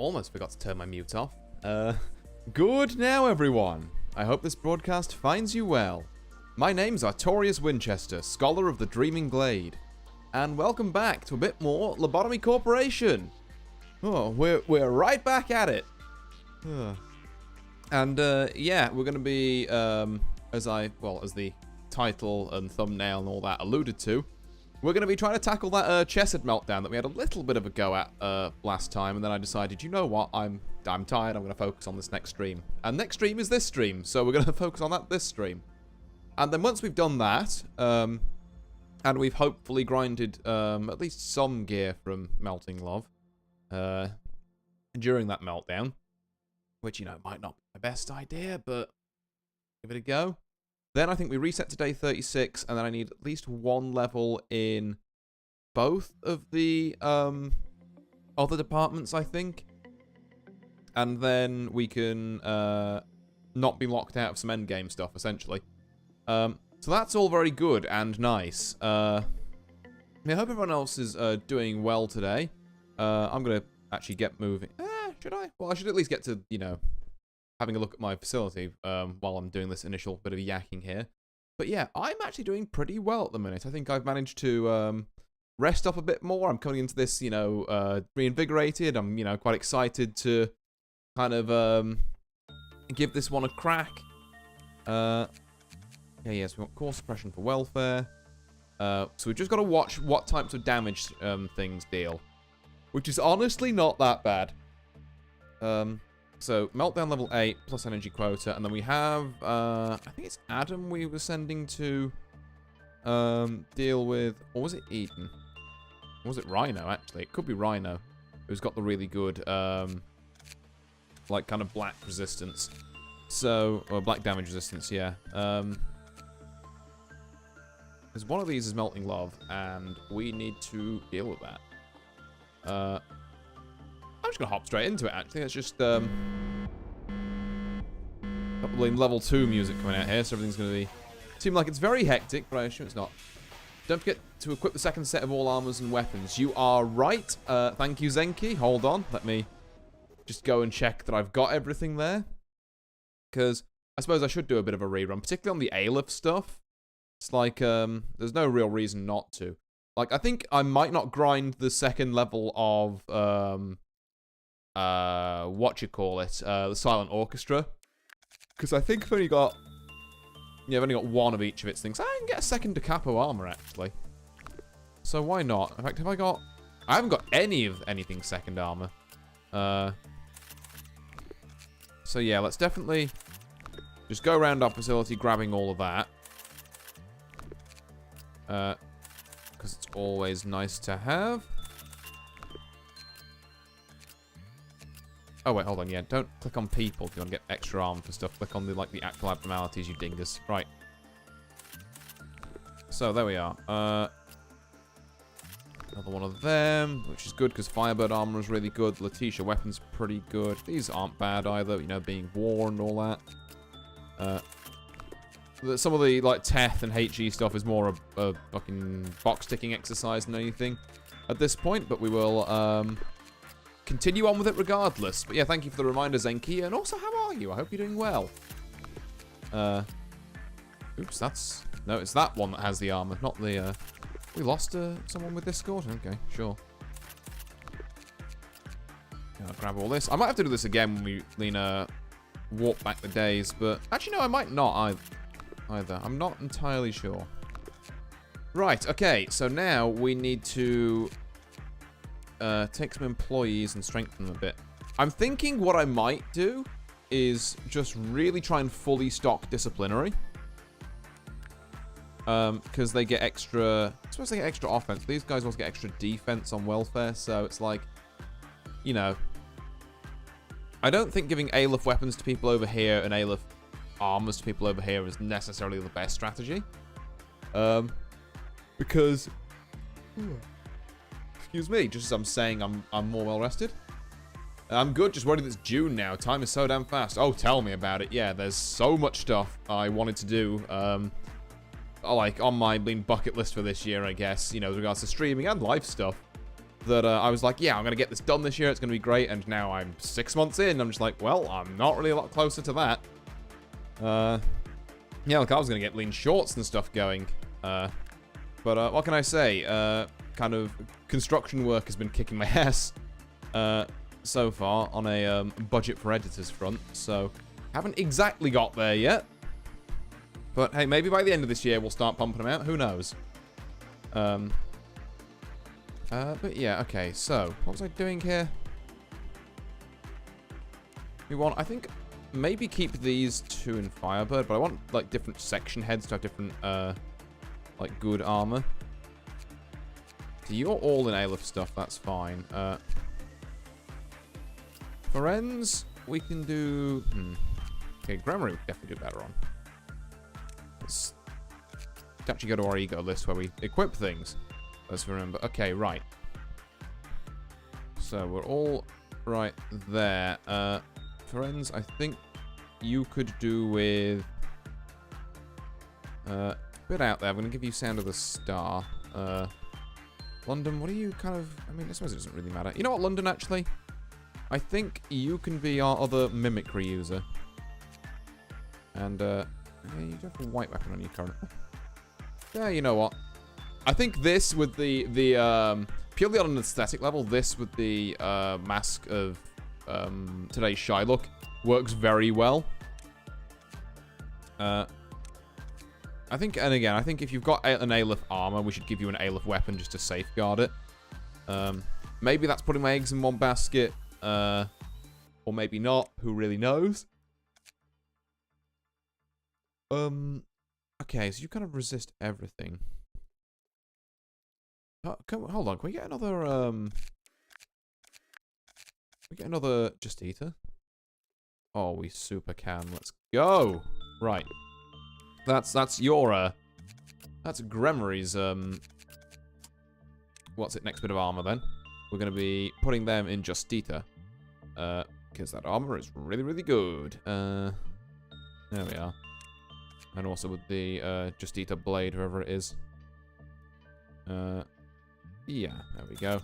almost forgot to turn my mute off. Good now, everyone. I hope this broadcast finds you well. My name's Artorius Winchester, Scholar of the Dreaming Glade. And welcome back to a bit more Lobotomy Corporation. Oh, we're right back at it. And, yeah, we're going to be, as the title and thumbnail and all that alluded to, we're going to be trying to tackle that chested meltdown that we had a little bit of a go at last time, and then I decided, you know what, I'm tired, I'm going to focus on this next stream. And next stream is this stream, so we're going to focus on that this stream. And then once we've done that, and we've hopefully grinded at least some gear from Melting Love during that meltdown, which, you know, might not be my best idea, but give it a go. Then I think we reset to day 36, and then I need at least one level in both of the other departments, I think. And then we can not be locked out of some endgame stuff, essentially. So that's all very good and nice. I hope everyone else is doing well today. I'm going to actually get moving. Should I? Well, I should at least get to, you know, having a look at my facility while I'm doing this initial bit of yakking here. But yeah, I'm actually doing pretty well at the minute. I think I've managed to rest up a bit more. I'm coming into this, you know, reinvigorated. I'm, you know, quite excited to kind of give this one a crack. Yes, we've got core suppression for welfare. So we've just got to watch what types of damage things deal, which is honestly not that bad. So, Meltdown level 8, plus energy quota, and then we have, I think it's Adam we were sending to, deal with, or was it Eden? Or was it Rhino, actually? It could be Rhino, who's got the really good, like, kind of black resistance. So, or black damage resistance, yeah. Because one of these is Melting Love, and we need to deal with that. I'm just going to hop straight into it, actually. It's just, probably level 2 music coming out here, so everything's going to be... seem like it's very hectic, but I assume it's not. Don't forget to equip the second set of all armors and weapons. You are right. Thank you, Zenki. Hold on. Let me just go and check that I've got everything there. Because I suppose I should do a bit of a rerun, particularly on the Aleph stuff. It's like, there's no real reason not to. Like, I think I might not grind the second level of, the Silent Orchestra. Because I think I've only got... yeah, I've only got one of each of its things. I can get a second Da Capo armor, actually. So why not? In fact, have I got... I haven't got any of anything second armor. So yeah, let's definitely just go around our facility grabbing all of that. Because it's always nice to have. Oh, wait, hold on, yeah. Don't click on people if you want to get extra armor for stuff. Click on the, like, the actual abnormalities, you dingus. Right. So, there we are. Another one of them, which is good because Firebird armor is really good. Letitia weapon's pretty good. These aren't bad either, you know, being war and all that. Some of the, like, Teth and HE stuff is more a fucking box-ticking exercise than anything at this point, but we will, continue on with it regardless. But yeah, thank you for the reminder, Zenki. And also, how are you? I hope you're doing well. Oops, that's... no, it's that one that has the armor, not the, we lost someone with Discord? Okay, sure. I'll grab all this. I might have to do this again when we, warp back the days, but... actually, no, I might not either. I'm not entirely sure. Right, okay, so now we need to... take some employees and strengthen them a bit. I'm thinking what I might do is just really try and fully stock disciplinary. Because they get extra... I suppose they get extra offense. These guys also get extra defense on welfare, so it's like... you know... I don't think giving Aleph weapons to people over here and Aleph armors to people over here is necessarily the best strategy. Because... excuse me, just as I'm saying I'm more well rested. I'm good, just worried that it's June now. Time is so damn fast. Oh, tell me about it. Yeah, there's so much stuff I wanted to do. Like, on my bucket list for this year, I guess. You know, with regards to streaming and life stuff. that I was like, yeah, I'm going to get this done this year. It's going to be great. And now I'm 6 months in. I'm just like, well, I'm not really a lot closer to that. Yeah, look, I was going to get lean shorts and stuff going. But what can I say? Kind of construction work has been kicking my ass so far on a budget for editors front. So haven't exactly got there yet. But hey, maybe by the end of this year we'll start pumping them out. Who knows? But yeah, okay, so what was I doing here? We want, I think, maybe keep these two in Firebird, but I want, like, different section heads to have different, like, good armor. So you're all in Aleph stuff, that's fine. For ends, we can do... Okay, Grammar we definitely do better on. Let's actually go to our ego list where we equip things. Let's remember. Okay, right. So we're all right there. Friends, I think you could do with a bit out there. I'm going to give you Sound of the Star. London, what are you kind of... I mean, I suppose it doesn't really matter. You know what, London, actually? I think you can be our other mimicry user. And, yeah, you do have a white weapon on you currently. Yeah, you know what? I think this with the purely on an aesthetic level, this with the mask of today's Shy look works very well. I think, and again, I think if you've got an Aleph armor, we should give you an Aleph weapon just to safeguard it. Maybe that's putting my eggs in one basket, or maybe not. Who really knows? Okay, so you kind of resist everything. Hold on, can we get another, Just Eater? Oh, we super can. Let's go! Right. That's your, that's Gremory's, what's it, next bit of armor, then? We're gonna be putting them in Just Eater. Because that armor is really, really good. There we are. And also with the, Just Eater blade, whoever it is. Yeah, there we go.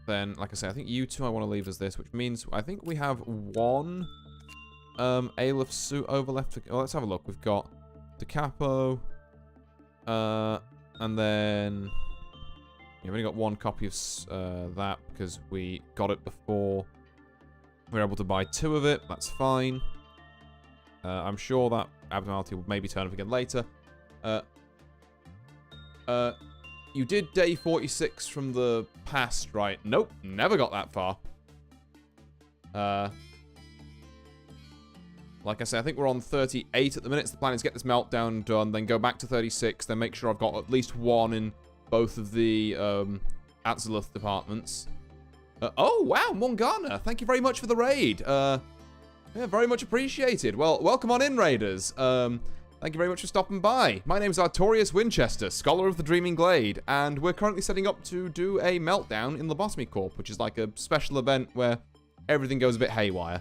Then, like I say, I think you two I want to leave as this, which means I think we have one Aleph suit over left. Oh, let's have a look. We've got the capo, and then we've only got one copy of that because we got it before we were able to buy two of it. That's fine. I'm sure that abnormality will maybe turn up again later. You did day 46 from the past, right? Nope, never got that far. Like I said, I think we're on 38 at the minute. So the plan is get this Meltdown done, then go back to 36, then make sure I've got at least one in both of the Atziluth departments. Oh, wow, Morgana, thank you very much for the raid. Yeah, very much appreciated. Well, welcome on in, raiders. Thank you very much for stopping by. My name is Artorius Winchester, Scholar of the Dreaming Glade, and we're currently setting up to do a Meltdown in Lobotomy Corp, which is like a special event where everything goes a bit haywire.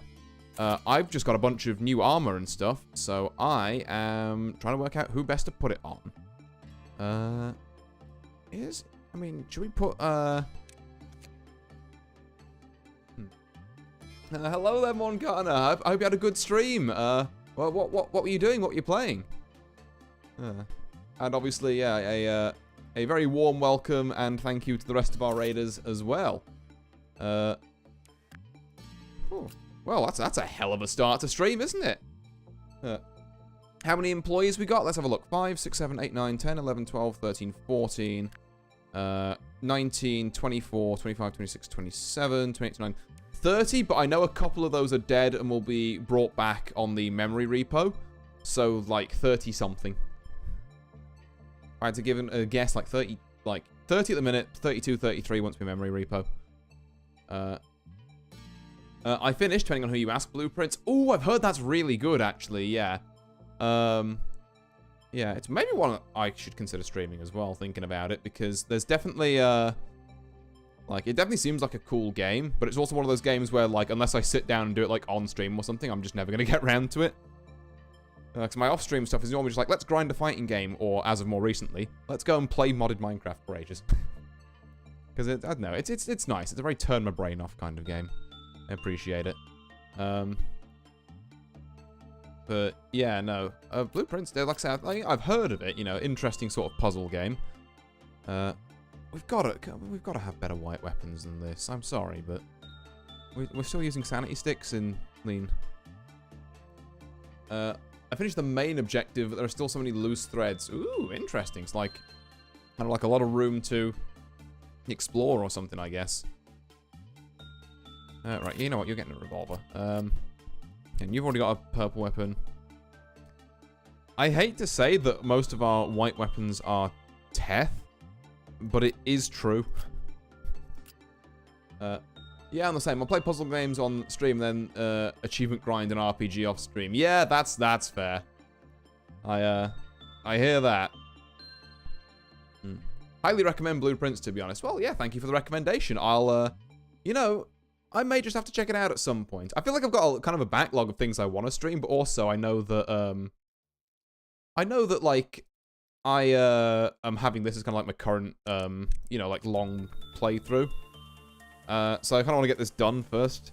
I've just got a bunch of new armor and stuff, so I am trying to work out who best to put it on. I mean, should we put, hello there, Morgana. I hope you had a good stream. What were you doing? What were you playing? And obviously, yeah, a very warm welcome and thank you to the rest of our raiders as well. Well, that's a hell of a start to stream, isn't it? How many employees we got? Let's have a look. 5, 6, 7, 8, 9, 10, 11, 12, 13, 14, 19, 24, 25, 26, 27, 28, 29, 30, but I know a couple of those are dead and will be brought back on the memory repo. So, like, 30-something. I had to give a guess, like 30 at the minute, 32, 33 once my memory repo. I finished, depending on who you ask, Blueprints. Oh, I've heard that's really good, actually, yeah. Yeah, it's maybe one I should consider streaming as well, thinking about it, because there's definitely, like, it definitely seems like a cool game, but it's also one of those games where, like, unless I sit down and do it, like, on stream or something, I'm just never going to get around to it. Because my off-stream stuff is normally just like, let's grind a fighting game, or as of more recently, let's go and play modded Minecraft for ages. Because I don't know, it's nice. It's a very turn my brain off kind of game. I appreciate it. But yeah, no, Blueprints. Like I said, I've heard of it. You know, interesting sort of puzzle game. We've got to have better white weapons than this. I'm sorry, but we're still using sanity sticks in Lean. I finished the main objective, but there are still so many loose threads. Ooh, interesting. It's like kind of like a lot of room to explore or something, I guess. Right, you know what? You're getting a revolver. And you've already got a purple weapon. I hate to say that most of our white weapons are Teth, but it is true. Yeah, I'm the same. I'll play puzzle games on stream, then achievement grind and RPG off stream. Yeah, that's fair. I hear that. Highly recommend Blueprints, to be honest. Well, yeah, thank you for the recommendation. I'll, you know, I may just have to check it out at some point. I feel like I've got kind of a backlog of things I want to stream, but also I know that, like, I am having this as kind of like my current, you know, like, long playthrough. So I kind of want to get this done first.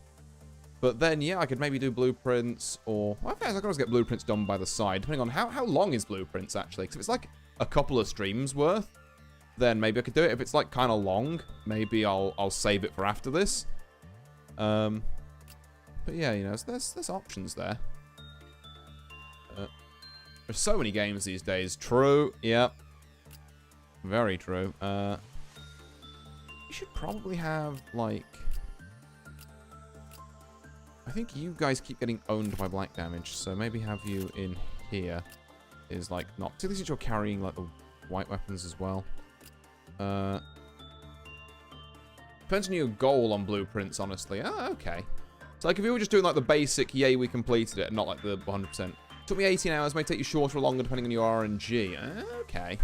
But then, yeah, I could maybe do Blueprints, or... Well, I could always get Blueprints done by the side, depending on how long is Blueprints, actually. Because if it's, like, a couple of streams worth, then maybe I could do it. If it's, like, kind of long, maybe I'll save it for after this. But yeah, you know, there's options there. There's so many games these days. True. Yep. Very true. You should probably have, like... I think you guys keep getting owned by black damage, so maybe have you in here is, like, not... Particularly since you're carrying, like, the white weapons as well. Depends on your goal on Blueprints, honestly. Oh, okay. So, like, if you were just doing, like, the basic, yay, we completed it, and not, like, the 100%. Took me 18 hours, may take you shorter or longer, depending on your RNG. Okay.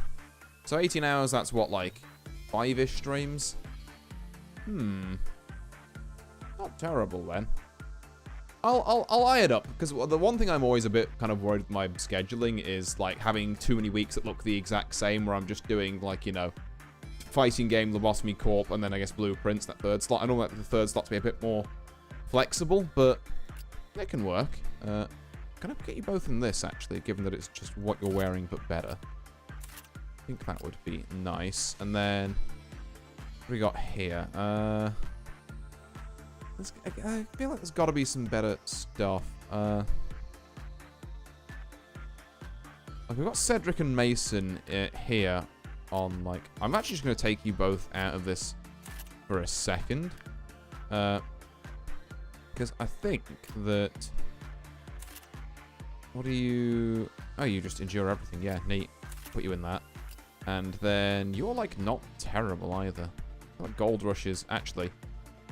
So, 18 hours, that's what, like, 5-ish streams? Not terrible, then. I'll eye it up, because the one thing I'm always a bit kind of worried with my scheduling is, like, having too many weeks that look the exact same, where I'm just doing, like, you know, fighting game, Lobotomy, Corp, and then I guess Blueprints, that third slot. I don't want the third slot to be a bit more flexible, but it can work. Can I get you both in this, actually, given that it's just what you're wearing, but better? I think that would be nice. And then, what do we got here? I feel like there's got to be some better stuff. Like we've got Cedric and Mason here on, like... I'm actually just going to take you both out of this for a second. Because I think that... What do you... Oh, you just endure everything. Yeah, neat. Put you in that. And then you're, like, not terrible either. Like Gold Rush is actually...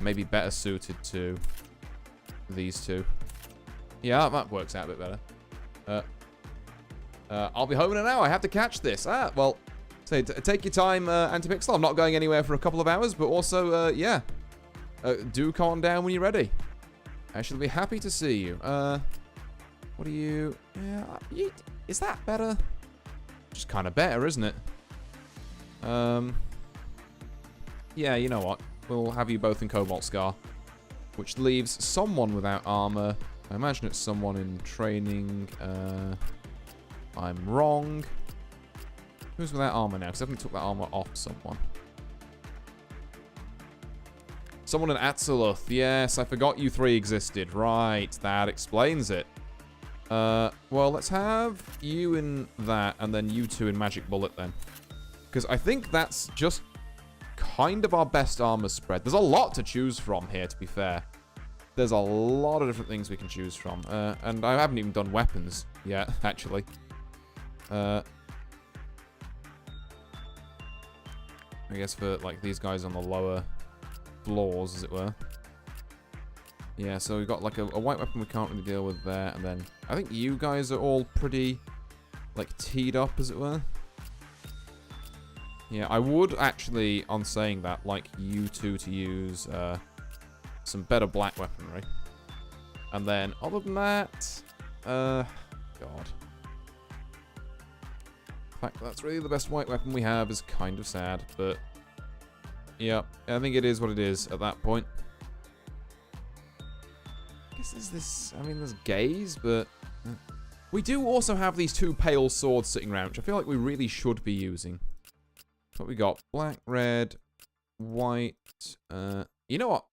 maybe better suited to these two. Yeah, that works out a bit better. I'll be home in an hour. I have to catch this. Well, so take your time, Antipixel. I'm not going anywhere for a couple of hours, but also, yeah. Do calm down when you're ready. I shall be happy to see you. What are you... Yeah, is that better? Just kind of better, isn't it? Yeah, you know what? We'll have you both in Cobalt Scar, which leaves someone without armor. I imagine it's someone in training. I'm wrong. Who's without armor now? Because I haven't took that armor off someone. Someone in Atziluth. Yes, I forgot you three existed. Right, that explains it. Well, let's have you in that, and then you two in Magic Bullet then. Because I think that's just... kind of our best armor spread. There's a lot to choose from here, to be fair. There's a lot of different things we can choose from. And I haven't even done weapons yet, actually. I guess for, like, these guys on the lower floors, as it were. Yeah, so we've got, like, a white weapon we can't really deal with there. And then I think you guys are all pretty, like, teed up, as it were. Yeah, I would actually, on saying that, like you two to use some better black weaponry. And then, other than that, God. fact that that's really the best white weapon we have is kind of sad, but yeah, I think it is what it is at that point. I guess there's this, I mean, there's gaze, but we do also have these two pale swords sitting around, which I feel like we really should be using. What we got? Black, red, white. You know what?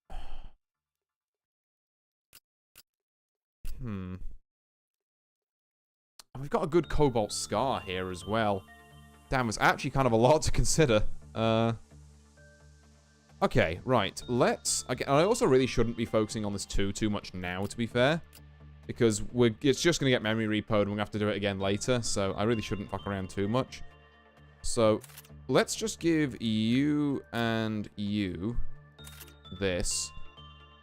We've got a good cobalt scar here as well. Damn, it's actually kind of a lot to consider. Okay, right. Let's... I also really shouldn't be focusing on this too much now, to be fair. Because it's just going to get memory repoed and we're going to have to do it again later. So I really shouldn't fuck around too much. So let's just give you and you this.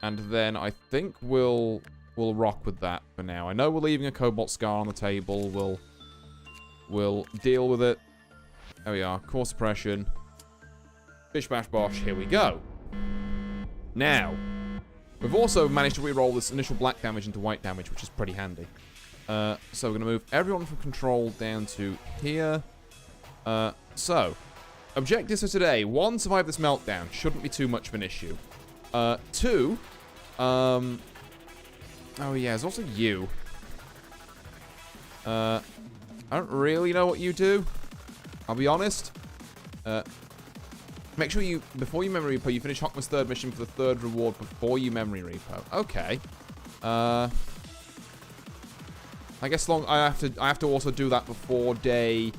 And then I think we'll rock with that for now. I know we're leaving a cobalt scar on the table. We'll deal with it. There we are. Core suppression. Bish bash bosh. Here we go. Now, we've also managed to re-roll this initial black damage into white damage, which is pretty handy. So we're going to move everyone from control down to here. So, objectives for today. 1, survive this meltdown. Shouldn't be too much of an issue. 2, oh yeah, there's also you. I don't really know what you do. I'll be honest. Make sure you, before you memory repo, you finish Hockman's third mission for the third reward before you memory repo. Okay. I guess I have to also do that before day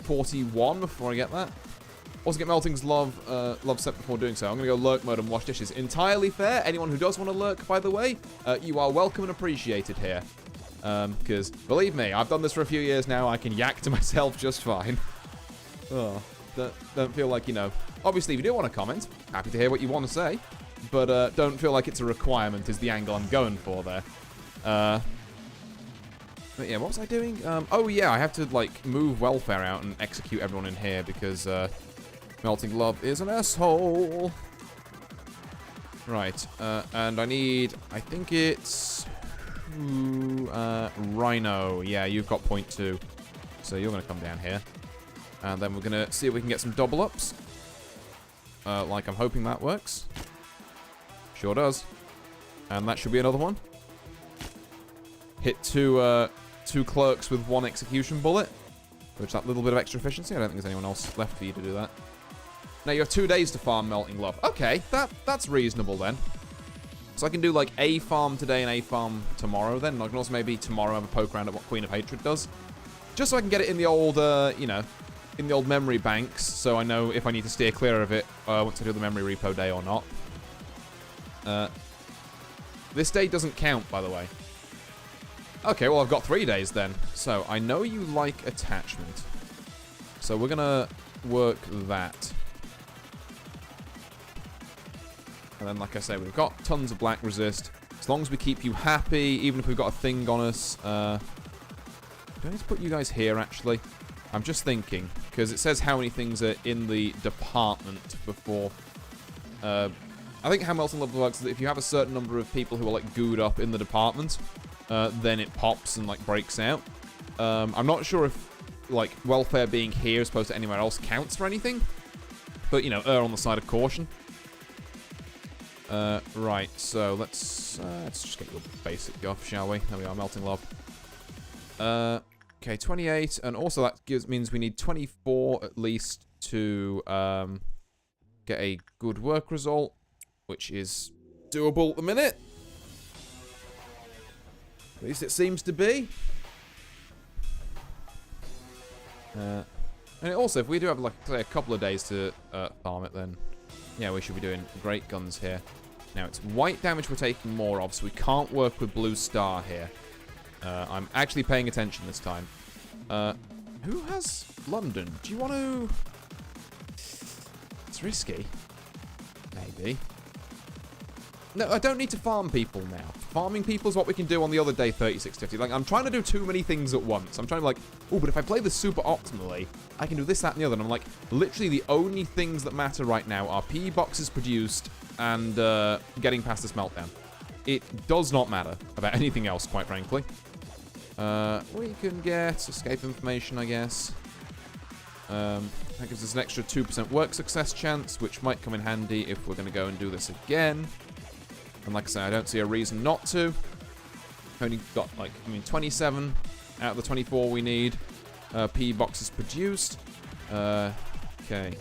41 before I get that. Also get Melting's love set before doing so. I'm going to go lurk mode and wash dishes. Entirely fair. Anyone who does want to lurk, by the way, you are welcome and appreciated here. Because, believe me, I've done this for a few years now. I can yak to myself just fine. Oh, don't feel like, you know... Obviously, if you do want to comment, happy to hear what you want to say. But don't feel like it's a requirement is the angle I'm going for there. But yeah, what was I doing? Oh yeah, I have to, like, move welfare out and execute everyone in here because... Melting Love is an asshole. Right, and I need, I think it's Rhino. Yeah, you've got 0.2. So you're going to come down here. And then we're going to see if we can get some double ups. Like I'm hoping that works. Sure does. And that should be another one. Hit two clerks with 1 execution bullet. Which that little bit of extra efficiency. I don't think there's anyone else left for you to do that. Now you have 2 days to farm Melting Love. Okay, that's reasonable then. So I can do like a farm today and a farm tomorrow then. And I can also maybe tomorrow have a poke around at what Queen of Hatred does. Just so I can get it in the old, you know, in the old memory banks. So I know if I need to steer clear of it once I do the memory repo day or not. This day doesn't count, by the way. Okay, well I've got 3 days then. So I know you like attachment. So we're gonna work that. And then, like I say, we've got tons of black resist. As long as we keep you happy, even if we've got a thing on us. Do I need to put you guys here, actually? I'm just thinking, because it says how many things are in the department before. I think how Melting Love works is that if you have a certain number of people who are, like, gooed up in the department, then it pops and, like, breaks out. I'm not sure if, like, welfare being here as opposed to anywhere else counts for anything. But, you know, err on the side of caution. Right, so let's just get your basic guff, shall we? There we are, Melting Love. Okay, 28, and also that means we need 24 at least to get a good work result, which is doable at the minute. At least it seems to be. And also, if we do have, like, say, a couple of days to farm it, then yeah, we should be doing great guns here. Now, it's white damage we're taking more of, so we can't work with Blue Star here. I'm actually paying attention this time. Who has London? Do you want to... It's risky. Maybe. No, I don't need to farm people now. Farming people is what we can do on the other day, 3650. Like, I'm trying to do too many things at once. I'm trying to, like, oh, but if I play this super optimally, I can do this, that, and the other. And I'm like, literally the only things that matter right now are PE boxes produced and getting past this meltdown. It does not matter about anything else, quite frankly. We can get escape information, I guess. That gives us an extra 2% work success chance, which might come in handy if we're going to go and do this again. And like I say, I don't see a reason not to. Only got, 27 out of the 24 we need. P boxes produced. Okay.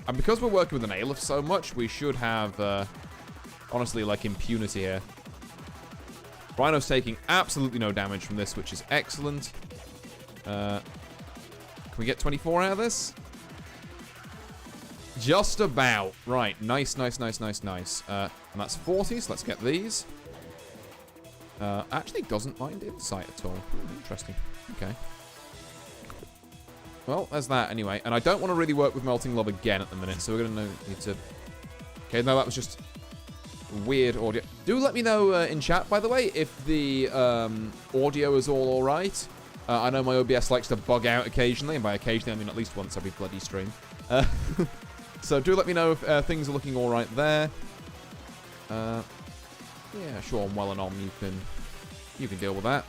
And because we're working with an Aleph so much, we should have, honestly, impunity here. Rhino's taking absolutely no damage from this, which is excellent. Can we get 24 out of this? Just about. Right. Nice. And that's 40, so let's get these. Actually doesn't mind insight at all. Interesting. Okay. Well, there's that anyway. And I don't want to really work with Melting Love again at the minute, so we're going to need to... Okay, no, that was just weird audio. Do let me know in chat, by the way, if the audio is all alright. I know my OBS likes to bug out occasionally, and by occasionally I mean at least once every bloody stream. So do let me know if things are looking alright there. Yeah, sure, well and on, you can deal with that.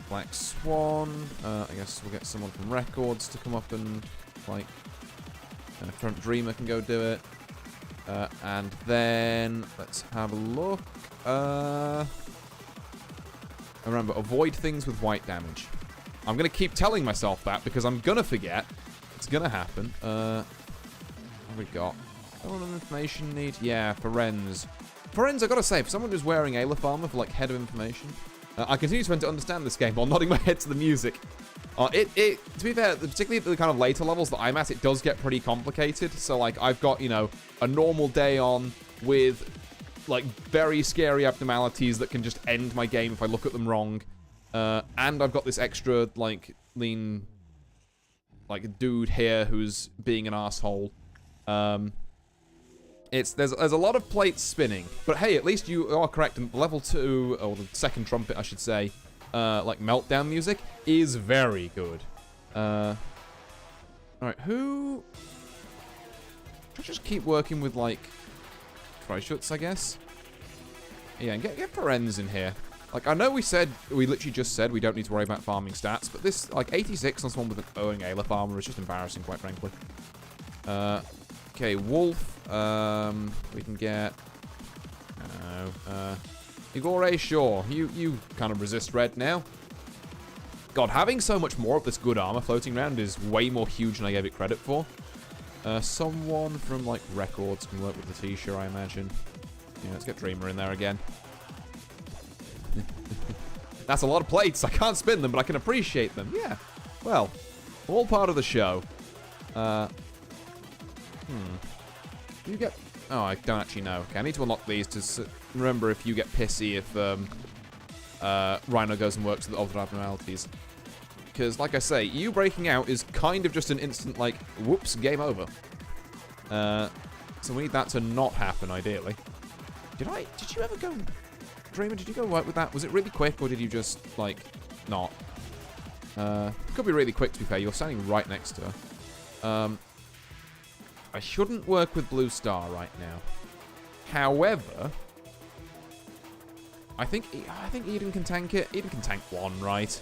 Black Swan. I guess we'll get someone from Records to come up and, Front Dreamer can go do it. And then, let's have a look. Remember, avoid things with white damage. I'm going to keep telling myself that because I'm going to forget. It's going to happen. What have we got? All of information need? Yeah, Ferenz. Ferenz, I gotta say, for someone who's wearing Aleph armor for, head of information, I continue to understand this game while nodding my head to the music. To be fair, particularly at the kind of later levels that I'm at, it does get pretty complicated. So, I've got, a normal day on with, very scary abnormalities that can just end my game if I look at them wrong. And I've got this extra, lean, dude here who's being an asshole. There's a lot of plates spinning, but hey, at least you are correct. And level 2, or the second trumpet, I should say, Meltdown music is very good. All right, who? Should I just keep working with Freischutz, I guess. Yeah, and get Ferenz in here. I know we literally just said we don't need to worry about farming stats, but this 86 on someone with an Owing Aleph armor is just embarrassing, quite frankly. Okay, Wolf. We can get... Igor, sure. You kind of resist red now. God, having so much more of this good armor floating around is way more huge than I gave it credit for. Someone from, Records can work with the T-shirt, I imagine. Yeah, let's get Dreamer in there again. That's a lot of plates. I can't spin them, but I can appreciate them. Yeah. Well, all part of the show. You get... Oh, I don't actually know. Okay, I need to unlock these to remember if you get pissy if Rhino goes and works with other abnormalities. Because, like I say, you breaking out is kind of just an instant, whoops, game over. So we need that to not happen, ideally. Did you ever go... Dreamer, did you go work with that? Was it really quick, or did you just, not? Could be really quick, to be fair. You're standing right next to her. I shouldn't work with Blue Star right now. However, I think Eden can tank it. Eden can tank one, right?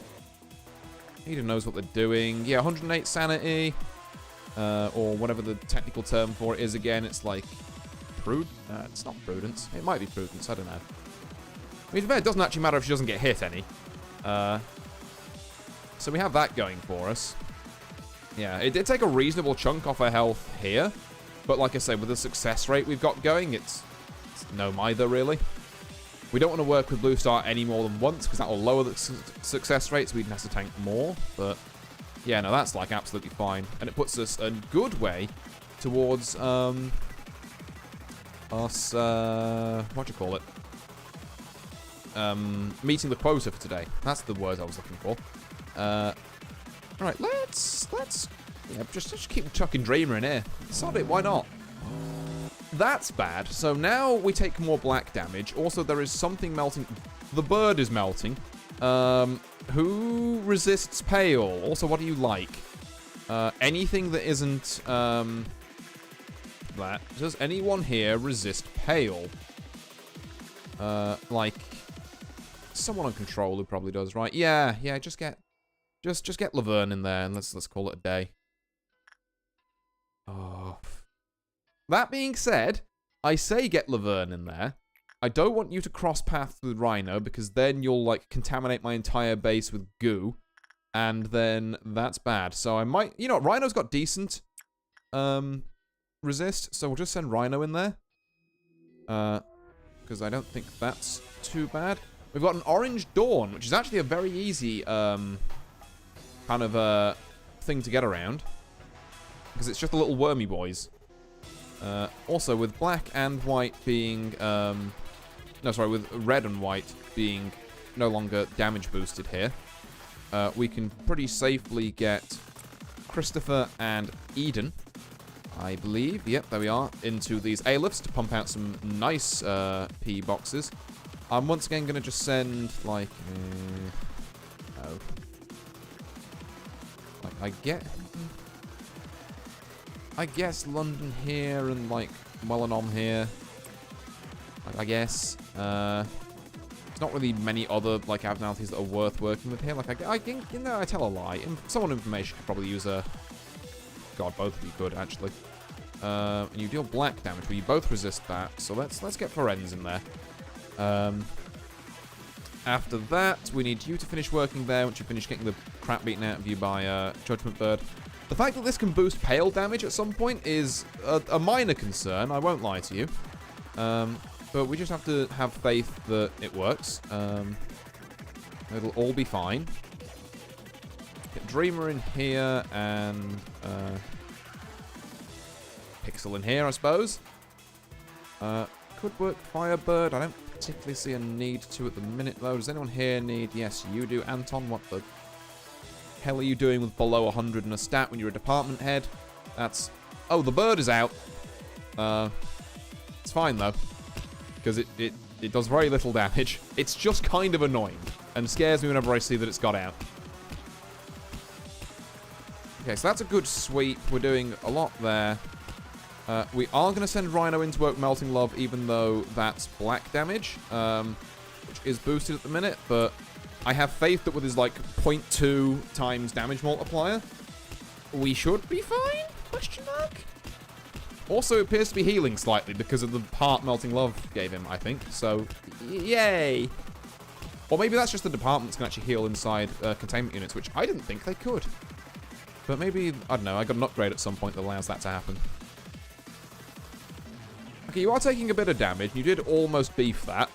Eden knows what they're doing. Yeah, 108 sanity, or whatever the technical term for it is. Again, it's it's not prudence. It might be prudence. I don't know. I mean, to be fair, it doesn't actually matter if she doesn't get hit any. So we have that going for us. Yeah, it did take a reasonable chunk off her health here. But like I say, with the success rate we've got going, it's no mither, really. We don't want to work with Blue Star any more than once, because that will lower the success rate, so Eden has to tank more. But, yeah, no, that's, absolutely fine. And it puts us a good way towards, us, meeting the quota for today. That's the word I was looking for. Alright, let's yeah, just keep chucking Dreamer in here. Sod it, why not? That's bad. So now we take more black damage. Also, there is something melting. The bird is melting. Who resists pale? Also, what do you like? Anything that isn't that. Does anyone here resist pale? Someone on control who probably does, right? Yeah, just get Just get Laverne in there and let's call it a day. Oh. That being said, I say get Laverne in there. I don't want you to cross paths with Rhino because then you'll like contaminate my entire base with goo. And then that's bad. So I might, you know what, Rhino's got decent resist, so we'll just send Rhino in there. Because I don't think that's too bad. We've got an Orange Dawn, which is actually a very easy kind of thing to get around. Because it's just the little wormy boys. Also, with black and white being... no, sorry, with red and white being no longer damage boosted here, we can pretty safely get Christopher and Eden, I believe. Yep, there we are. Into these A-lifts to pump out some nice P boxes. I'm once again going to just send, like... oh. Like, I guess London here and, like, Meltdown here. Like, I guess. There's not really many other, like, abnormalities that are worth working with here. Like, I think, you know, I tell a lie. Someone information could probably use a... God, both of you could, actually. And you deal black damage, but you both resist that. So let's get Ferenz in there. After that, we need you to finish working there once you finish getting the crap beaten out of you by Judgment Bird. The fact that this can boost pale damage at some point is a minor concern, I won't lie to you. But we just have to have faith that it works. It'll all be fine. Get Dreamer in here and Pixel in here, I suppose. Could work Firebird. I don't particularly see a need to at the minute, though. Does anyone here need... Yes, you do. Anton, what the hell are you doing with below 100 in a stat when you're a department head? That's... Oh, the bird is out. It's fine, though. Because it does very little damage. It's just kind of annoying. And scares me whenever I see that it's got out. Okay, so that's a good sweep. We're doing a lot there. We are going to send Rhino in to work Melting Love, even though that's black damage, which is boosted at the minute, but I have faith that with his, like, 0.2 times damage multiplier, we should be fine? Question mark? Also, it appears to be healing slightly because of the part Melting Love gave him, I think, so yay! Or maybe that's just the departments can actually heal inside containment units, which I didn't think they could. But maybe, I don't know, I got an upgrade at some point that allows that to happen. Okay, you are taking a bit of damage. You did almost beef that.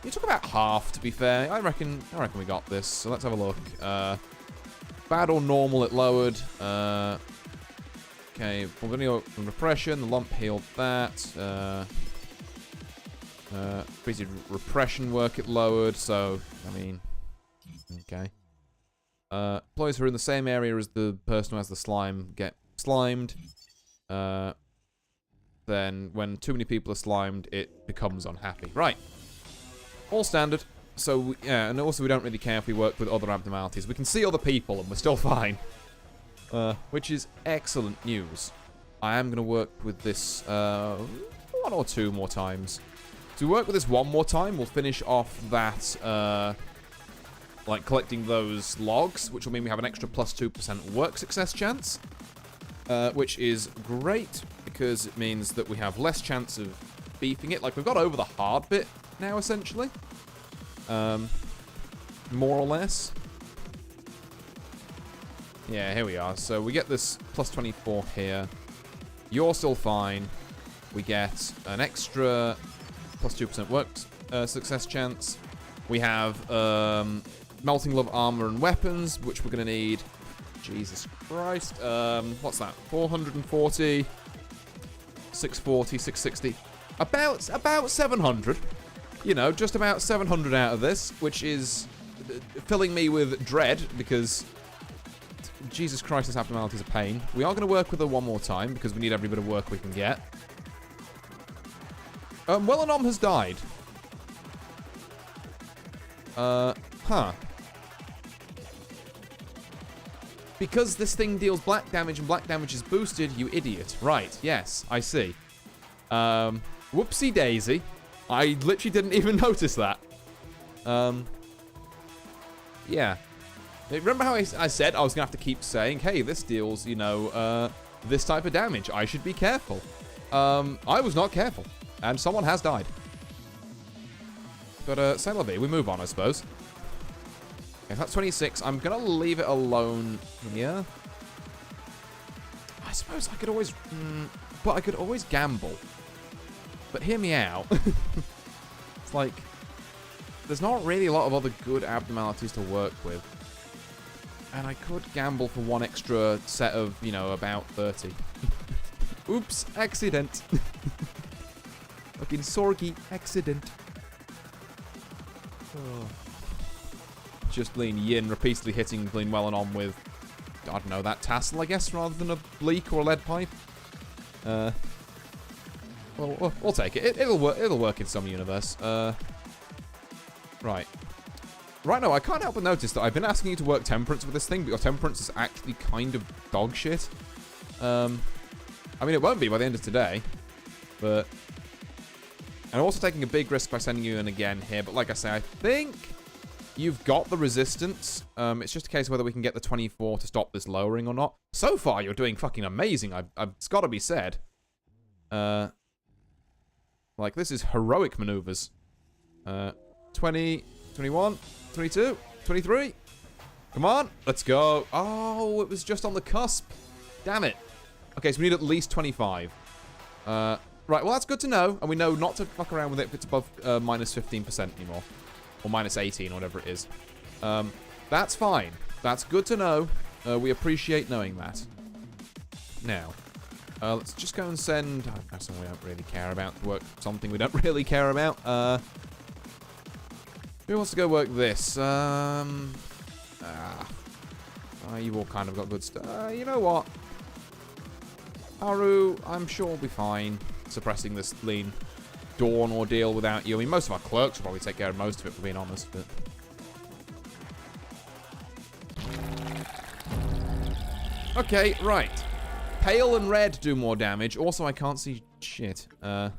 You took about half, to be fair. I reckon we got this. So let's have a look. Bad or normal, it lowered. Okay, Fulminio from Repression. The lump healed that. Crazy Repression work, it lowered. So, I mean, okay. Employees who are in the same area as the person who has the slime get slimed. Then when too many people are slimed, it becomes unhappy. Right. All standard. So, yeah, and also we don't really care if we work with other abnormalities. We can see other people and we're still fine. Which is excellent news. I am going to work with this 1 or 2 more times. So we work with this 1 more time, we'll finish off that, like, collecting those logs, which will mean we have an extra plus 2% work success chance. Which is great, because it means that we have less chance of beefing it. Like, we've got over the hard bit now, essentially. More or less. Yeah, here we are. So we get this plus 24 here. You're still fine. We get an extra plus 2% work success chance. We have Melting Love armor and weapons, which we're going to need... Jesus Christ. What's that? 440, 640, 660. About 700. You know, just about 700 out of this, which is filling me with dread because Jesus Christ, this abnormality is a pain. We are going to work with her 1 more time because we need every bit of work we can get. Wellenom has died. Huh. Because this thing deals black damage and black damage is boosted, you idiot. Right, yes, I see. Whoopsie daisy. I literally didn't even notice that. Yeah. Remember how I said I was going to have to keep saying, hey, this deals, you know, this type of damage. I should be careful. I was not careful. And someone has died. But, c'est la vie. We move on, I suppose. Okay, that's 26. I'm going to leave it alone here. I suppose I could always... but I could always gamble. But hear me out. It's like... There's not really a lot of other good abnormalities to work with. And I could gamble for one extra set of, you know, about 30. Oops, accident. Fucking sorgy accident. Oh. Just lean yin, repeatedly hitting lean well and on with, I don't know, that tassel, I guess, rather than a bleak or a lead pipe. Well, we'll take it. It'll work in some universe. Right. Right now, I can't help but notice that I've been asking you to work temperance with this thing, but your temperance is actually kind of dog shit. I mean, it won't be by the end of today, but... I'm also taking a big risk by sending you in again here, but like I say, I think you've got the resistance. It's just a case of whether we can get the 24 to stop this lowering or not. So far, you're doing fucking amazing. It's got to be said. Like, this is heroic maneuvers. 20, 21, 22, 23. Come on, let's go. Oh, it was just on the cusp. Damn it. Okay, so we need at least 25. Right, well, that's good to know. And we know not to fuck around with it if it's above minus 15% anymore. Or minus 18, or whatever it is. That's fine. That's good to know. We appreciate knowing that. Now, let's just go and send... that's something we don't really care about. To work something we don't really care about. Who wants to go work this? You all kind of got good stuff. You know what? Haru, I'm sure will be fine suppressing this lean dawn ordeal without you. I mean, most of our clerks will probably take care of most of it, for being honest, but... Okay, right. Pale and red do more damage. Also, I can't see shit. Okay,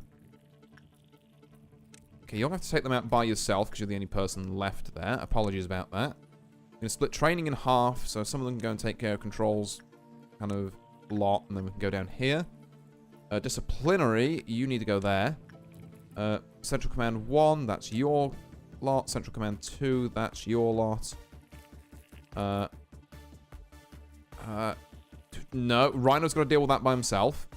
you'll have to take them out by yourself because you're the only person left there. Apologies about that. I'm going to split training in half, so some of them can go and take care of controls kind of lot, and then we can go down here. Disciplinary, you need to go there. Central Command 1, that's your lot. Central Command 2, that's your lot. No, Rhino's got to deal with that by himself.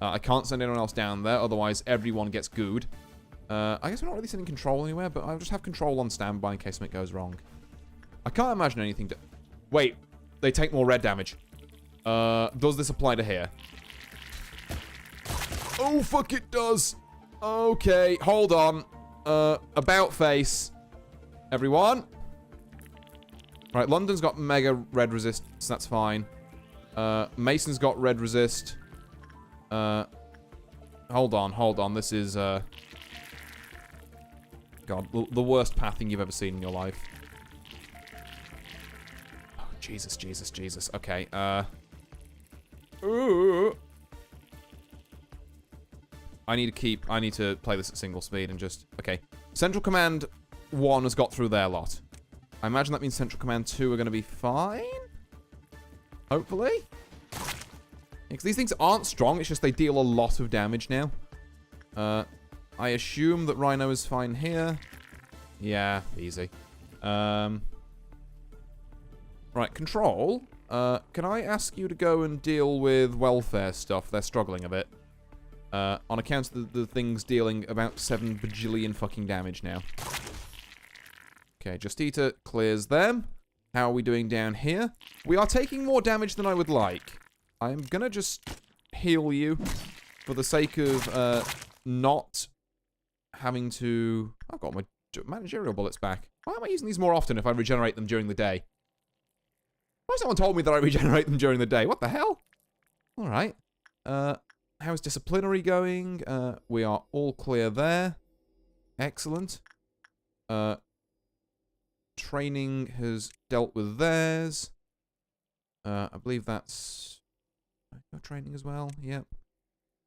I can't send anyone else down there, otherwise everyone gets gooed. I guess we're not really sending control anywhere, but I'll just have control on standby in case something goes wrong. I can't imagine anything to... Wait, they take more red damage. Does this apply to here? Oh, fuck, it does. Okay, hold on. About face. Everyone. Right, London's got mega red resist, so that's fine. Mason's got red resist. Hold on. This is, God, the worst pathing you've ever seen in your life. Oh, Jesus. Okay, Ooh. I need to play this at single speed and just... Okay. Central Command 1 has got through their lot. I imagine that means Central Command 2 are going to be fine? Hopefully? Because these things aren't strong, it's just they deal a lot of damage now. I assume that Rhino is fine here. Yeah, easy. Right, Control. Can I ask you to go and deal with welfare stuff? They're struggling a bit. On account of the things dealing about 7 bajillion fucking damage now. Okay, Justita clears them. How are we doing down here? We are taking more damage than I would like. I'm gonna just heal you for the sake of not having to... I've got my managerial bullets back. Why am I using these more often if I regenerate them during the day? Why has someone told me that I regenerate them during the day? What the hell? Alright. How's disciplinary going? We are all clear there. Excellent. Training has dealt with theirs. I believe that's... Your training as well? Yep.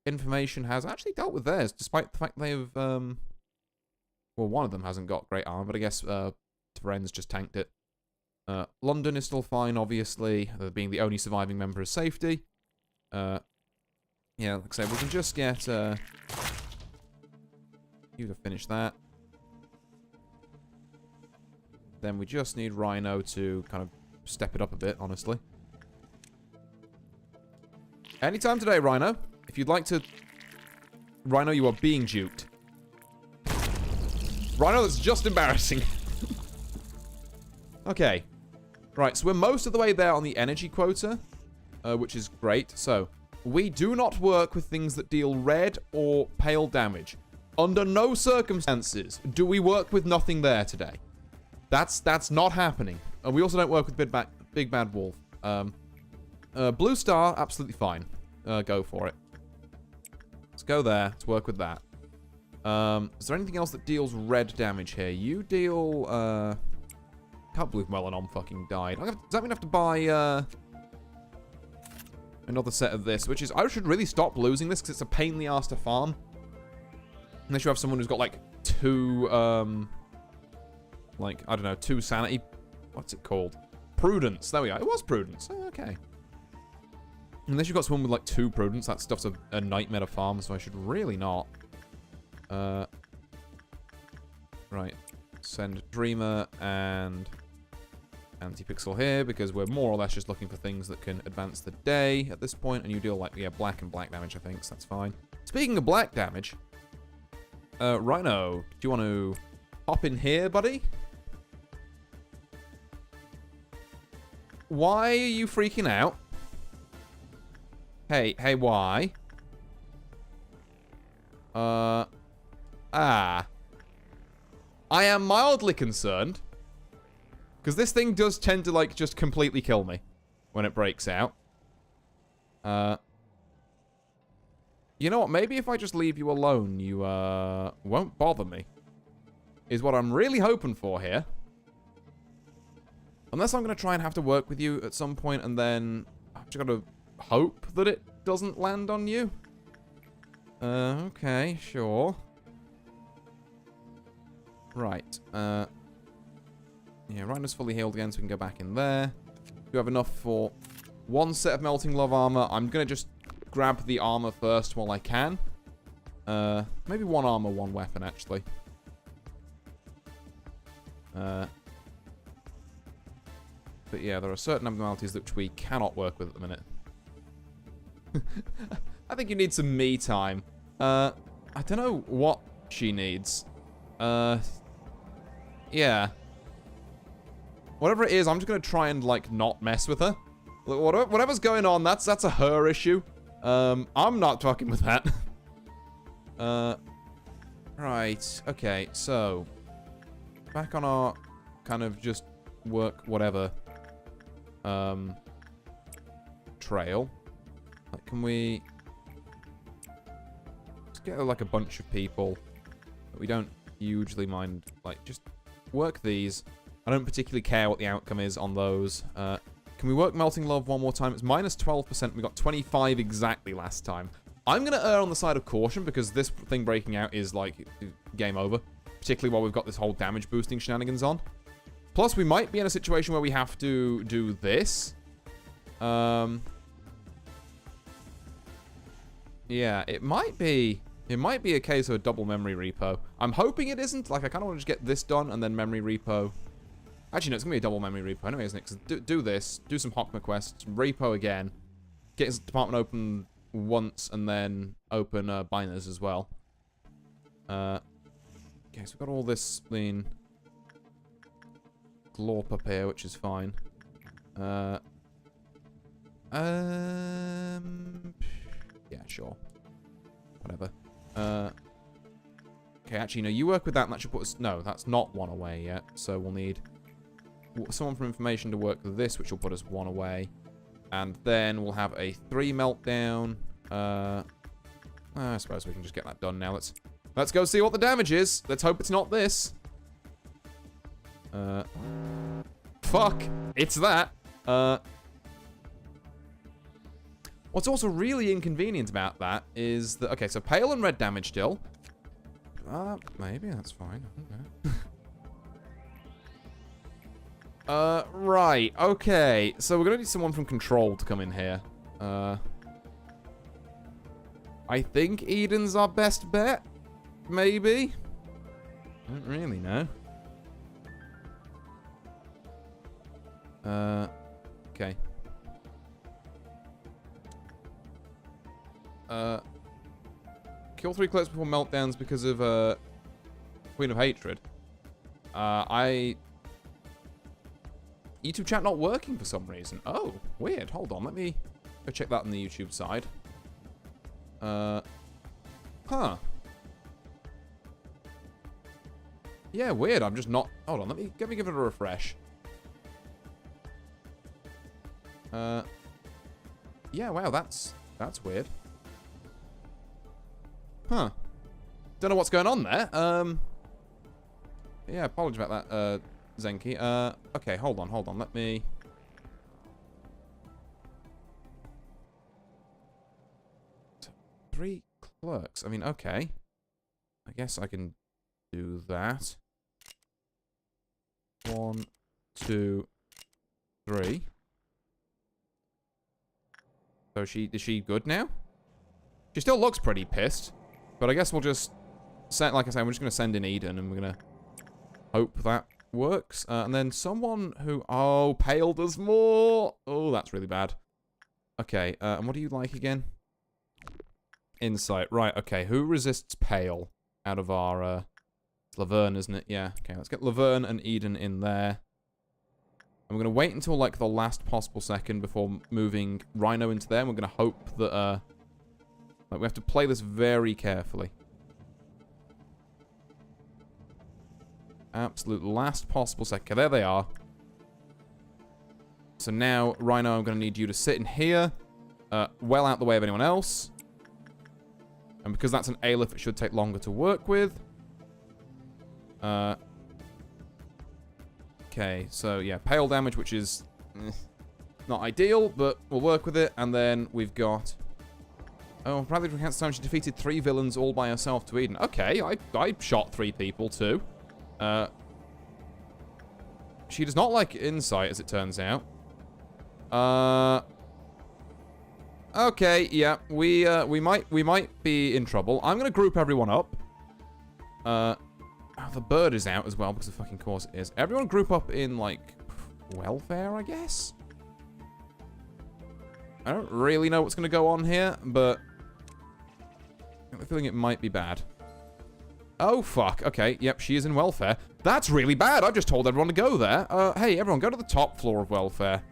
Information has actually dealt with theirs, despite the fact they have... Well, one of them hasn't got great armor, but I guess Teren's just tanked it. London is still fine, obviously. Being the only surviving member is safety. Yeah, like I say, we can just get you to finish that. Then we just need Rhino to kind of step it up a bit, honestly. Anytime today, Rhino. If you'd like to... Rhino, you are being duped. Rhino, that's just embarrassing. Okay. Right, so we're most of the way there on the energy quota, which is great. So, we do not work with things that deal red or pale damage. Under no circumstances do we work with nothing there today. That's not happening. And we also don't work with Big Bad Wolf. Blue Star, absolutely fine. Go for it. Let's go there. Let's work with that. Is there anything else that deals red damage here? You deal, can't believe Melanom fucking died. Does that mean I have to buy, another set of this? Which is, I should really stop losing this because it's a pain in the ass to farm. Unless you have someone who's got, like, two, like, I don't know, 2 sanity. What's it called? Prudence. There we go. It was Prudence. Oh, okay. Unless you've got someone with, like, 2 Prudence, that stuff's a nightmare to farm, so I should really not. Right. Send Dreamer and Anti-Pixel here, because we're more or less just looking for things that can advance the day at this point, and you deal, like, yeah, black and black damage, I think, so that's fine. Speaking of black damage, Rhino, do you want to hop in here, buddy? Why are you freaking out? Hey, why? I am mildly concerned. Because this thing does tend to, like, just completely kill me when it breaks out. You know what? Maybe if I just leave you alone, you, won't bother me. Is what I'm really hoping for here. Unless I'm going to try and have to work with you at some point, and then I've just got to hope that it doesn't land on you. Okay, sure. Right, yeah, Rhino's fully healed again, so we can go back in there. We have enough for 1 set of Melting Love armor. I'm going to just grab the armor first while I can. Maybe 1 armor, 1 weapon, actually. But yeah, there are certain abnormalities which we cannot work with at the minute. I think you need some me time. I don't know what she needs. Yeah. Whatever it is, I'm just gonna try and, like, not mess with her. Whatever's going on, that's a her issue. I'm not fucking with that. Right. Okay, so back on our kind of just work whatever trail. Like, can we just get, like, a bunch of people that we don't hugely mind, like, just work these. I don't particularly care what the outcome is on those. Can we work Melting Love one more time? It's minus 12%. We got 25 exactly last time. I'm going to err on the side of caution because this thing breaking out is, like, game over. Particularly while we've got this whole damage boosting shenanigans on. Plus, we might be in a situation where we have to do this. Yeah, it might be a case of a double memory repo. I'm hoping it isn't. Like, I kind of want to just get this done and then memory repo. Actually, no, it's going to be a double memory repo anyway, isn't it? Because do this, do some Hockma quests, repo again, get his department open once, and then open Biners as well. Okay, so we've got all this clean glorp up here, which is fine. Yeah, sure. Whatever. Okay, actually, no, you work with that, and that should put us... No, that's not 1 away yet, so we'll need someone from information to work with this, which will put us 1 away. And then we'll have a 3 meltdown. I suppose we can just get that done now. Let's go see what the damage is. Let's hope it's not this. Fuck. It's that. What's also really inconvenient about that is that... Okay, so pale and red damage still. Maybe that's fine. Okay. Right. Okay. So we're gonna need someone from Control to come in here. I think Eden's our best bet. Maybe. I don't really know. Okay. Kill 3 clerks before meltdowns because of, Queen of Hatred. YouTube chat not working for some reason. Oh, weird. Hold on. Let me go check that on the YouTube side. Huh. Yeah, weird. I'm just not... Hold on. Let me give it a refresh. Yeah, wow. That's weird. Huh. Don't know what's going on there. Yeah, apologies about that, Zenki. Okay, hold on. Let me... Three clerks. I mean, okay. I guess I can do that. 1, 2, 3. So is she good now? She still looks pretty pissed. But I guess we'll just... Like I said, we're just going to send in Eden and we're going to hope that works. And then someone who... Oh, Pale does more! Oh, that's really bad. Okay, and what do you like again? Insight. Right, okay. Who resists Pale out of our... Laverne, isn't it? Yeah. Okay, let's get Laverne and Eden in there. And we're going to wait until, like, the last possible second before moving Rhino into there. And we're going to hope that, like, we have to play this very carefully. Absolute last possible second. There they are. So now, Rhino, I'm going to need you to sit in here. Well out the way of anyone else. And because that's an Aleph, it should take longer to work with. Okay, so yeah, Pale damage, which is not ideal, but we'll work with it. And then we've got... Oh, probably recounts the time she defeated 3 villains all by herself to Eden. Okay, I shot 3 people too. She does not like insight, as it turns out. Okay, yeah, we might be in trouble. I'm gonna group everyone up. Oh, the bird is out as well, because of fucking course it is. Everyone group up in, like, welfare, I guess? I don't really know what's gonna go on here, but I have a feeling it might be bad. Oh, fuck. Okay, yep, she is in welfare. That's really bad. I've just told everyone to go there. Hey, everyone, go to the top floor of welfare.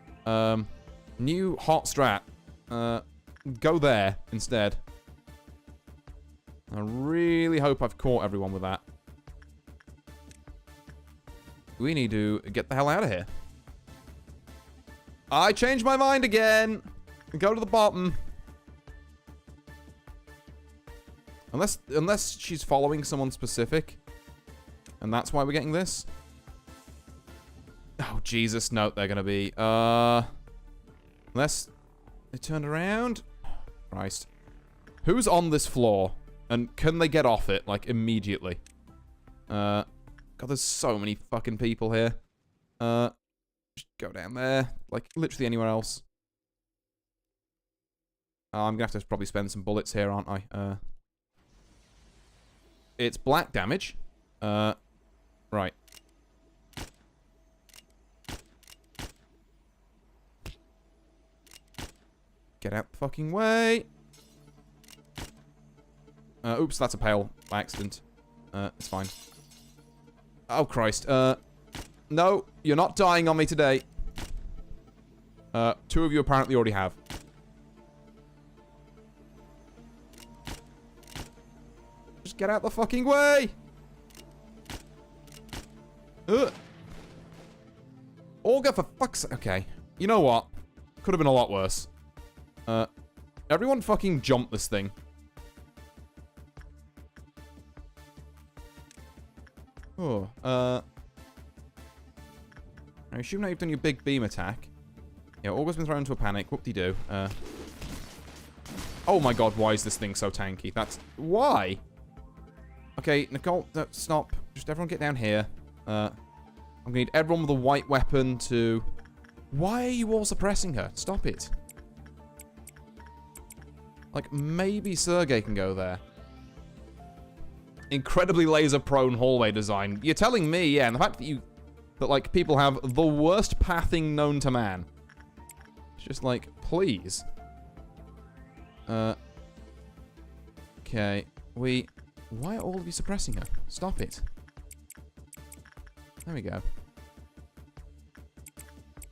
New hot strat. Go there instead. I really hope I've caught everyone with that. We need to get the hell out of here. I changed my mind again. Go to the bottom. Unless she's following someone specific. And that's why we're getting this. Oh, Jesus. No, they're going to be... Unless they turned around. Christ. Who's on this floor? And can they get off it, like, immediately? God, there's so many fucking people here. Just go down there. Like, literally anywhere else. I'm gonna have to probably spend some bullets here, aren't I? It's black damage. Right. Get out the fucking way. Oops, that's a Pale by accident. It's fine. Oh, Christ. No, you're not dying on me today. 2 of you apparently already have. Just get out the fucking way! Olga, for fuck's sake. Okay. You know what? Could have been a lot worse. Everyone fucking jump this thing. Oh, I assume now you've done your big beam attack. Yeah, Olga's been thrown into a panic. Whoop-de-doo. Oh my god, why is this thing so tanky? That's... Why? Okay, Nicole, stop. Just everyone get down here. I'm gonna need everyone with a white weapon to... Why are you all suppressing her? Stop it. Like, maybe Sergey can go there. Incredibly laser-prone hallway design. You're telling me, yeah, and the fact that like, people have the worst pathing known to man. It's just like, please. Okay, why are all of you suppressing her? Stop it. There we go.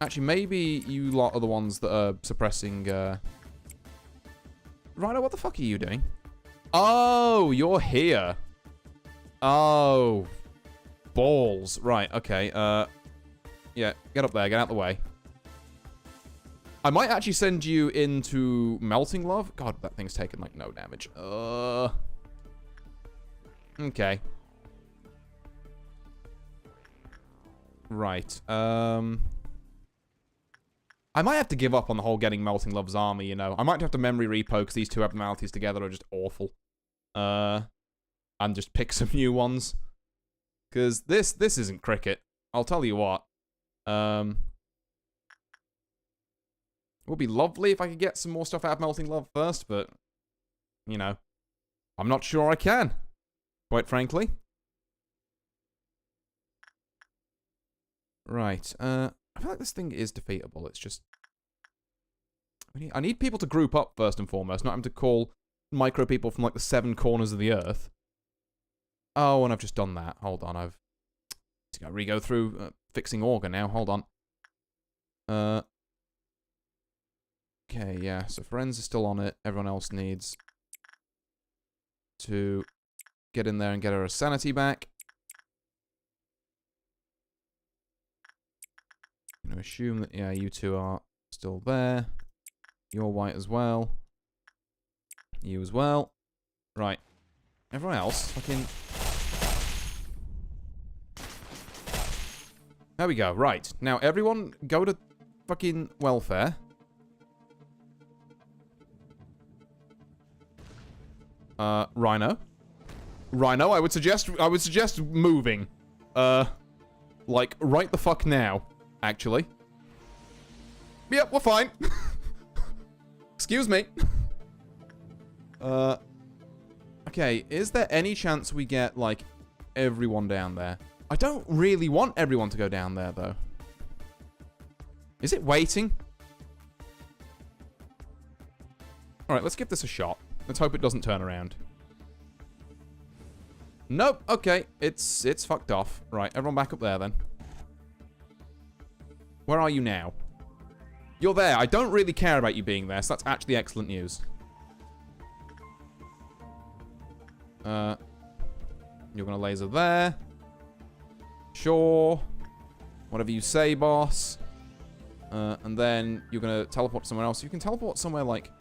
Actually, maybe you lot are the ones that are suppressing, Rhino, what the fuck are you doing? Oh, you're here. Oh. Balls. Right, okay, yeah, get up there, get out the way. I might actually send you into Melting Love. God, that thing's taken, like, no damage. Okay. Right, I might have to give up on the whole getting Melting Love's army, you know. I might have to memory repo because these two abnormalities together are just awful. And just pick some new ones. Because this isn't cricket. I'll tell you what. It would be lovely if I could get some more stuff out of Melting Love first, but, you know, I'm not sure I can, quite frankly. Right, I feel like this thing is defeatable. It's just... I need people to group up, first and foremost, not having to call micro people from, like, the 7 corners of the earth. Oh, and I've just done that. Hold on, I've... got to re-go through fixing Augur now. Hold on. Okay, yeah, so Ferenz is still on it. Everyone else needs to get in there and get her sanity back. I'm going to assume that, yeah, you two are still there. You're white as well. You as well. Right. Everyone else, fucking... There we go, right. Now, everyone, go to fucking welfare. Rhino. Rhino, I would suggest moving. Like, right the fuck now, actually. Yep, we're fine. Excuse me. Okay, is there any chance we get, like, everyone down there? I don't really want everyone to go down there, though. Is it waiting? Alright, let's give this a shot. Let's hope it doesn't turn around. Nope, okay. It's fucked off. Right, everyone back up there, then. Where are you now? You're there. I don't really care about you being there, so that's actually excellent news. You're gonna laser there. Sure. Whatever you say, boss. And then you're gonna teleport somewhere else. You can teleport somewhere, like,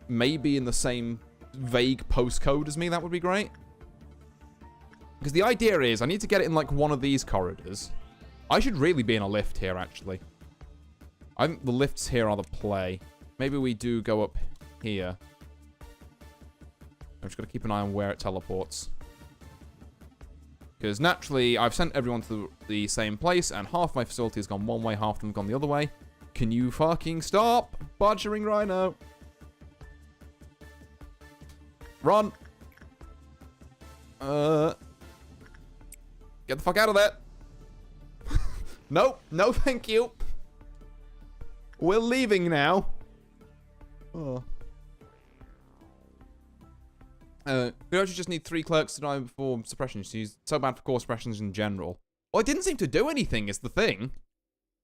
maybe in the same vague postcode as me. That would be great. Because the idea is, I need to get it in, like, one of these corridors. I should really be in a lift here, actually. I think the lifts here are the play. Maybe we do go up here. I'm just gotta keep an eye on where it teleports. Because naturally, I've sent everyone to the same place, and half my facility has gone one way, half of them have gone the other way. Can you fucking stop badgering Rhino? Run! Get the fuck out of there! Nope, no thank you! We're leaving now. Oh. We actually just need 3 clerks to die before suppression. She's so bad for core suppressions in general. Well, it didn't seem to do anything, is the thing.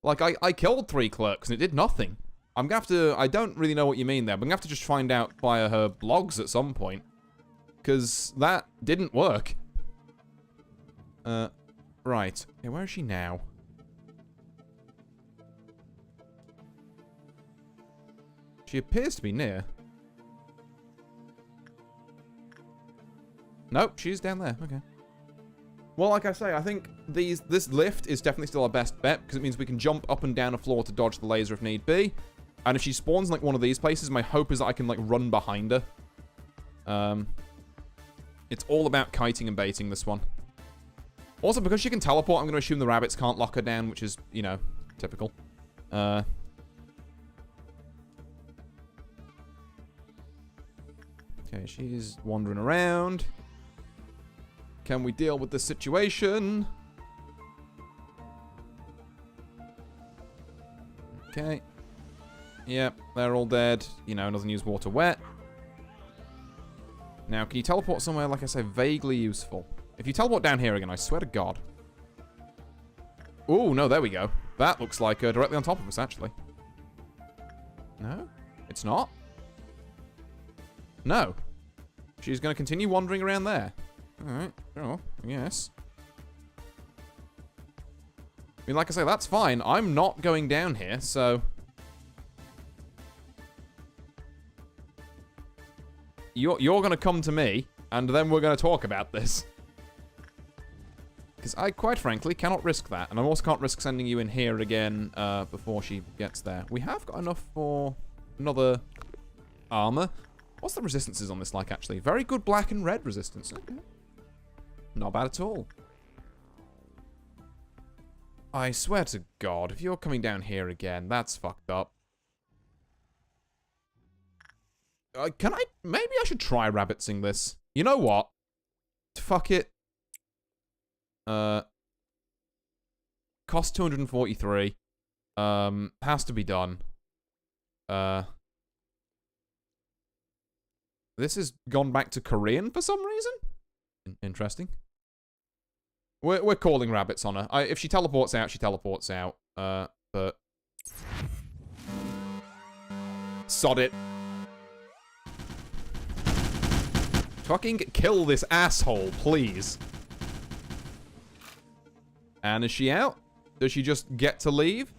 Like, I killed 3 clerks and it did nothing. I'm gonna have to... I don't really know what you mean there, but I'm gonna have to just find out via her blogs at some point. Because that didn't work. Right. Okay, where is she now? She appears to be near. Nope, she's down there. Okay. Well, like I say, I think this lift is definitely still our best bet, because it means we can jump up and down a floor to dodge the laser if need be. And if she spawns in, like, one of these places, my hope is that I can, like, run behind her. It's all about kiting and baiting, this one. Also, because she can teleport, I'm going to assume the rabbits can't lock her down, which is, you know, typical. Okay, she's wandering around. Can we deal with this situation? Okay. Yep, they're all dead. You know, doesn't use water wet. Now, can you teleport somewhere, like I say, vaguely useful? If you teleport down here again, I swear to God. Ooh, no, there we go. That looks like directly on top of us, actually. No? It's not? No. She's going to continue wandering around there. Alright, sure, yes. I mean, like I say, that's fine. I'm not going down here, so... You're going to come to me, and then we're going to talk about this. Because I, quite frankly, cannot risk that. And I also can't risk sending you in here again before she gets there. We have got enough for another armor. What's the resistances on this like, actually? Very good black and red resistance. Okay. Not bad at all. I swear to God, if you're coming down here again, that's fucked up. Can I... Maybe I should try rabbiting this. You know what? Fuck it. Cost 243. Has to be done. This has gone back to Korean for some reason? Interesting. We're calling rabbits on her. If she teleports out, she teleports out. But... Sod it. Fucking kill this asshole, please. And is she out? Does she just get to leave?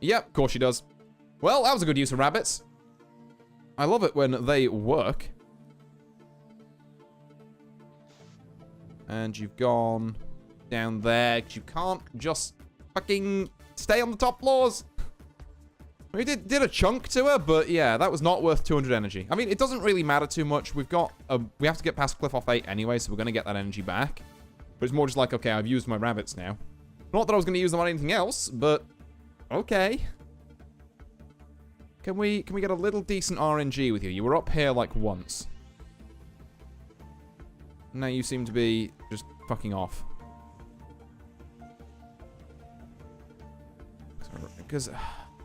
Yep, of course she does. Well, that was a good use of rabbits. I love it when they work. And you've gone down there, 'cause you can't just fucking stay on the top floors. We did a chunk to her, but yeah, that was not worth 200 energy. I mean, it doesn't really matter too much. We've got, we have to get past Cliff off 8 anyway, so we're going to get that energy back. But it's more just like, okay, I've used my rabbits now. Not that I was going to use them on anything else, but okay. Can we get a little decent RNG with you? You were up here like once. Now you seem to be just fucking off. Because...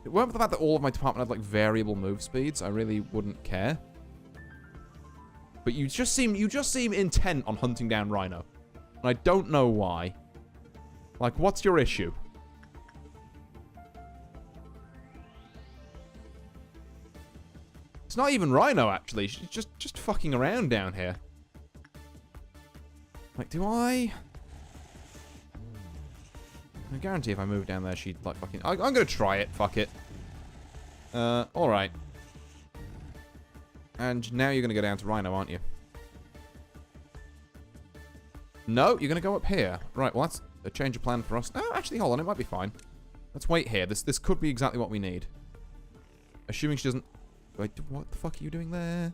It weren't for the fact that all of my department had, like, variable move speeds, I really wouldn't care. But you just seem intent on hunting down Rhino. And I don't know why. Like, what's your issue? It's not even Rhino, actually. She's just fucking around down here. Like, do I guarantee if I move down there, she'd, like, fucking... I'm gonna try it. Fuck it. Alright. And now you're gonna go down to Rhino, aren't you? No, you're gonna go up here. Right, well, that's a change of plan for us. Oh, actually, hold on. It might be fine. Let's wait here. This could be exactly what we need. Assuming she doesn't... Wait, what the fuck are you doing there?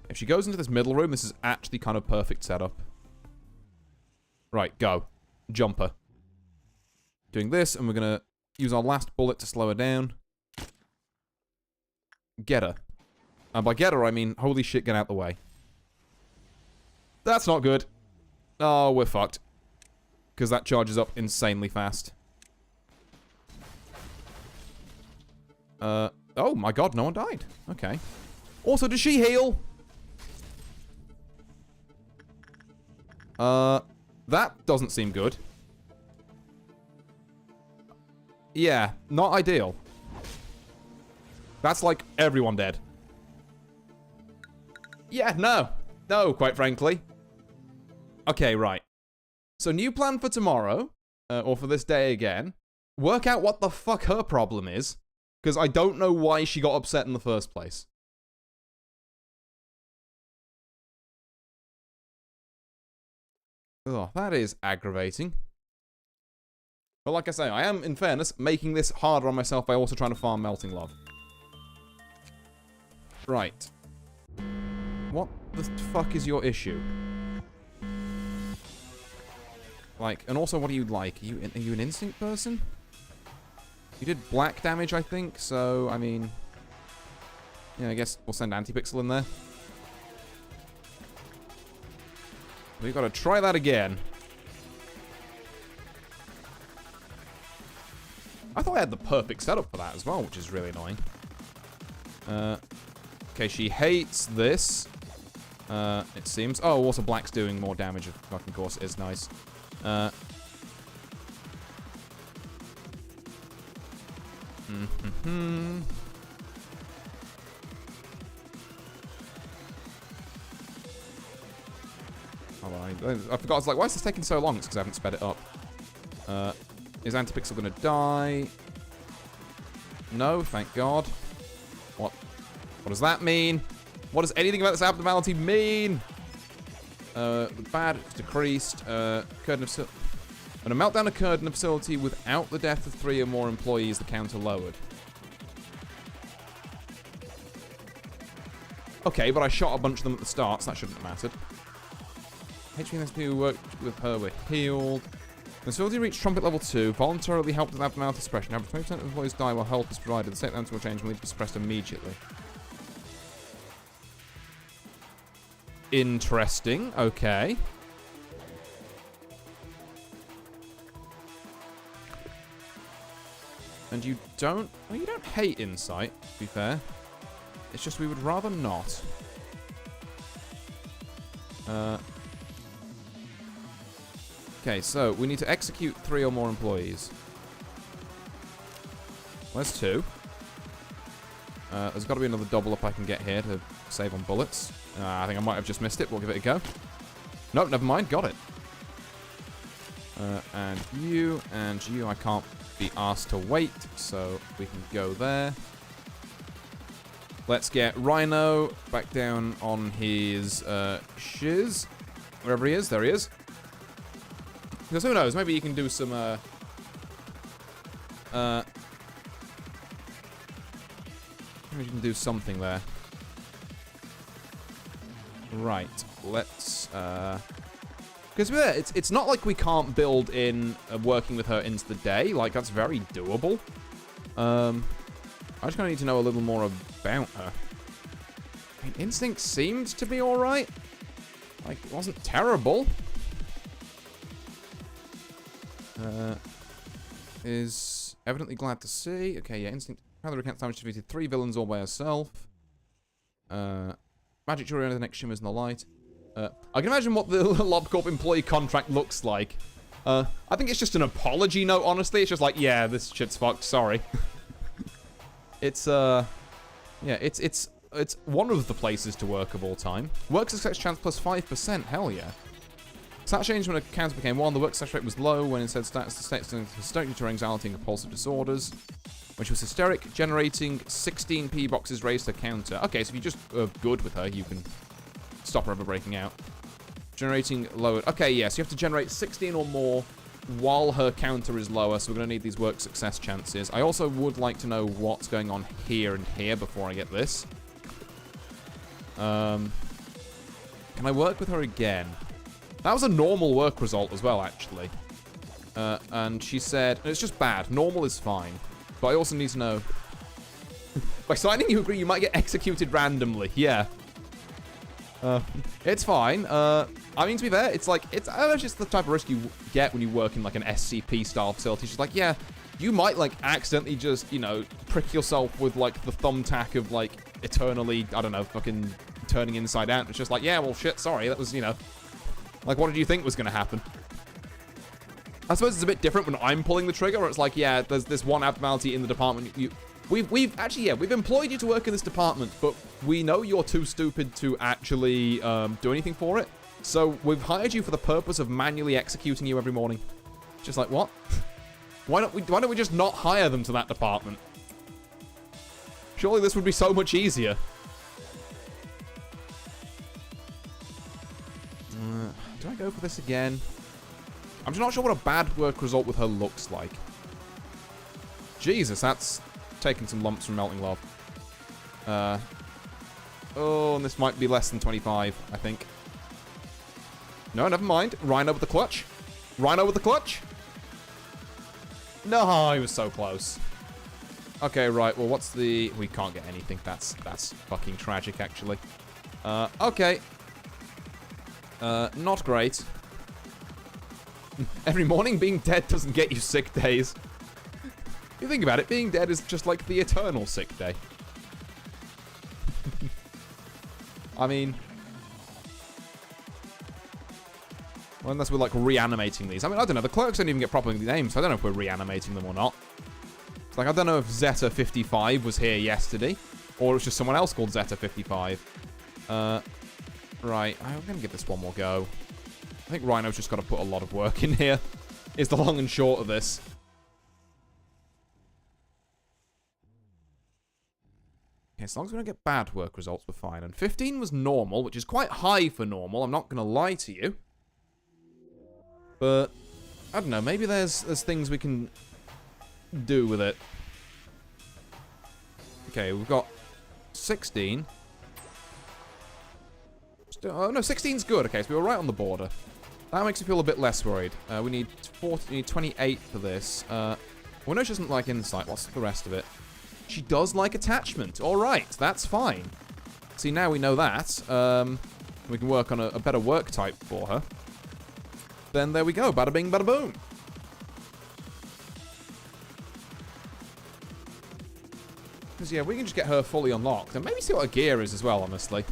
If she goes into this middle room, this is actually kind of perfect setup. Right, go. Jumper. Doing this, and we're going to use our last bullet to slow her down. Get her. And by get her, I mean, holy shit, get out the way. That's not good. Oh, we're fucked. Because that charges up insanely fast. Oh my god, no one died. Okay. Also, does she heal? That doesn't seem good. Yeah, not ideal. That's like everyone dead. Yeah, no. No, quite frankly. Okay, right. So new plan for tomorrow, or for this day again. Work out what the fuck her problem is. Because I don't know why she got upset in the first place. Oh, that is aggravating. But like I say, I am, in fairness, making this harder on myself by also trying to farm Melting Love. Right. What the fuck is your issue? Like, and also, what do you like? Are you an instinct person? You did black damage, I think, so, I mean... Yeah, I guess we'll send Antipixel in there. We've got to try that again. I thought I had the perfect setup for that as well, which is really annoying. Okay, she hates this. It seems. Oh, also black's doing more damage, of fucking course it is. Nice. Hold on, I forgot. I was like, why is this taking so long? It's because I haven't sped it up. Is Antipixel gonna die? No, thank God. What? What does that mean? What does anything about this abnormality mean? The bad decreased. When a meltdown occurred in a facility without the death of 3 or more employees, the counter lowered. Okay, but I shot a bunch of them at the start, so that shouldn't have mattered. HP and who worked with her were healed. The facility reached trumpet level 2, voluntarily helped with abnormality suppression. Average 20% of employees die while help is provided. The state answer will change and will be suppressed immediately. Interesting. Okay. And you don't... Well, you don't hate insight, to be fair. It's just we would rather not. Okay, so we need to execute 3 or more employees. Where's 2? There's got to be another double up I can get here to save on bullets. I think I might have just missed it. We'll give it a go. Nope, never mind. Got it. And you I can't be asked to wait, so we can go there. Let's get Rhino back down on his shiz. Wherever he is. There he is. Because who knows, maybe you can do some, maybe you can do something there. Right, let's, because it's not like we can't build in working with her into the day. Like, that's very doable. I just kind of need to know a little more about her. I mean, Instinct seemed to be alright. Like, it wasn't terrible. Is evidently glad to see. Okay, yeah, Instinct. How the recount damage defeated 3 villains all by herself. Magic Jewelry under the next shimmers in the light. I can imagine what the LobCorp employee contract looks like. I think it's just an apology note, honestly. It's just like, yeah, this shit's fucked, sorry. It's, yeah, it's one of the places to work of all time. Work success chance plus 5%, hell yeah. Stat changed when a counter became 1. The work success rate was low when instead stats the state hysteric due to anxiety and compulsive disorders. When she was hysteric, generating 16 P boxes raised her counter. Okay, so if you just are good with her, you can stop her ever breaking out. Generating lowered. Okay, yes, you have to generate 16 or more while her counter is lower, so we're going to need these work success chances. I also would like to know what's going on here and here before I get this. Can I work with her again? That was a normal work result as well, actually. And she said, it's just bad. Normal is fine. But I also need to know. By signing, you agree you might get executed randomly. Yeah. It's fine. I mean, to be fair, it's like, I don't know, it's just the type of risk you get when you work in like an SCP-style facility. It's just like, yeah, you might like accidentally just, you know, prick yourself with like the thumbtack of like eternally, I don't know, fucking turning inside out. It's just like, yeah, well, shit, sorry. That was, you know. Like, what did you think was going to happen? I suppose it's a bit different when I'm pulling the trigger, where it's like, yeah, there's this one abnormality in the department. We've actually, yeah, we've employed you to work in this department, but we know you're too stupid to actually do anything for it. So we've hired you for the purpose of manually executing you every morning. Just like, what? Why don't we just not hire them to that department? Surely this would be so much easier. Do I go for this again? I'm just not sure what a bad work result with her looks like. Jesus, that's taking some lumps from Melting Love. Oh, and this might be less than 25, I think. No, never mind. Rhino with the clutch. Rhino with the clutch. No, he was so close. Okay, right. Well, what's the... We can't get anything. That's fucking tragic, actually. Okay. Not great. Every morning, being dead doesn't get you sick days. You think about it, being dead is just like the eternal sick day. I mean... Well, unless we're, like, reanimating these. I mean, I don't know. The clerks don't even get properly named, so I don't know if we're reanimating them or not. It's like, I don't know if Zeta55 was here yesterday, or it was just someone else called Zeta55. Right. I'm going to give this one more go. I think Rhino's just got to put a lot of work in here, is the long and short of this. Okay, as long as we don't get bad work results, we're fine. And 15 was normal, which is quite high for normal. I'm not going to lie to you. But, I don't know, maybe there's things we can do with it. Okay, we've got 16. Oh, no, 16's good. Okay, so we were right on the border. That makes me feel a bit less worried. We need 28 for this. Well, no, she doesn't like insight. What's the rest of it? She does like attachment. All right, that's fine. See, now we know that. We can work on a better work type for her. Then there we go. Bada bing, bada boom. Because, yeah, we can just get her fully unlocked. And maybe see what her gear is as well, honestly.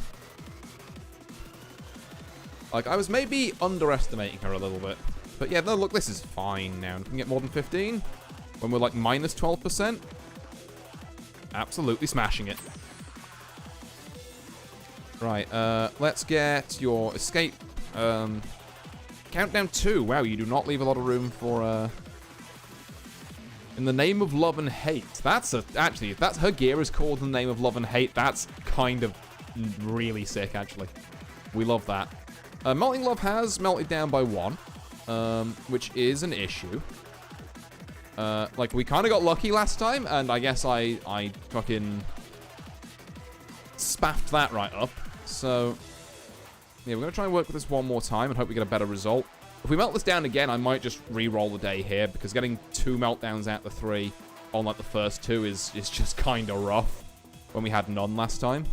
Like, I was maybe underestimating her a little bit. But, yeah, no, look, this is fine now. We can get more than 15. When we're, like, minus 12%. Absolutely smashing it. Right, let's get your escape. Countdown 2. Wow, you do not leave a lot of room for, In the name of love and hate. Actually, if that's her gear is called In the Name of Love and Hate, that's kind of really sick, actually. We love that. Melting Love has melted down by 1, which is an issue. Like, we kind of got lucky last time, and I guess I fucking spaffed that right up. So, yeah, we're going to try and work with this one more time and hope we get a better result. If we melt this down again, I might just re-roll the day here, because getting 2 meltdowns out of the 3 on, like, the first 2 is just kind of rough when we had none last time.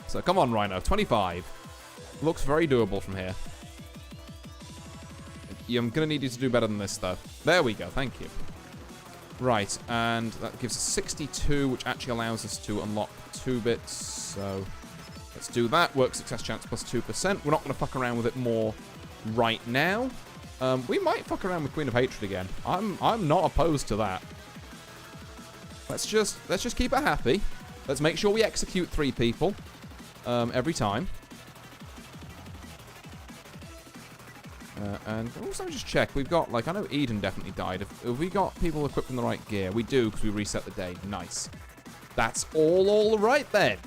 So, come on, Rhino. 25. Looks very doable from here. I'm going to need you to do better than this, though. There we go. Thank you. Right, and that gives us 62, which actually allows us to unlock 2 bits. So, let's do that. Work success chance plus 2%. We're not going to fuck around with it more right now. We might fuck around with Queen of Hatred again. I'm not opposed to that. Let's just keep her happy. Let's make sure we execute 3 people every time. And also just check. We've got, like, I know Eden definitely died. Have we got people equipped in the right gear? We do, because we reset the day. Nice. That's all right then.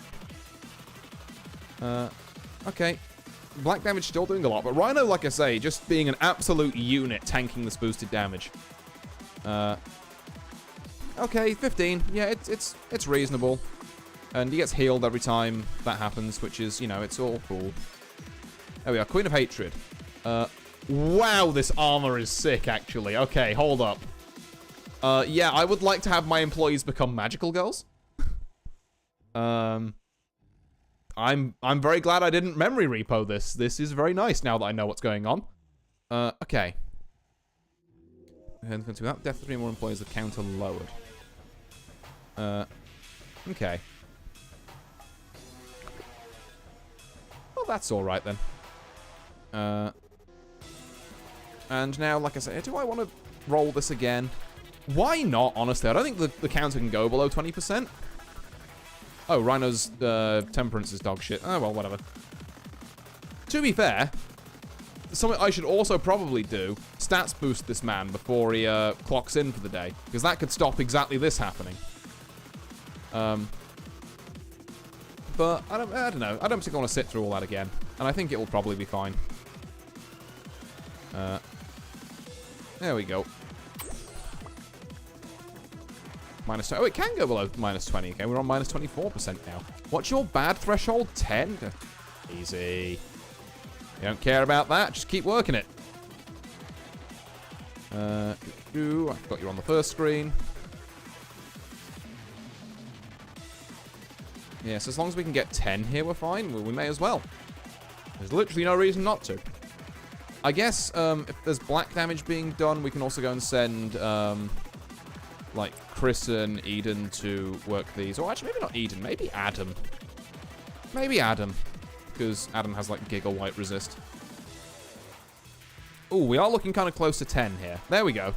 Okay. Black damage still doing a lot, but Rhino, like I say, just being an absolute unit tanking this boosted damage. Okay, 15. Yeah, it's reasonable. And he gets healed every time that happens, which is, you know, it's all cool. There we are, Queen of Hatred. Wow, this armor is sick, actually. Okay, hold up. Yeah, I would like to have my employees become magical girls. I'm very glad I didn't memory repo this. This is very nice now that I know what's going on. Okay. And without death of 3 more employees, the counter lowered. Okay. Well, that's alright then. And now, like I said, do I want to roll this again? Why not, honestly? I don't think the counter can go below 20%. Oh, Rhino's temperance is dog shit. Oh, well, whatever. To be fair, something I should also probably do, stats boost this man before he clocks in for the day. Because that could stop exactly this happening. But, I don't know. I don't particularly want to sit through all that again. And I think it will probably be fine. There we go. minus 20. Oh, it can go below minus 20. Okay, we're on minus 24% now. What's your bad threshold? 10? Easy. You don't care about that. Just keep working it. I've got you on the first screen. Yes, as long as we can get 10 here, we're fine. We may as well. There's literally no reason not to. I guess if there's black damage being done, we can also go and send, like, Chris and Eden to work these. Or actually, maybe not Eden. Maybe Adam. Maybe Adam. Because Adam has, like, Giggle White Resist. Ooh, we are looking kind of close to 10 here. There we go.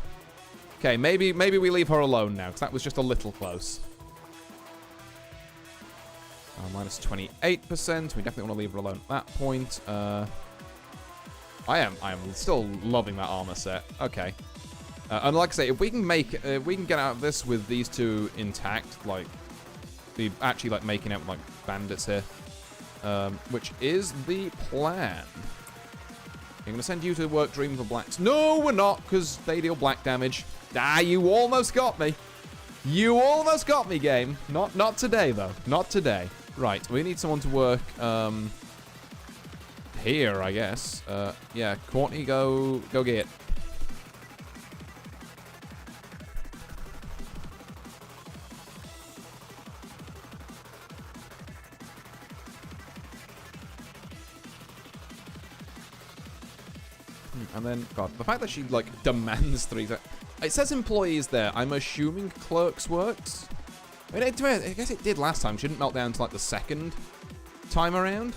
Okay, maybe we leave her alone now, because that was just a little close. Minus 28%. We definitely want to leave her alone at that point. I am still loving that armor set. Okay. And like I say, if we can get out of this with these two intact, like, be actually, like, making out, like, bandits here, which is the plan. I'm going to send you to work Dream for Blacks. No, we're not, because they deal black damage. Ah, you almost got me. You almost got me, game. Not today, though. Not today. Right, we need someone to work, here, I guess. Yeah, Courtney, go get it. And then, God, the fact that she, like, demands 3... It says employees there. I'm assuming clerks works. I mean, I guess it did last time. She didn't melt down to, like, the second time around.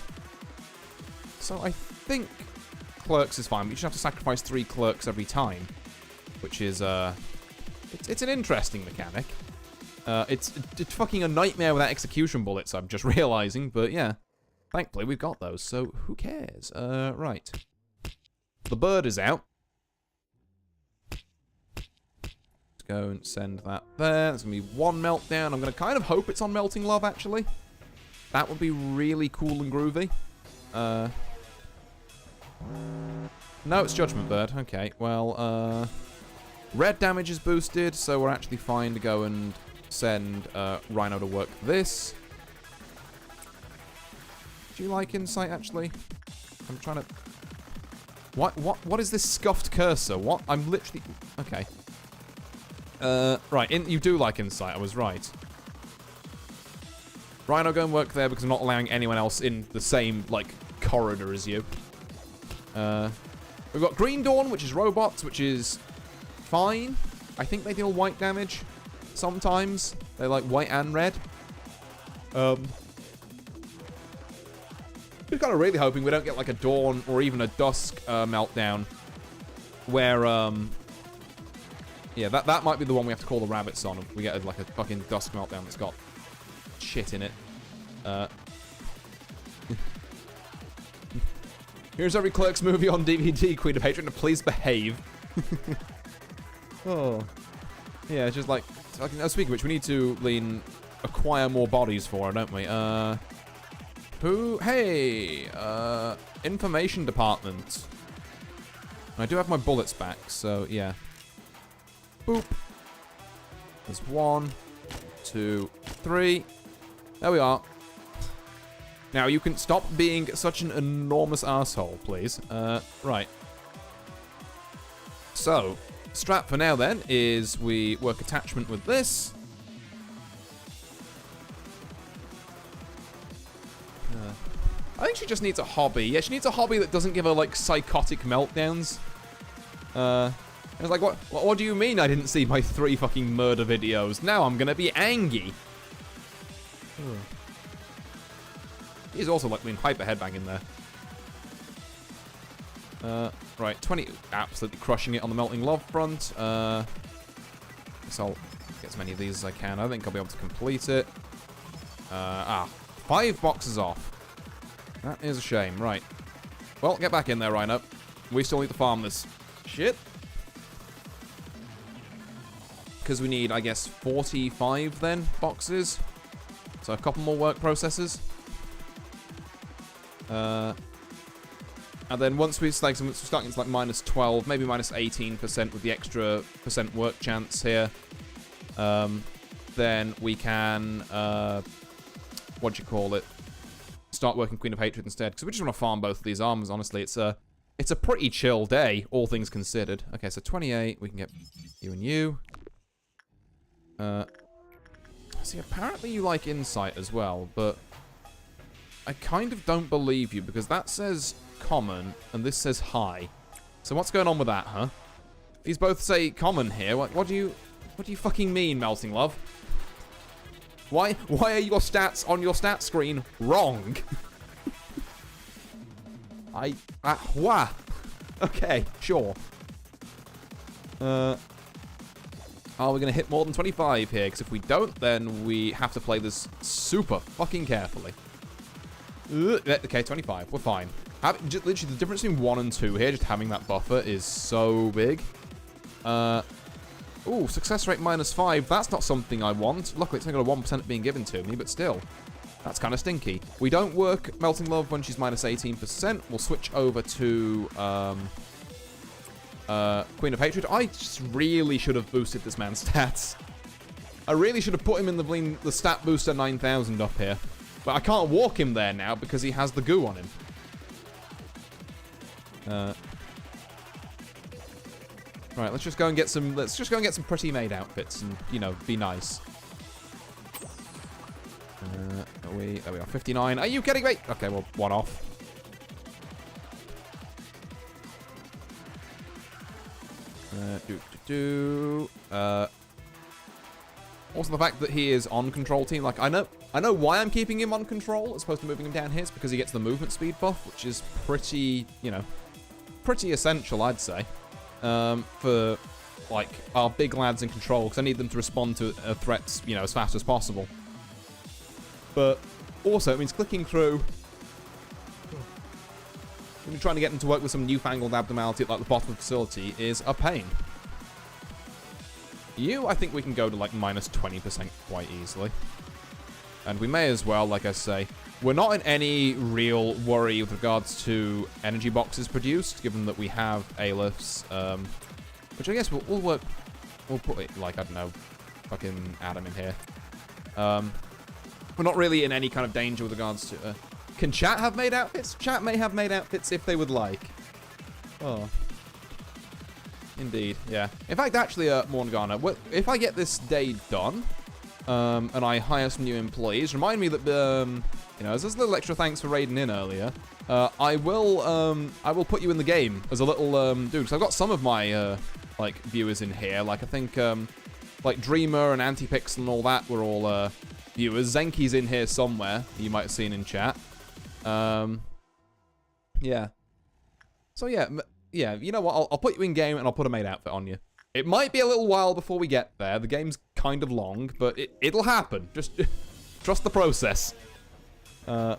So I think clerks is fine. We just have to sacrifice 3 clerks every time. Which is, it's an interesting mechanic. It's fucking a nightmare without execution bullets, I'm just realizing. But, yeah. Thankfully, we've got those. So, who cares? Right. The bird is out. Let's go and send that there. There's going to be 1 meltdown. I'm going to kind of hope it's on Melting Love, actually. That would be really cool and groovy. No, it's Judgment Bird. Okay, well, red damage is boosted, so we're actually fine to go and send Rhino to work this. Do you like Insight, actually? I'm trying to... What is this scuffed cursor? What? I'm literally... Okay. Right, you do like Insight, I was right. Rhino, go and work there because I'm not allowing anyone else in the same, like, corridor as you. We've got Green Dawn, which is robots, which is fine. I think they deal white damage sometimes. They're like white and red. We're kind of really hoping we don't get like a Dawn or even a Dusk meltdown. Where, yeah, that might be the one we have to call the rabbits on. If we get like a fucking Dusk meltdown that's got shit in it. Here's every Clerks movie on DVD, Queen of Hatred, and please behave. Oh. Yeah, it's just like... speaking of which, we need to acquire more bodies for her, don't we? Who? Hey! Information Department. I do have my bullets back, so yeah. Boop. There's 1, 2, 3. There we are. Now, you can stop being such an enormous asshole, please. Right. So, strat for now, then, is we work attachment with this. I think she just needs a hobby. Yeah, she needs a hobby that doesn't give her, like, psychotic meltdowns. I was like, what do you mean I didn't see my 3 fucking murder videos? Now I'm gonna be angry. He's also, like, being hyper headbang in there. Right, 20. Absolutely crushing it on the Melting Love front. Guess I'll get as many of these as I can. I think I'll be able to complete it. 5 boxes off. That is a shame. Right. Well, get back in there, Rhino. We still need to farm this shit. Because we need, I guess, 45 then boxes. So a couple more work processes. And then once we start getting to like minus 12, maybe minus 18% with the extra % work chance here. then we can, what do you call it? Start working Queen of Hatred instead, because we just want to farm both of these armors, honestly. It's a pretty chill day, all things considered. Okay, so 28, we can get you and you. See, apparently you like insight as well, but I kind of don't believe you, because that says common, and this says high. So what's going on with that, huh? These both say common here. What do you fucking mean, Melting Love? Why are your stats on your stat screen wrong? Wah. Okay, sure. Are we going to hit more than 25 here? Because if we don't, then we have to play this super fucking carefully. Okay, 25. We're fine. Literally, the difference between 1 and 2 here, just having that buffer, is so big. Ooh, success rate -5. That's not something I want. Luckily, it's only got a 1% being given to me, but still. That's kind of stinky. We don't work Melting Love when she's -18%. We'll switch over to Queen of Hatred. I just really should have boosted this man's stats. I really should have put him in the stat booster 9000 up here. But I can't walk him there now because he has the goo on him. Right, let's just go and get some pretty made outfits and, you know, be nice. There we are, 59. Are you kidding me? Okay, well, one off. Also the fact that he is on control team, like, I know why I'm keeping him on control as opposed to moving him down here. It's because he gets the movement speed buff, which is pretty, you know, pretty essential, I'd say. For, like, our big lads in control, because I need them to respond to threats, you know, as fast as possible. But also, it means clicking through, when you're trying to get them to work with some newfangled abnormality at, like, the bottom of the facility is a pain. You, I think we can go to, like, -20% quite easily. And we may as well, like I say. We're not in any real worry with regards to energy boxes produced, given that we have Aleph, which I guess we'll work. We'll put it, like, I don't know, fucking Adam in here. We're not really in any kind of danger with regards to. Can chat have made outfits? Chat may have made outfits if they would like. Oh. Indeed, yeah. In fact, actually, Morgana, if I get this day done, and I hire some new employees, remind me that, you know, as a little extra thanks for raiding in earlier, I will put you in the game as a little, dude, because I've got some of my, like, viewers in here. Like, I think, like, Dreamer and Antipixel and all that were all, viewers. Zenki's in here somewhere, you might have seen in chat. Yeah. So, yeah, you know what, I'll put you in game and I'll put a maid outfit on you. It might be a little while before we get there. The game's kind of long, but it'll happen. Just trust the process. Right.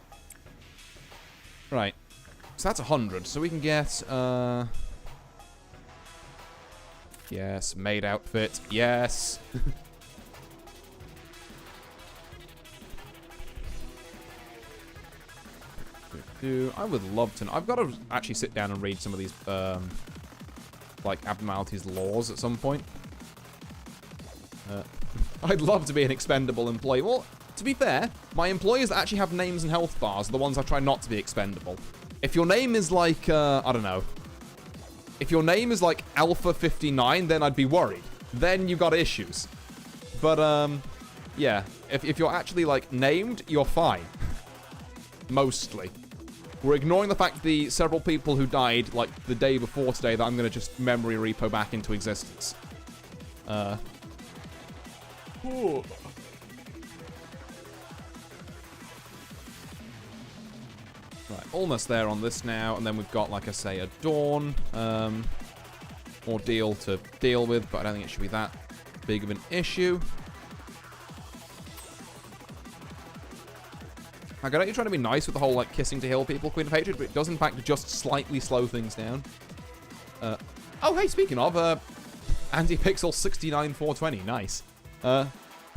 So that's 100. So we can get, yes, maid outfit. Yes. I would love to know. I've got to actually sit down and read some of these, like, abnormalities laws at some point. I'd love to be an expendable employee. Well, to be fair, my employees that actually have names and health bars are the ones I try not to be expendable. If your name is like, I don't know. If your name is like Alpha 59, then I'd be worried. Then you got issues. But, yeah. If you're actually, like, named, you're fine. Mostly. We're ignoring the fact the several people who died, like, the day before today that I'm going to just memory repo back into existence. Ooh. Right, almost there on this now, and then we've got, like I say, a Dawn ordeal to deal with, but I don't think it should be that big of an issue. I know you're trying to be nice with the whole, like, kissing to heal people, Queen of Hatred, but it does, in fact, just slightly slow things down. Oh, hey, speaking of, Antipixel 69420, nice.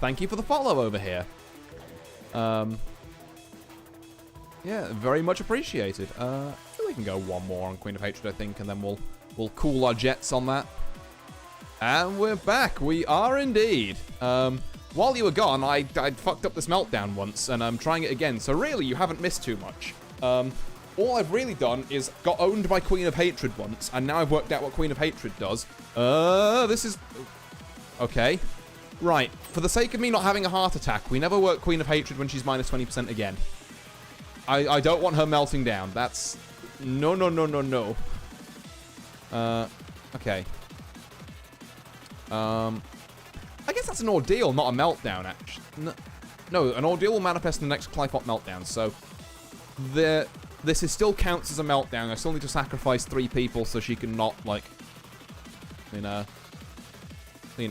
Thank you for the follow over here. Yeah, very much appreciated. I feel we can go one more on Queen of Hatred, I think, and then we'll cool our jets on that. And we're back. We are indeed. while you were gone, I'd fucked up this meltdown once, and I'm trying it again. So really, you haven't missed too much. All I've really done is got owned by Queen of Hatred once, and now I've worked out what Queen of Hatred does. This is... Okay. Right. For the sake of me not having a heart attack, we never work Queen of Hatred when she's minus 20% again. I don't want her melting down. That's... No, no, no, no, no. Okay. I guess that's an ordeal, not a meltdown, actually. No, an ordeal will manifest in the next Clifot meltdown, so... This is still counts as a meltdown. I still need to sacrifice 3 people so she can not, like...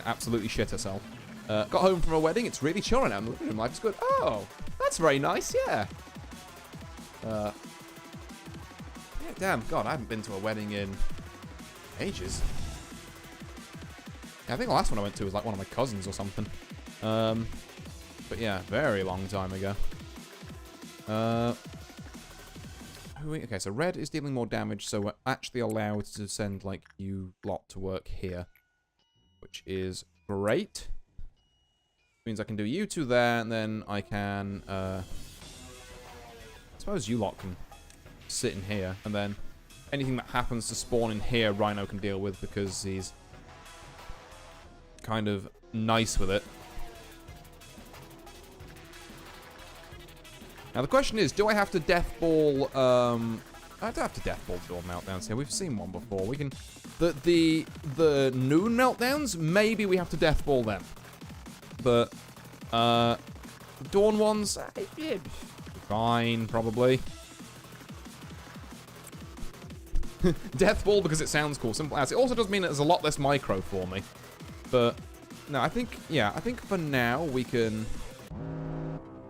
absolutely shit herself. Got home from a wedding. It's really chill right now in the living room. Life is good. Oh, that's very nice, yeah. Yeah, damn, God, I haven't been to a wedding in ages. Yeah, I think the last one I went to was like one of my cousins or something. But yeah, very long time ago. Okay, so red is dealing more damage, so we're actually allowed to send, like, you lot to work here. Which is great. Means I can do you 2 there, and then I can, I suppose you lot can sit in here, and then anything that happens to spawn in here, Rhino can deal with, because he's kind of nice with it. Now the question is, do I have to deathball, I don't have to deathball door meltdowns here. We've seen one before. We can, the noon meltdowns, maybe we have to deathball them. But, dawn ones, yeah, fine, probably. Deathball because it sounds cool, simple as. It also does mean that there's a lot less micro for me. But, no, I think for now we can...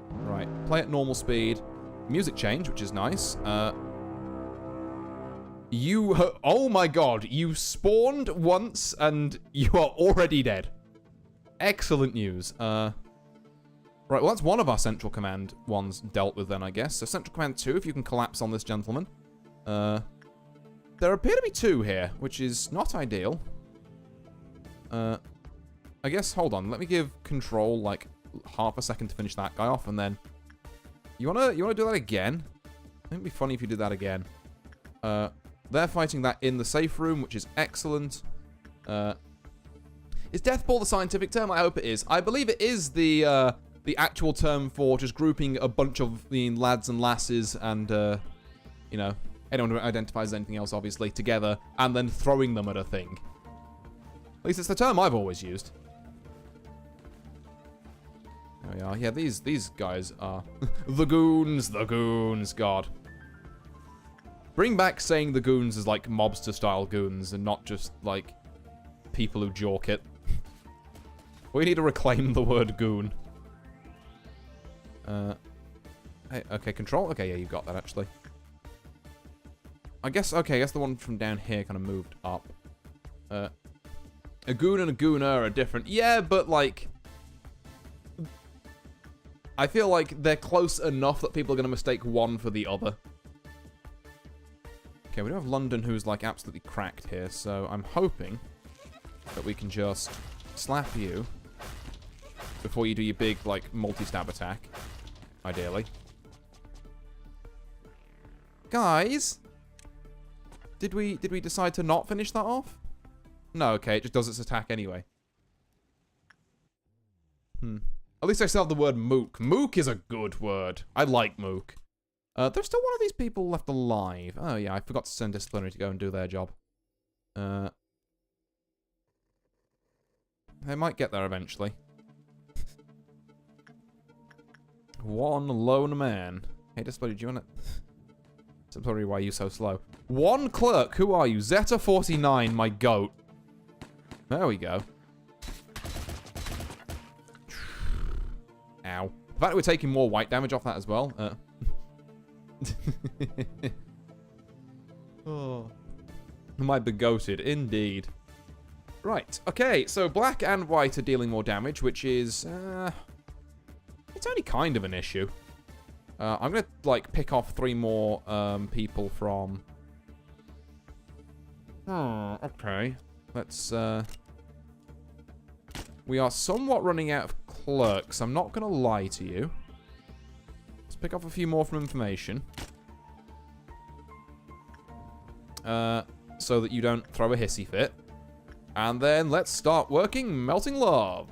Right, play at normal speed. Music change, which is nice. Oh my god, you spawned once and you are already dead. Excellent news. Right, well that's one of our Central Command ones dealt with then, I guess. So Central Command 2, if you can collapse on this gentleman. There appear to be 2 here, which is not ideal. I guess, hold on, let me give control, like, half a second to finish that guy off, and then... You wanna do that again? I think it'd be funny if you did that again. They're fighting that in the safe room, which is excellent. Is deathball the scientific term? I hope it is. I believe it is the actual term for just grouping a bunch of the lads and lasses and, you know, anyone who identifies as anything else, obviously, together, and then throwing them at a thing. At least it's the term I've always used. There we are. Yeah, these guys are... the goons, God. Bring back saying the goons as, like, mobster-style goons, and not just, like, people who jork it. We need to reclaim the word goon. Hey, okay, control? Okay, yeah, you got that, actually. I guess the one from down here kind of moved up. A goon and a gooner are different. Yeah, but, like... I feel like they're close enough that people are going to mistake one for the other. Okay, we do have London who's, like, absolutely cracked here, so I'm hoping that we can just slap you before you do your big, like, multi-stab attack, ideally. Guys? Did we decide to not finish that off? No, okay, it just does its attack anyway. At least I still have the word mook. Mook is a good word. I like mook. There's still one of these people left alive. Oh, yeah, I forgot to send disciplinary to go and do their job. They might get there eventually. One lone man. Hey, disciplinary, do you want to... Disciplinary, why are you so slow? One clerk, who are you? Zeta49, my goat. There we go. Ow. The fact that we're taking more white damage off that as well. Oh. My begoated, indeed. Right, okay, so black and white are dealing more damage, which is, it's only kind of an issue. I'm gonna, like, pick off 3 more, people from... Oh, okay. Let's, we are somewhat running out of clerks. I'm not going to lie to you. Let's pick up a few more from information. So that you don't throw a hissy fit. And then let's start working Melting Love.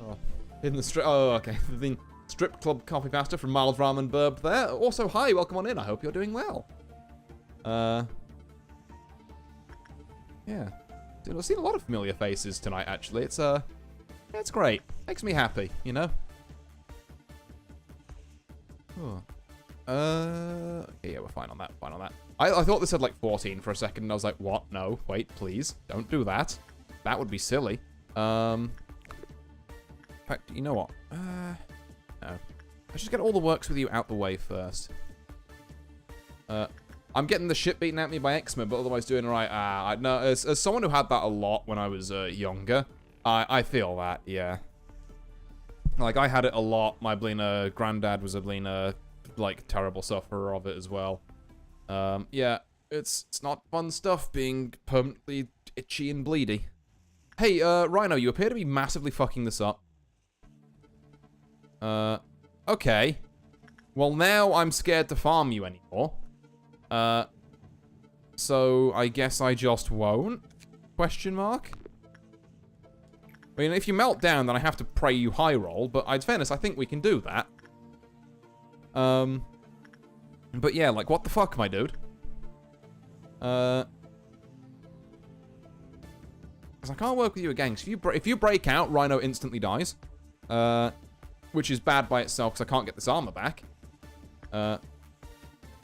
Oh, in the strip. Oh, okay. The strip club coffee pasta from Mild Ramen Burb there. Also, hi, welcome on in. I hope you're doing well. Yeah. Dude, I've seen a lot of familiar faces tonight, actually. It's great. Makes me happy, you know? Oh. Okay, yeah, we're fine on that, fine on that. I thought this had like 14 for a second, and I was like, what? No, wait, please. Don't do that. That would be silly. In fact, you know what? No. Let's just get all the works with you out the way first. I'm getting the shit beaten at me by eczema, but otherwise doing alright. No, as someone who had that a lot when I was younger, I feel that, yeah. Like, I had it a lot. My granddad was a like, terrible sufferer of it as well. Yeah, it's not fun stuff being permanently itchy and bleedy. Hey, Rhino, you appear to be massively fucking this up. Okay. Well, now I'm scared to farm you anymore. So I guess I just won't? Question mark? I mean, if you melt down, then I have to pray you high roll, but in fairness, I think we can do that. But yeah, like, what the fuck, my dude? Because I can't work with you again. So if you break out, Rhino instantly dies. Which is bad by itself, because I can't get this armor back. Done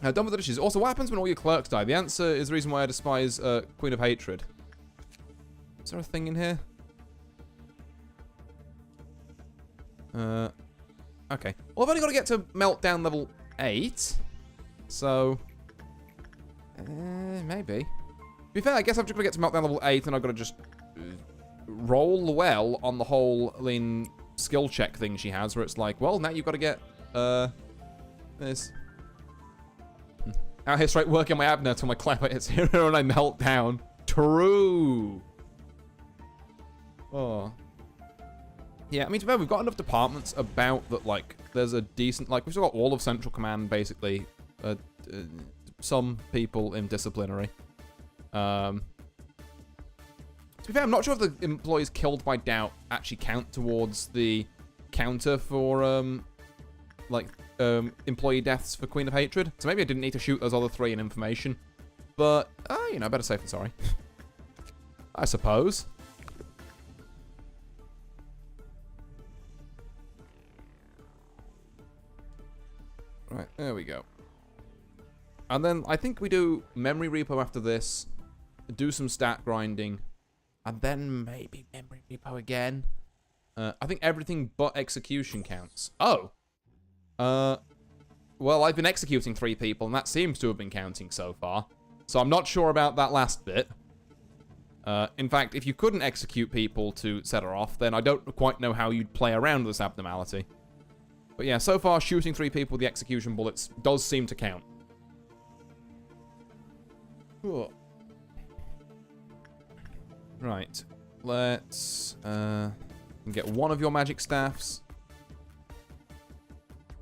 with the dishes. Also, what happens when all your clerks die? The answer is the reason why I despise Queen of Hatred. Is there a thing in here? Okay. Well, I've only got to get to Meltdown level 8. So... maybe. To be fair, I guess I've just got to get to Meltdown level 8, and I've got to just roll well on the whole skill check thing she has, where it's like, well, now you've got to get this. Out here straight working my abner till my clapper hits hero and I melt down. True. Oh. Yeah, I mean, to be fair, we've got enough departments about that, like, there's a decent, like, we've still got all of Central Command, basically. Some people in disciplinary. To be fair, I'm not sure if the employees killed by doubt actually count towards the counter for, employee deaths for Queen of Hatred. So maybe I didn't need to shoot those other 3 in information. But, you know, better safe than sorry. I suppose. Right, there we go. And then I think we do memory repo after this, do some stat grinding, and then maybe memory repo again. I think everything but execution counts. Oh! Well, I've been executing 3 people, and that seems to have been counting so far. So I'm not sure about that last bit. In fact, if you couldn't execute people to set her off, then I don't quite know how you'd play around this abnormality. But yeah, so far, shooting 3 people with the execution bullets does seem to count. Cool. Right. Let's get one of your magic staffs.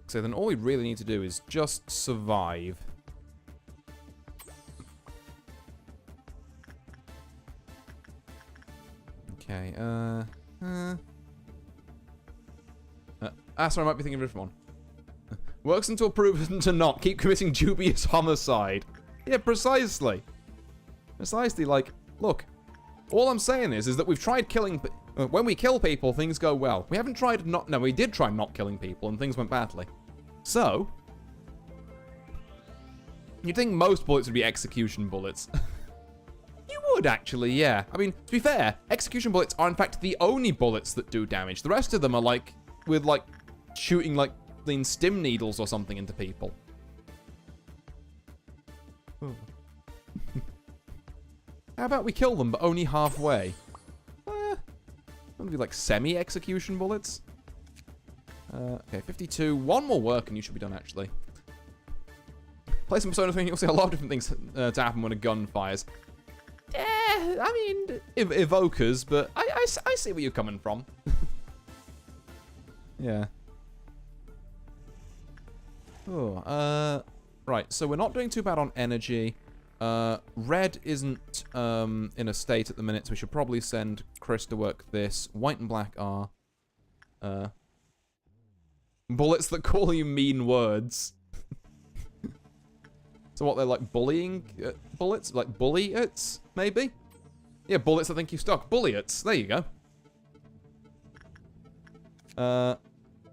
So then all we really need to do is just survive. Okay, sorry, I might be thinking of a different one. Works until proven to not. Keep committing dubious homicide. Yeah, precisely. Precisely, like, look. All I'm saying is that we've tried killing... when we kill people, things go well. We haven't tried not... No, we did try not killing people, and things went badly. So... You'd think most bullets would be execution bullets. You would, actually, yeah. I mean, to be fair, execution bullets are, in fact, the only bullets that do damage. The rest of them are, like, with, like, shooting, like, stim needles or something into people. How about we kill them, but only halfway? Gonna be like semi-execution bullets. Okay, 52. One more work and you should be done, actually. Play some Persona 3 and you'll see a lot of different things to happen when a gun fires. I mean, evokers, but I see where you're coming from. Yeah. Oh, right, so we're not doing too bad on energy. Red isn't in a state at the minute, so we should probably send Chris to work this. White and black are bullets that call you mean words. So what, they're like bullying bullets? Like bully-its, maybe? Yeah, bullets that think you stuck. Bully-its. There you go.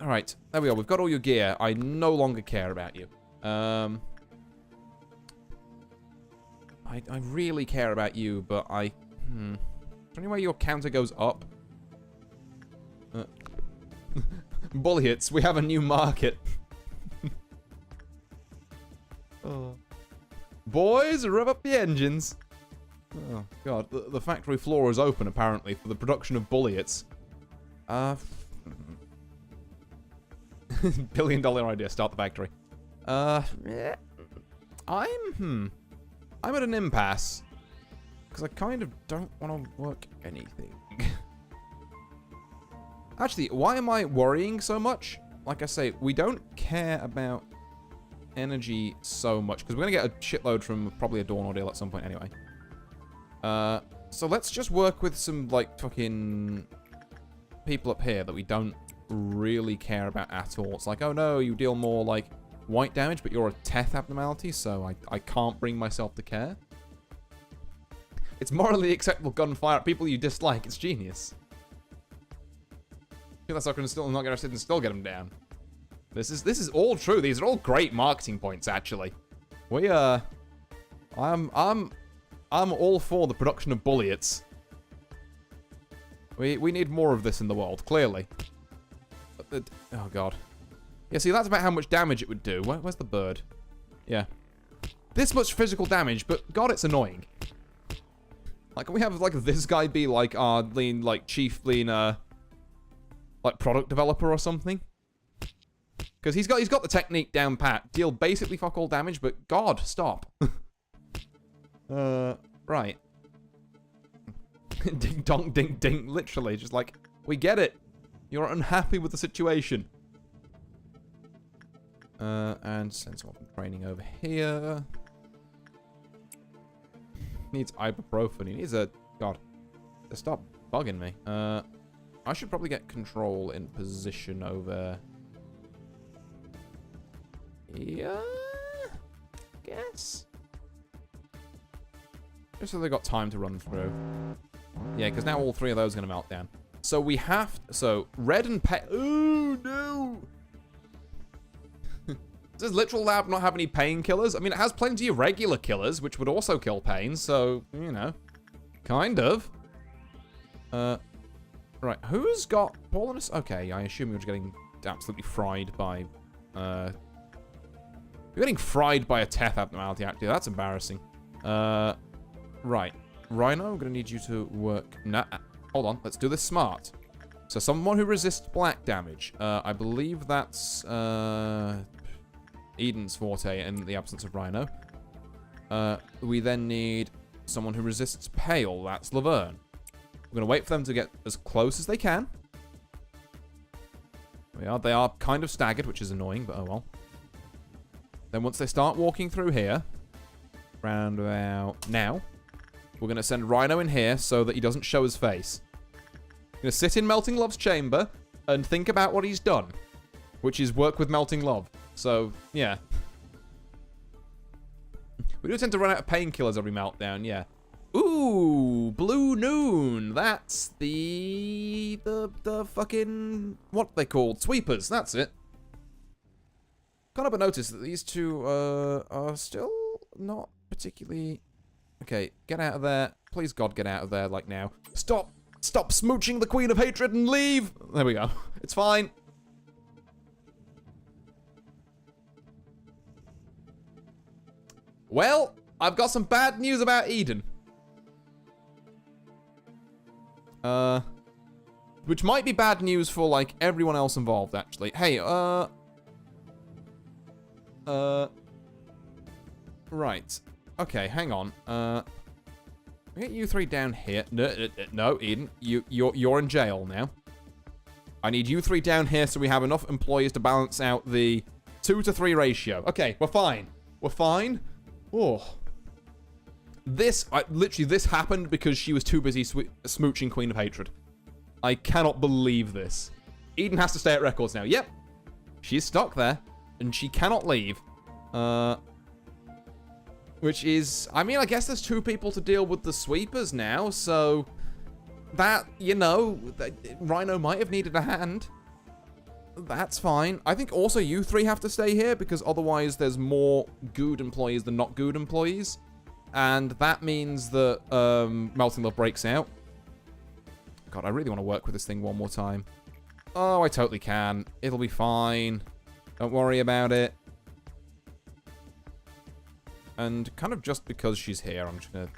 Alright, there we are. We've got all your gear. I no longer care about you. I really care about you, but Is there any way your counter goes up? Bully-its. We have a new market. Oh. Boys, rev up the engines. Oh, God. The factory floor is open, apparently, for the production of bully-its. Billion-dollar idea. Start the factory. I'm at an impasse. Because I kind of don't want to work anything. Actually, why am I worrying so much? Like I say, we don't care about energy so much. Because we're going to get a shitload from probably a Dawn ordeal at some point anyway. So let's just work with some, like, fucking people up here that we don't really care about at all. It's like, oh no, you deal more, like, white damage, but you're a Teth abnormality, so I can't bring myself to care. It's morally acceptable gunfire at people you dislike. It's genius. I feel like I'm still not going to sit and still get them down. This is all true. These are all great marketing points, actually. I'm all for the production of bully-its. We need more of this in the world, clearly. Oh, God. Yeah, see, that's about how much damage it would do. Where's the bird? Yeah. This much physical damage, but God, it's annoying. Like, can we have, like, this guy be, like, our lean, like, chief lean, like, product developer or something? Because he's got the technique down pat. Deal basically fuck all damage, but God, stop. Right. Ding dong, ding ding. Literally, just like, we get it. You're unhappy with the situation. And send someone from training over here. Needs ibuprofen. He needs a... God. Stop bugging me. I should probably get control in position over... Yeah? Guess? Just so they got time to run through. Yeah, because now all three of those are going to melt down. So we have... So, red and oh, no! Does Literal Lab not have any painkillers? I mean, it has plenty of regular killers, which would also kill pain, so, you know. Kind of. Right, who's got Paulinus? Okay, I assume you're just getting absolutely fried by... You're getting fried by a Teth abnormality, actually. That's embarrassing. Right. Rhino, I'm going to need you to work... Nah, hold on. Let's do this smart. So someone who resists black damage. I believe that's Eden's forte in the absence of Rhino. We then need someone who resists pale. That's Laverne. We're going to wait for them to get as close as they can. They are kind of staggered, which is annoying, but oh well. Then once they start walking through here, round about now, we're going to send Rhino in here so that he doesn't show his face. We're going to sit in Melting Love's chamber and think about what he's done, which is work with Melting Love. So, yeah. We do tend to run out of painkillers every meltdown, yeah. Ooh, Blue Noon. That's the fucking, what they called? Sweepers, that's it. Can't help but notice that these two are still not particularly... Okay, get out of there. Please, God, get out of there, like, now. Stop! Stop smooching the Queen of Hatred and leave! There we go. It's fine. Well, I've got some bad news about Eden. Which might be bad news for, like, everyone else involved, actually. Hey, right. Okay, hang on. Get you three down here. No, Eden. You're in jail now. I need you 3 down here so we have enough employees to balance out the 2 to 3 ratio. Okay, we're fine. We're fine. Oh. Literally, this happened because she was too busy smooching Queen of Hatred. I cannot believe this. Eden has to stay at records now. Yep. She's stuck there, and she cannot leave. Which is... I mean, I guess there's 2 people to deal with the sweepers now, so... That, you know, Rhino might have needed a hand. That's fine. I think also you 3 have to stay here, because otherwise there's more good employees than not good employees. And that means that Melting Love breaks out. God, I really want to work with this thing one more time. Oh, I totally can. It'll be fine. Don't worry about it. And kind of just because she's here, I'm just going to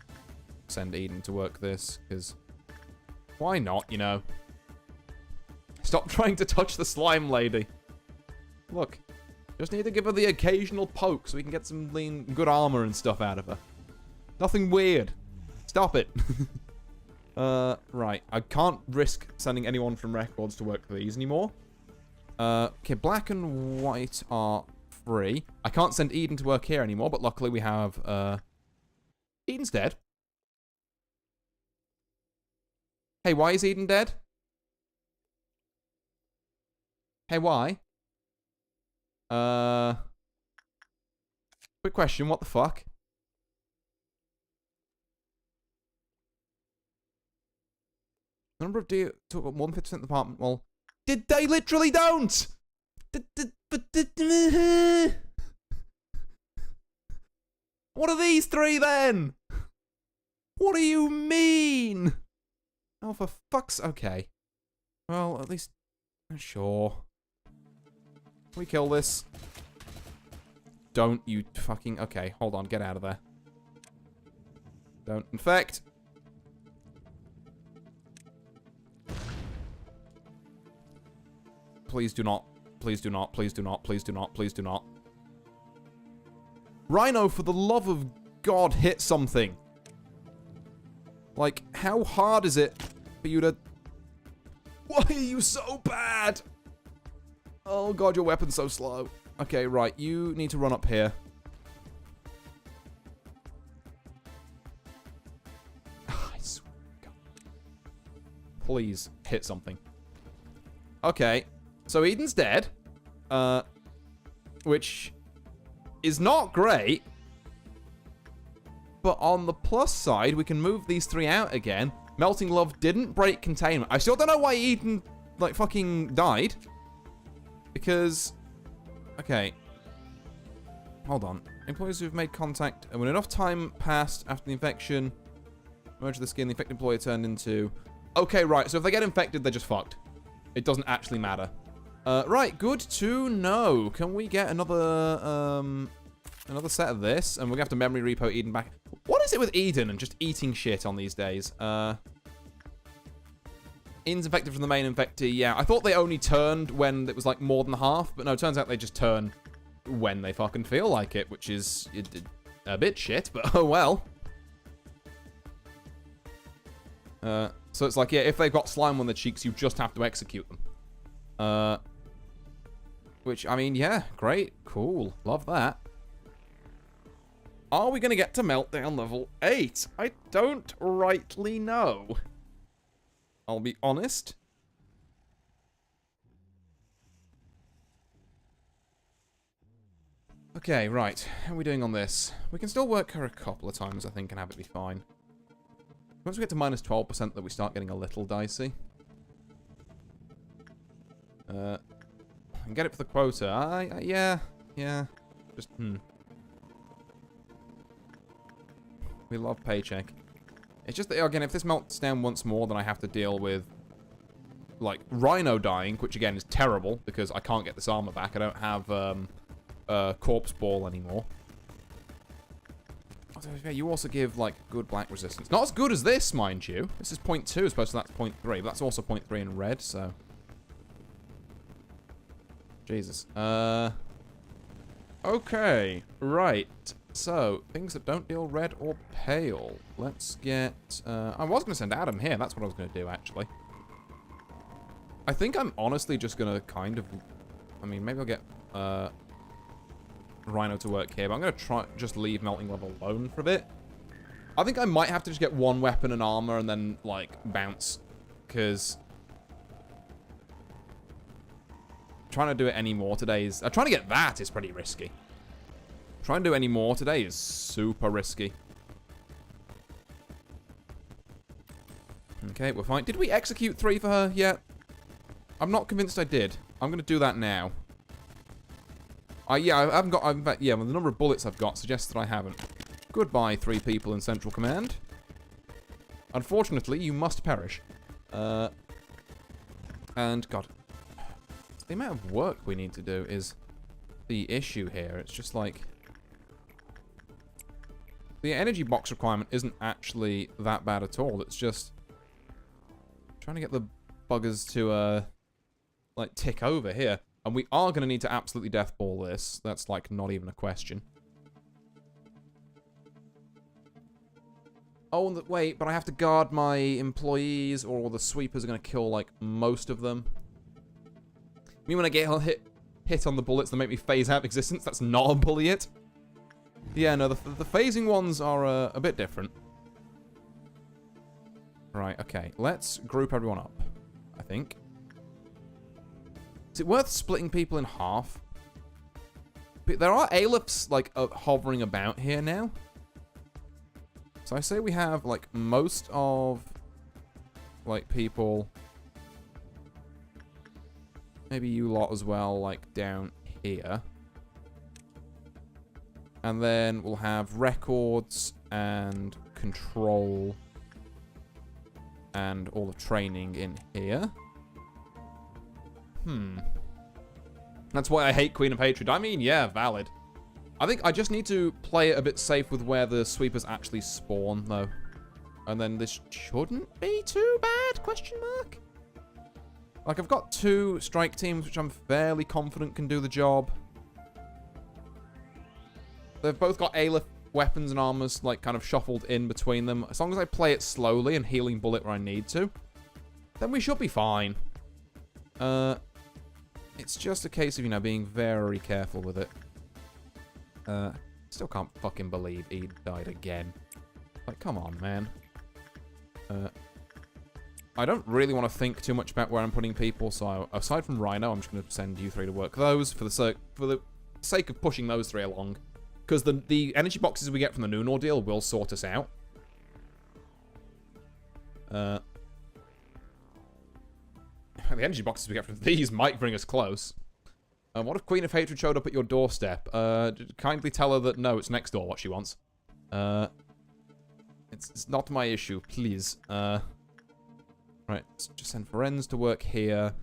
send Eden to work this, because why not, you know? Stop trying to touch the slime lady. Look, just need to give her the occasional poke so we can get some good armor and stuff out of her. Nothing weird. Stop it. Right. I can't risk sending anyone from records to work for these anymore. Okay, black and white are free. I can't send Eden to work here anymore, but luckily we have, Eden's dead. Hey, why is Eden dead? Hey, why? Quick question, what the fuck? The number of deer took up more than 50% of the apartment. Well, they literally don't! What are these 3 then? What do you mean? Oh, for fuck's... Okay. Well, at least... Sure. Can we kill this? Don't you fucking... Okay, hold on. Get out of there. Don't infect. Please do not. Please do not. Please do not. Please do not. Please do not. Rhino, for the love of God, hit something. Like, how hard is it for you to... Why are you so bad? Oh God, your weapon's so slow. Okay, right. You need to run up here. I swear to God. Please hit something. Okay. So Eden's dead. Which is not great. But on the plus side, we can move these 3 out again. Melting Love didn't break containment. I still don't know why Eden, like, fucking died. Because... Okay. Hold on. Employees who've made contact, and when enough time passed after the infection, merge the skin, the infected employee turned into... Okay, right. So if they get infected, they're just fucked. It doesn't actually matter. Right, good to know. Can we get another set of this? And we're gonna have to memory repo Eden back. What is it with Eden and just eating shit on these days? Eden's infected from the main infectee. Yeah, I thought they only turned when it was like more than half, but no, it turns out they just turn when they fucking feel like it, which is a bit shit, but oh well. So it's like, yeah, if they've got slime on their cheeks, you just have to execute them. Which, I mean, yeah, great, cool, love that. Are we going to get to Meltdown level 8? I don't rightly know. I'll be honest. Okay, right, how are we doing on this? We can still work her a couple of times, I think, and have it be fine. Once we get to minus 12%, that we start getting a little dicey. And get it for the quota. Yeah. Just, We love paycheck. It's just that, again, if this melts down once more, then I have to deal with, like, Rhino dying, which, again, is terrible, because I can't get this armor back. I don't have, Corpse Ball anymore. You also give, like, good black resistance. Not as good as this, mind you. This is 0.2 as opposed to that's 0.3, but that's also 0.3 in red, so... Jesus. Okay, right. So, things that don't deal red or pale. Let's get... I was going to send Adam here. That's what I was going to do, actually. think I'm honestly just gonna kind of... I mean, maybe I'll get Rhino to work here, but I'm gonna try just leave Melting Level alone for a bit. I think I might have to just get one weapon and armor and then, like, bounce. Because... trying to do it any more today is... trying to get that is pretty risky. Trying to do any more today is super risky. Okay, we're fine. Did we execute 3 for her yet? I'm not convinced I did. I'm going to do that now. Yeah, I haven't got... yeah, well, the number of bullets I've got suggests that I haven't. Goodbye, 3 people in Central Command. Unfortunately, you must perish. And, God. The amount of work we need to do is the issue here. It's just like... the energy box requirement isn't actually that bad at all. It's just... trying to get the buggers to, like, tick over here. And we are going to need to absolutely deathball this. That's, like, not even a question. Oh, wait, but I have to guard my employees, or the sweepers are going to kill, like, most of them. I mean, when I get hit on the bullets that make me phase out of existence, that's not a bully it. Yeah, no, the phasing ones are a bit different. Right, okay. Let's group everyone up, I think. Is it worth splitting people in half? There are Alephists, like, hovering about here now. So I say we have, like, most of, like, people... maybe you lot as well, like, down here. And then we'll have records and control and all the training in here. That's why I hate Queen of Hatred. I mean, yeah, valid. I think I just need to play it a bit safe with where the sweepers actually spawn, though. And then this shouldn't be too bad, question mark? Like, I've got 2 strike teams, which I'm fairly confident can do the job. They've both got Aleph weapons and armors, like, kind of shuffled in between them. As long as I play it slowly and healing bullet where I need to, then we should be fine. It's just a case of, you know, being very careful with it. Still can't fucking believe he died again. Like, come on, man. I don't really want to think too much about where I'm putting people, so aside from Rhino, I'm just going to send you 3 to work those for the sake of pushing those 3 along. Because the energy boxes we get from the Noon Ordeal will sort us out. The energy boxes we get from these might bring us close. What if Queen of Hatred showed up at your doorstep? Kindly tell her that no, it's next door what she wants. It's not my issue, please. Right, let's just send Ferenz to work here.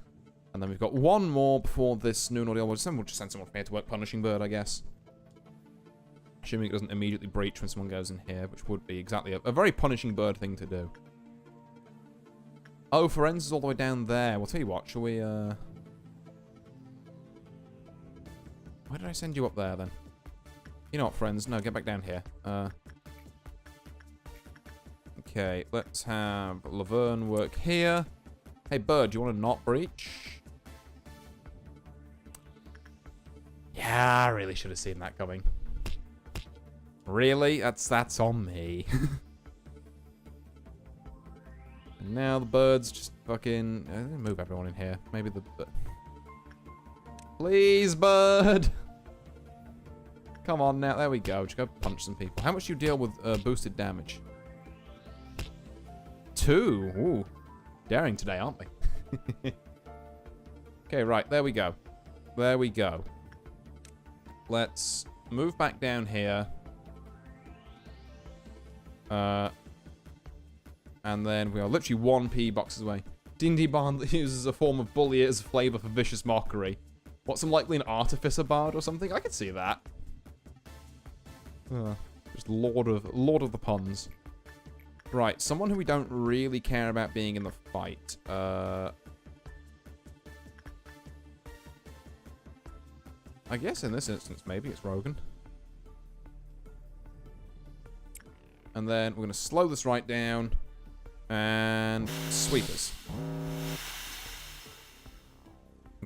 And then we've got 1 more before this Noon Ordeal. We'll just send someone from here to work Punishing Bird, I guess. Assuming it doesn't immediately breach when someone goes in here, which would be exactly a very Punishing Bird thing to do. Oh, Ferenz is all the way down there. Well, tell you what, shall we, why did I send you up there, then? You know what, friends? No, get back down here. Okay, let's have Laverne work here. Hey, Bird, do you want to not breach? Yeah, I really should have seen that coming. Really? That's on me. And now the birds just fucking... move everyone in here. Maybe the... Please, bird! Come on now. There we go. Just go punch some people. How much do you deal with boosted damage? 2. Ooh. Daring today, aren't we? Okay, right. There we go. There we go. Let's move back down here. And then we are literally 1 P boxes away. D&D Bard that uses a form of bully as a flavor for vicious mockery. What's some likely an artificer bard or something? I could see that. Just Lord of the puns. Right, someone who we don't really care about being in the fight. I guess in this instance, maybe it's Rogan. And then we're going to slow this right down. And sweepers.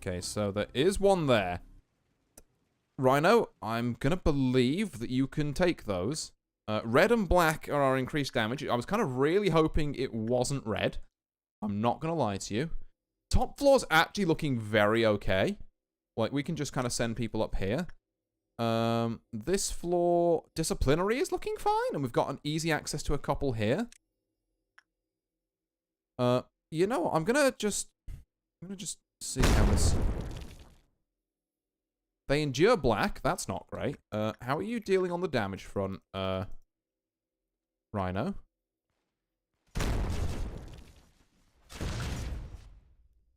Okay, so there is one there. Rhino, I'm gonna believe that you can take those. Red and black are our increased damage. I was kind of really hoping it wasn't red. I'm not gonna lie to you. Top floor's actually looking very okay. Like, we can just kind of send people up here. This floor, disciplinary is looking fine, and we've got an easy access to a couple here. You know what? I'm gonna just see how this... They endure black. That's not great. How are you dealing on the damage front, Rhino?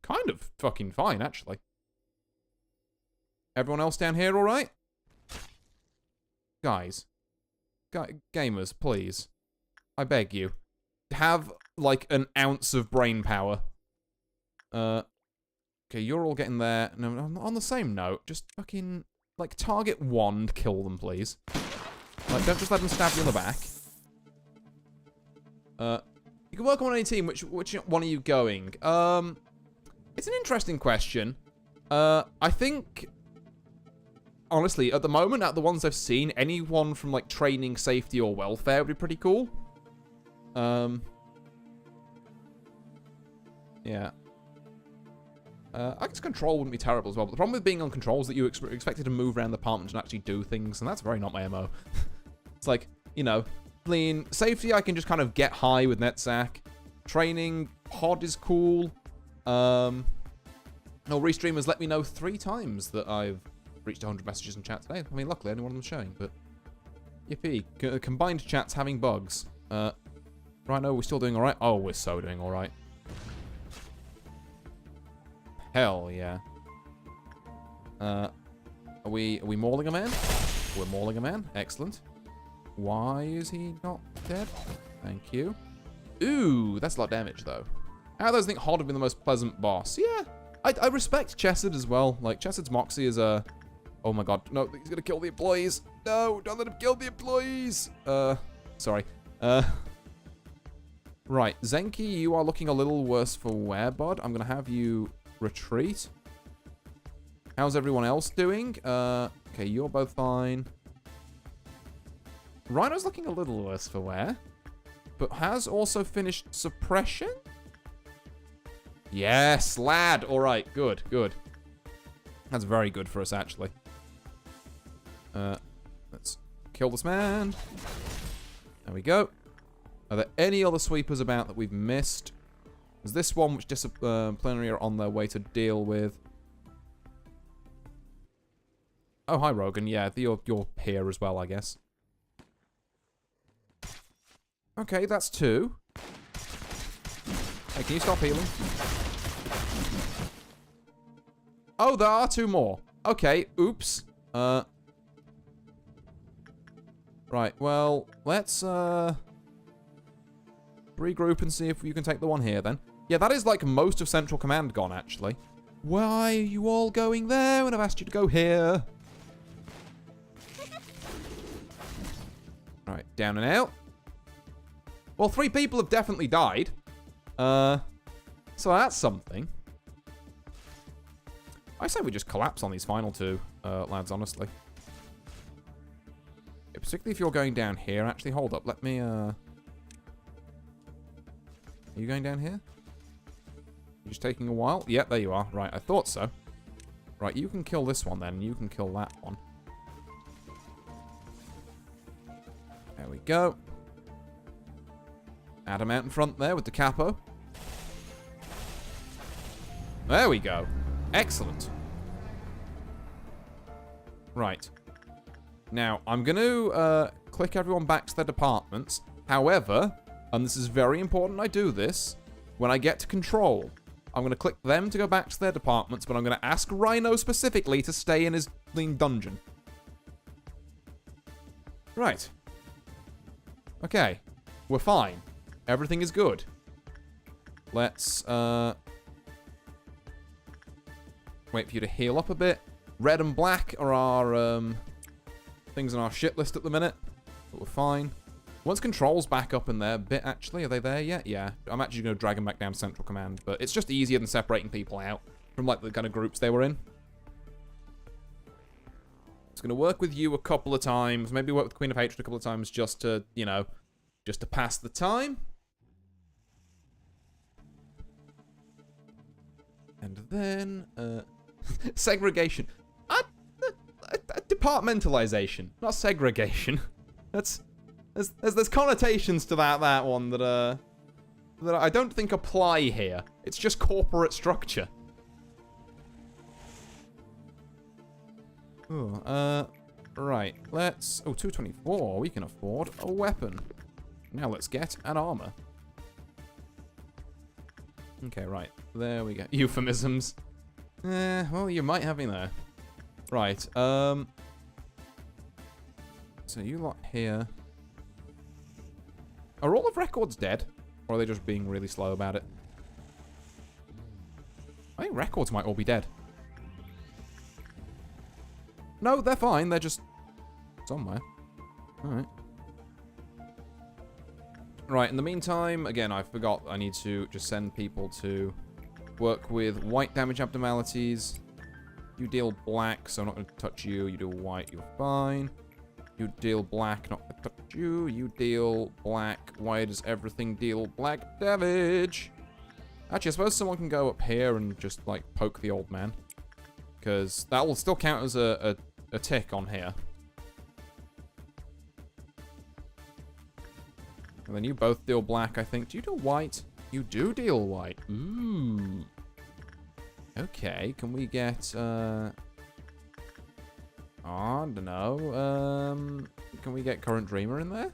Kind of fucking fine, actually. Everyone else down here all right? Guys. Gamers, please. I beg you. Have, like, an ounce of brain power. Okay, you're all getting there. No, on the same note, just fucking, like, target one and kill them, please. Like, don't just let them stab you in the back. You can work on any team. Which one are you going? It's an interesting question. I think... Honestly, at the moment, out of the ones I've seen, anyone from, like, training, safety, or welfare would be pretty cool. Yeah. I guess control wouldn't be terrible as well, but the problem with being on control is that you're expected to move around the apartment and actually do things, and that's very not my MO. It's like, you know, clean. Safety, I can just kind of get high with Netzack. Training, pod is cool. No, Restream has let me know 3 times that I've reached 100 messages in chat today. I mean, luckily, only one of them showing, but... Yippee. Combined chat's having bugs. Right, no, we're still doing alright? Oh, we're so doing alright. Hell yeah. Are we mauling a man? We're mauling a man. Excellent. Why is he not dead? Thank you. Ooh, that's a lot of damage, though. How does think Hod have been the most pleasant boss? Yeah. I respect Chesed as well. Like, Chesed's Moxie is a... Oh my god. No, he's gonna kill the employees. No, don't let him kill the employees. Sorry. Right. Zenki, you are looking a little worse for wear, bud. I'm gonna have you retreat. How's everyone else doing? Okay, you're both fine. Rhino's looking a little worse for wear, but has also finished suppression? Yes, lad. All right, good, good. That's very good for us, actually. Let's kill this man. There we go. Are there any other sweepers about that we've missed? There's this one which disciplinary are on their way to deal with. Oh, hi, Rogan. Yeah, you're here as well, I guess. Okay, that's 2. Hey, can you stop healing? Oh, there are 2 more. Okay, oops. Right, well, let's, regroup and see if you can take the one here, then. Yeah, that is, like, most of Central Command gone, actually. Why are you all going there when I've asked you to go here? Right, down and out. Well, 3 people have definitely died. So that's something. I say we just collapse on these final 2, lads, honestly. Yeah, particularly if you're going down here. Actually, hold up. Let me, Are you going down here? You're just taking a while? Yep, there you are. Right, I thought so. Right, you can kill this one, then. And you can kill that one. There we go. Adam out in front there with the capo. There we go. Excellent. Right. Now, I'm going to click everyone back to their departments. However, and this is very important I do this, when I get to control, I'm going to click them to go back to their departments, but I'm going to ask Rhino specifically to stay in his dungeon. Right. Okay. We're fine. Everything is good. Let's, wait for you to heal up a bit. Red and black are our, things on our shit list at the minute. But we're fine. Once control's back up in there a bit, actually. Are they there yet? Yeah. I'm actually going to drag them back down to Central Command. But it's just easier than separating people out. from, like, the kind of groups they were in. It's going to work with you a couple of times. Maybe work with Queen of Hatred a couple of times just to, you know, just to pass the time. And then, segregation. Departmentalization, not segregation. There's connotations to that one that I don't think apply here. It's just corporate structure. Oh, right. Let's... Oh, 224. We can afford a weapon. Now let's get an armor. Okay, right. There we go. Euphemisms. Well, you might have me there. Right, so you lot here. Are all of records dead? Or are they just being really slow about it? I think records might all be dead. No, they're fine. They're just somewhere. Alright. Right, in the meantime, again, I forgot I need to just send people to work with white damage abnormalities. You deal black, so I'm not going to touch you. You deal white, you're fine. You deal black, not going to touch you. You deal black. Why does everything deal black damage? Actually, I suppose someone can go up here and just, like, poke the old man. Because that will still count as a tick on here. And then you both deal black, I think. Do you deal white? You do deal white. Ooh. Okay, can we get, I don't know, can we get Current Dreamer in there?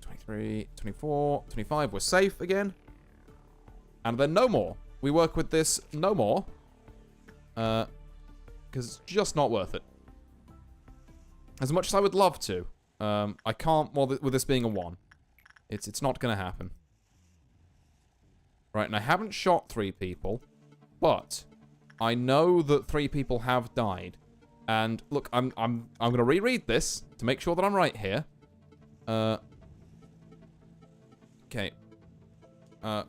23, 24, 25, we're safe again. And then no more. We work with this no more. Because it's just not worth it. As much as I would love to, I can't, well, with this being a 1. It's not going to happen. Right, and I haven't shot 3 people, but I know that 3 people have died. And look, I'm going to reread this to make sure that I'm right here. Okay.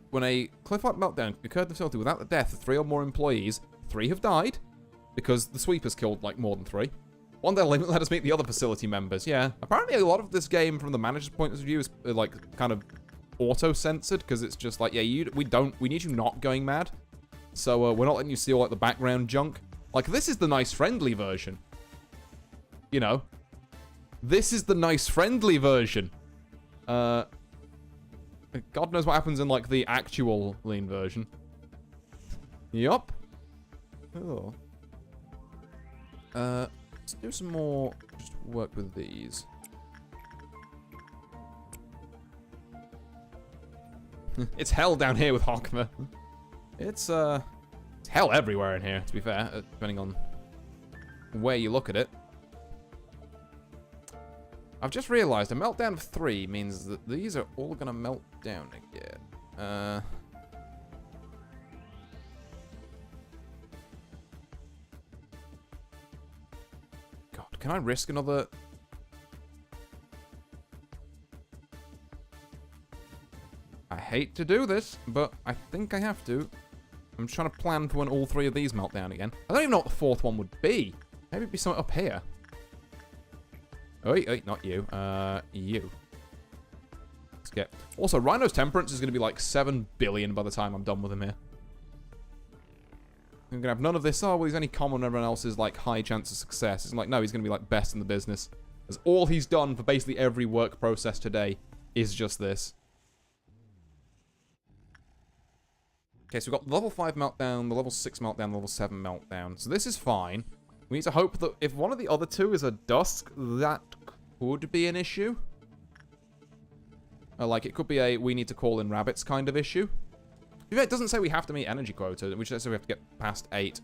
When a cliff-like meltdown occurred in the facility without the death of 3 or more employees, 3 have died because the sweepers killed like more than 3. One day let us meet the other facility members. Yeah, apparently a lot of this game, from the manager's point of view, is like kind of auto-censored, because it's just like, yeah, we need you not going mad, so we're not letting you see all like the background junk. Like, this is the nice friendly version, you know. This is the nice friendly version. God knows what happens in like the actual lean version. Yup. Oh. Let's do some more. Just work with these. It's hell down here with Hokma. It's hell everywhere in here, to be fair, depending on where you look at it. I've just realized a meltdown of 3 means that these are all gonna melt down again. God, can I risk another... I hate to do this, but I think I have to. I'm just trying to plan for when all 3 of these melt down again. I don't even know what the 4th one would be. Maybe it'd be something up here. Oi, not you. You. Let's get... Also, Rhino's Temperance is going to be like 7 billion by the time I'm done with him here. I'm going to have none of this. Oh, well, he's only common and everyone else is like high chance of success. It's like, no, he's going to be like best in the business. Because all he's done for basically every work process today is just this. Okay, so we've got the level 5 meltdown, the level 6 meltdown, the level 7 meltdown. So this is fine. We need to hope that if one of the other 2 is a dusk, that could be an issue. Like, it could be a we need to call in rabbits kind of issue. It doesn't say we have to meet energy quota, which says we have to get past 8.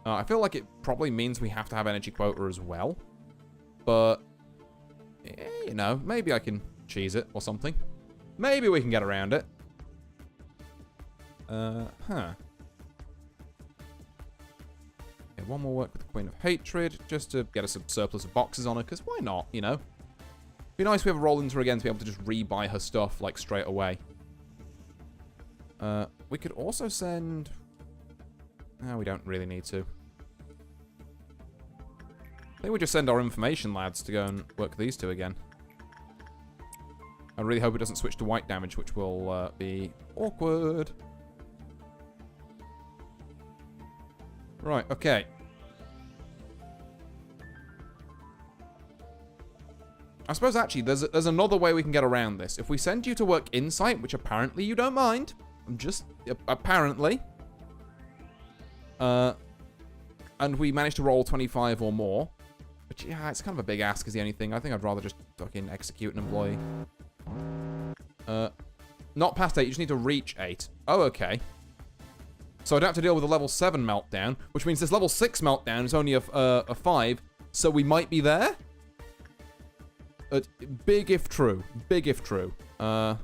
I feel like it probably means we have to have energy quota as well. But, you know, maybe I can cheese it or something. Maybe we can get around it. Okay, one more work with the Queen of Hatred, just to get us a surplus of boxes on her, because why not, you know? Be nice if we ever roll into her again to be able to just rebuy her stuff, like, straight away. we could also send... No, we don't really need to. I think we just send our information lads to go and work these two again. I really hope it doesn't switch to white damage, which will be awkward. Right, okay. I suppose, actually, there's another way we can get around this. If we send you to work Insight, which apparently you don't mind. I'm just... apparently. And we manage to roll 25 or more. Which, yeah, it's kind of a big ask is the only thing. I think I'd rather just fucking execute an employee. Not past 8, you just need to reach 8. Oh, okay. So I'd have to deal with a level 7 meltdown, which means this level 6 meltdown is only a 5, so we might be there? Big if true. Big if true. Right.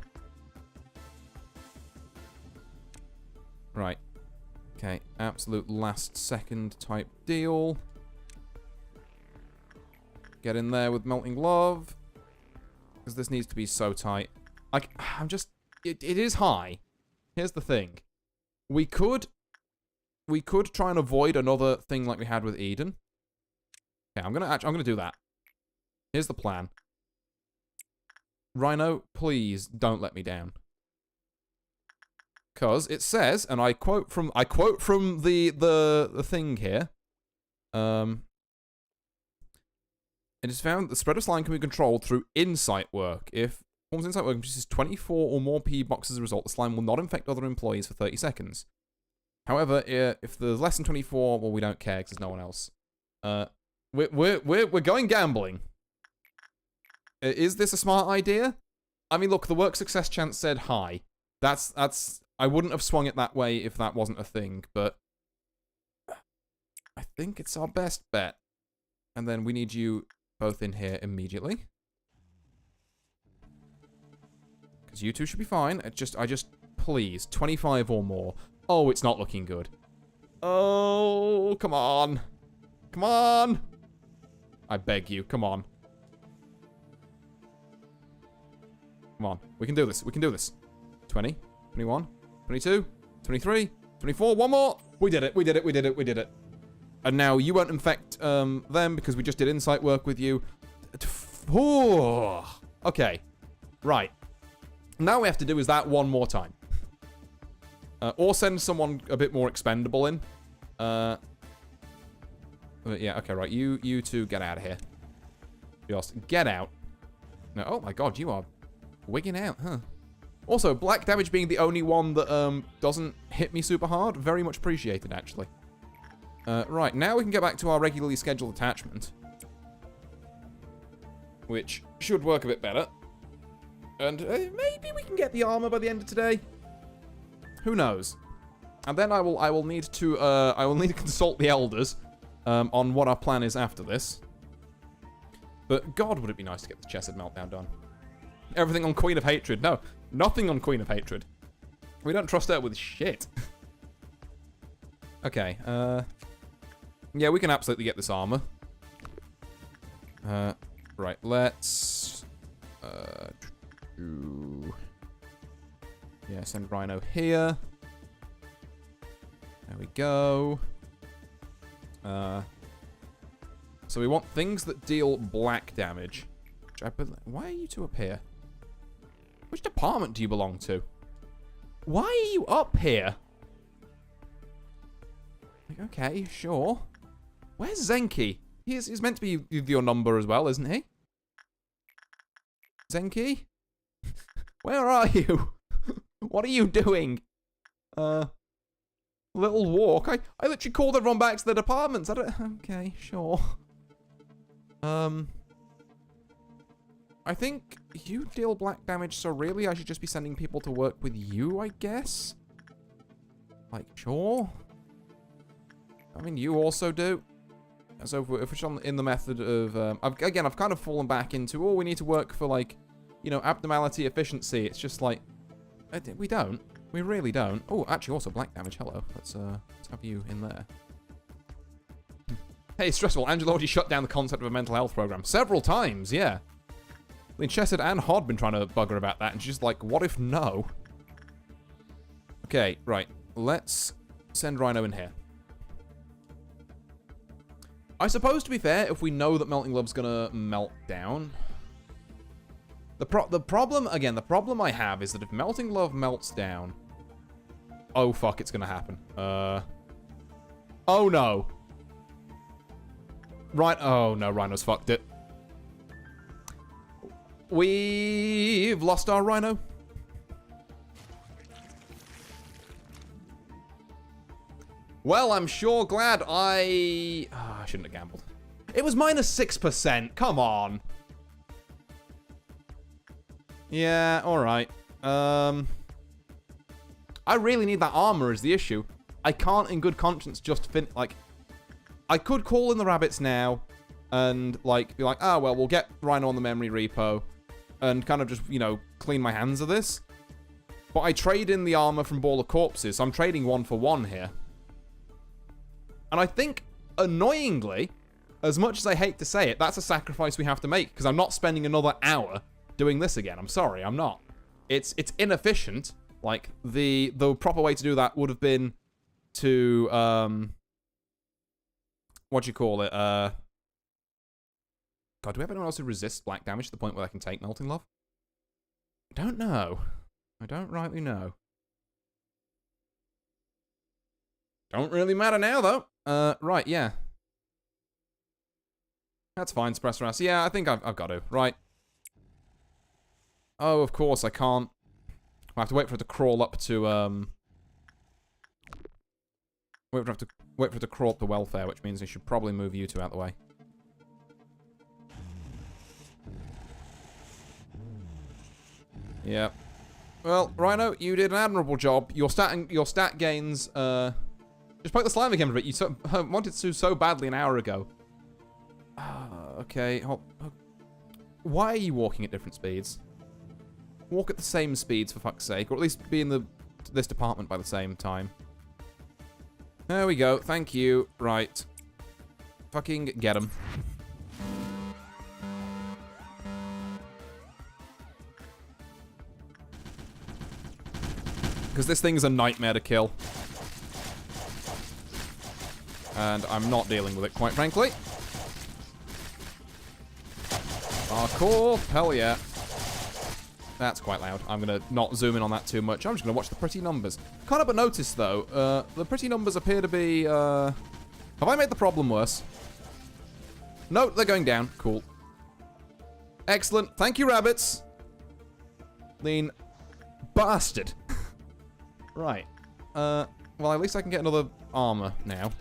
Okay, absolute last second type deal. Get in there with Melting Love. Because this needs to be so tight. I'm just... It is high. Here's the thing. We could try and avoid another thing like we had with Eden. Okay, I'm gonna do that. Here's the plan. Rhino, please don't let me down. Because it says, and I quote from the thing here. It is found that the spread of slime can be controlled through insight work. If performs insight work produces 24 or more P boxes as a result, the slime will not infect other employees for 30 seconds. However, if there's less than 24, well, we don't care because there's no one else. We're going gambling. Is this a smart idea? I mean, look, the work success chance said high. That's I wouldn't have swung it that way if that wasn't a thing, but I think it's our best bet. And then we need you both in here immediately. Because you two should be fine. I just, please, 25 or more. Oh, it's not looking good. Oh, come on. Come on. I beg you, come on. Come on, we can do this, we can do this. 20, 21, 22, 23, 24, one more. We did it, we did it, we did it, we did it. And now you won't infect them because we just did insight work with you. Okay, right. Now we have to do is that one more time. Or send someone a bit more expendable in. Yeah, okay, right. You two get out of here. Just get out. No, oh my god, you are wigging out, huh? Also, black damage being the only one that doesn't hit me super hard, very much appreciated, actually. Right, now we can get back to our regularly scheduled attachment. Which should work a bit better. And maybe we can get the armor by the end of today. Who knows? And then I will need to consult the elders on what our plan is after this. But God, would it be nice to get the Chesed Meltdown done. Everything on Queen of Hatred. No, nothing on Queen of Hatred. We don't trust her with shit. Okay, yeah, we can absolutely get this armor. Right, let's... yeah, send Rhino here. There we go. So we want things that deal black damage. Why are you two up here? Which department do you belong to? Why are you up here? Okay, sure. Where's Zenki? He's meant to be your number as well, isn't he? Zenki? Where are you? What are you doing? Little walk. I literally called everyone back to the departments. Okay, sure. I think you deal black damage, so really I should just be sending people to work with you, I guess? Like, sure. I mean, you also do. So if we're in the method of... I've kind of fallen back into, oh, we need to work for, like, you know, abnormality efficiency. It's just like, we don't. We really don't. Oh, actually, also black damage. Hello. Let's have you in there. Hey, stressful. Angela already shut down the concept of a mental health program. Several times, yeah. I mean, Chesed and Hod been trying to bugger about that, and she's like, what if no? Okay, right. Let's send Rhino in here. I suppose, to be fair, if we know that Melting Love's gonna melt down... The problem, again, the problem I have is that if Melting Love melts down... Oh, fuck, it's gonna happen. Oh, no. Right. Oh, no, Rhino's fucked it. We've lost our Rhino. Well, I'm sure glad I shouldn't have gambled. It was -6%. Come on. Yeah, alright. I really need that armor is the issue. I can't in good conscience just like... I could call in the rabbits now and, like, be like, oh, well, we'll get Rhino on the memory repo and kind of just, you know, clean my hands of this. But I trade in the armor from Ball of Corpses, so I'm trading 1 for 1 here. And I think, annoyingly, as much as I hate to say it, that's a sacrifice we have to make, because I'm not spending another hour doing this again. I'm sorry, I'm not. It's inefficient. Like, the proper way to do that would have been to, what do you call it? God, do we have anyone else who resists black damage to the point where they can take Melting Love? I don't know. I don't rightly know. Don't really matter now, though. Right, yeah. That's fine, Suppressor Ass. Yeah, I think I've got to. Right. Oh, of course, I can't. I have to wait for it to crawl up to, wait for it to crawl up to welfare, which means I should probably move you two out the way. Yep. Well, Rhino, you did an admirable job. Your stat gains, just poke the slime again for it. You wanted to so badly an hour ago. Okay. Why are you walking at different speeds? Walk at the same speeds, for fuck's sake. Or at least be in this department by the same time. There we go. Thank you. Right. Fucking get him. Because this thing's a nightmare to kill. And I'm not dealing with it, quite frankly. Parkour, hell yeah. That's quite loud. I'm going to not zoom in on that too much. I'm just going to watch the pretty numbers. Can't help but notice, though, the pretty numbers appear to be, Have I made the problem worse? No, they're going down. Cool. Excellent. Thank you, rabbits. Lean bastard. Right. Well, at least I can get another armor now.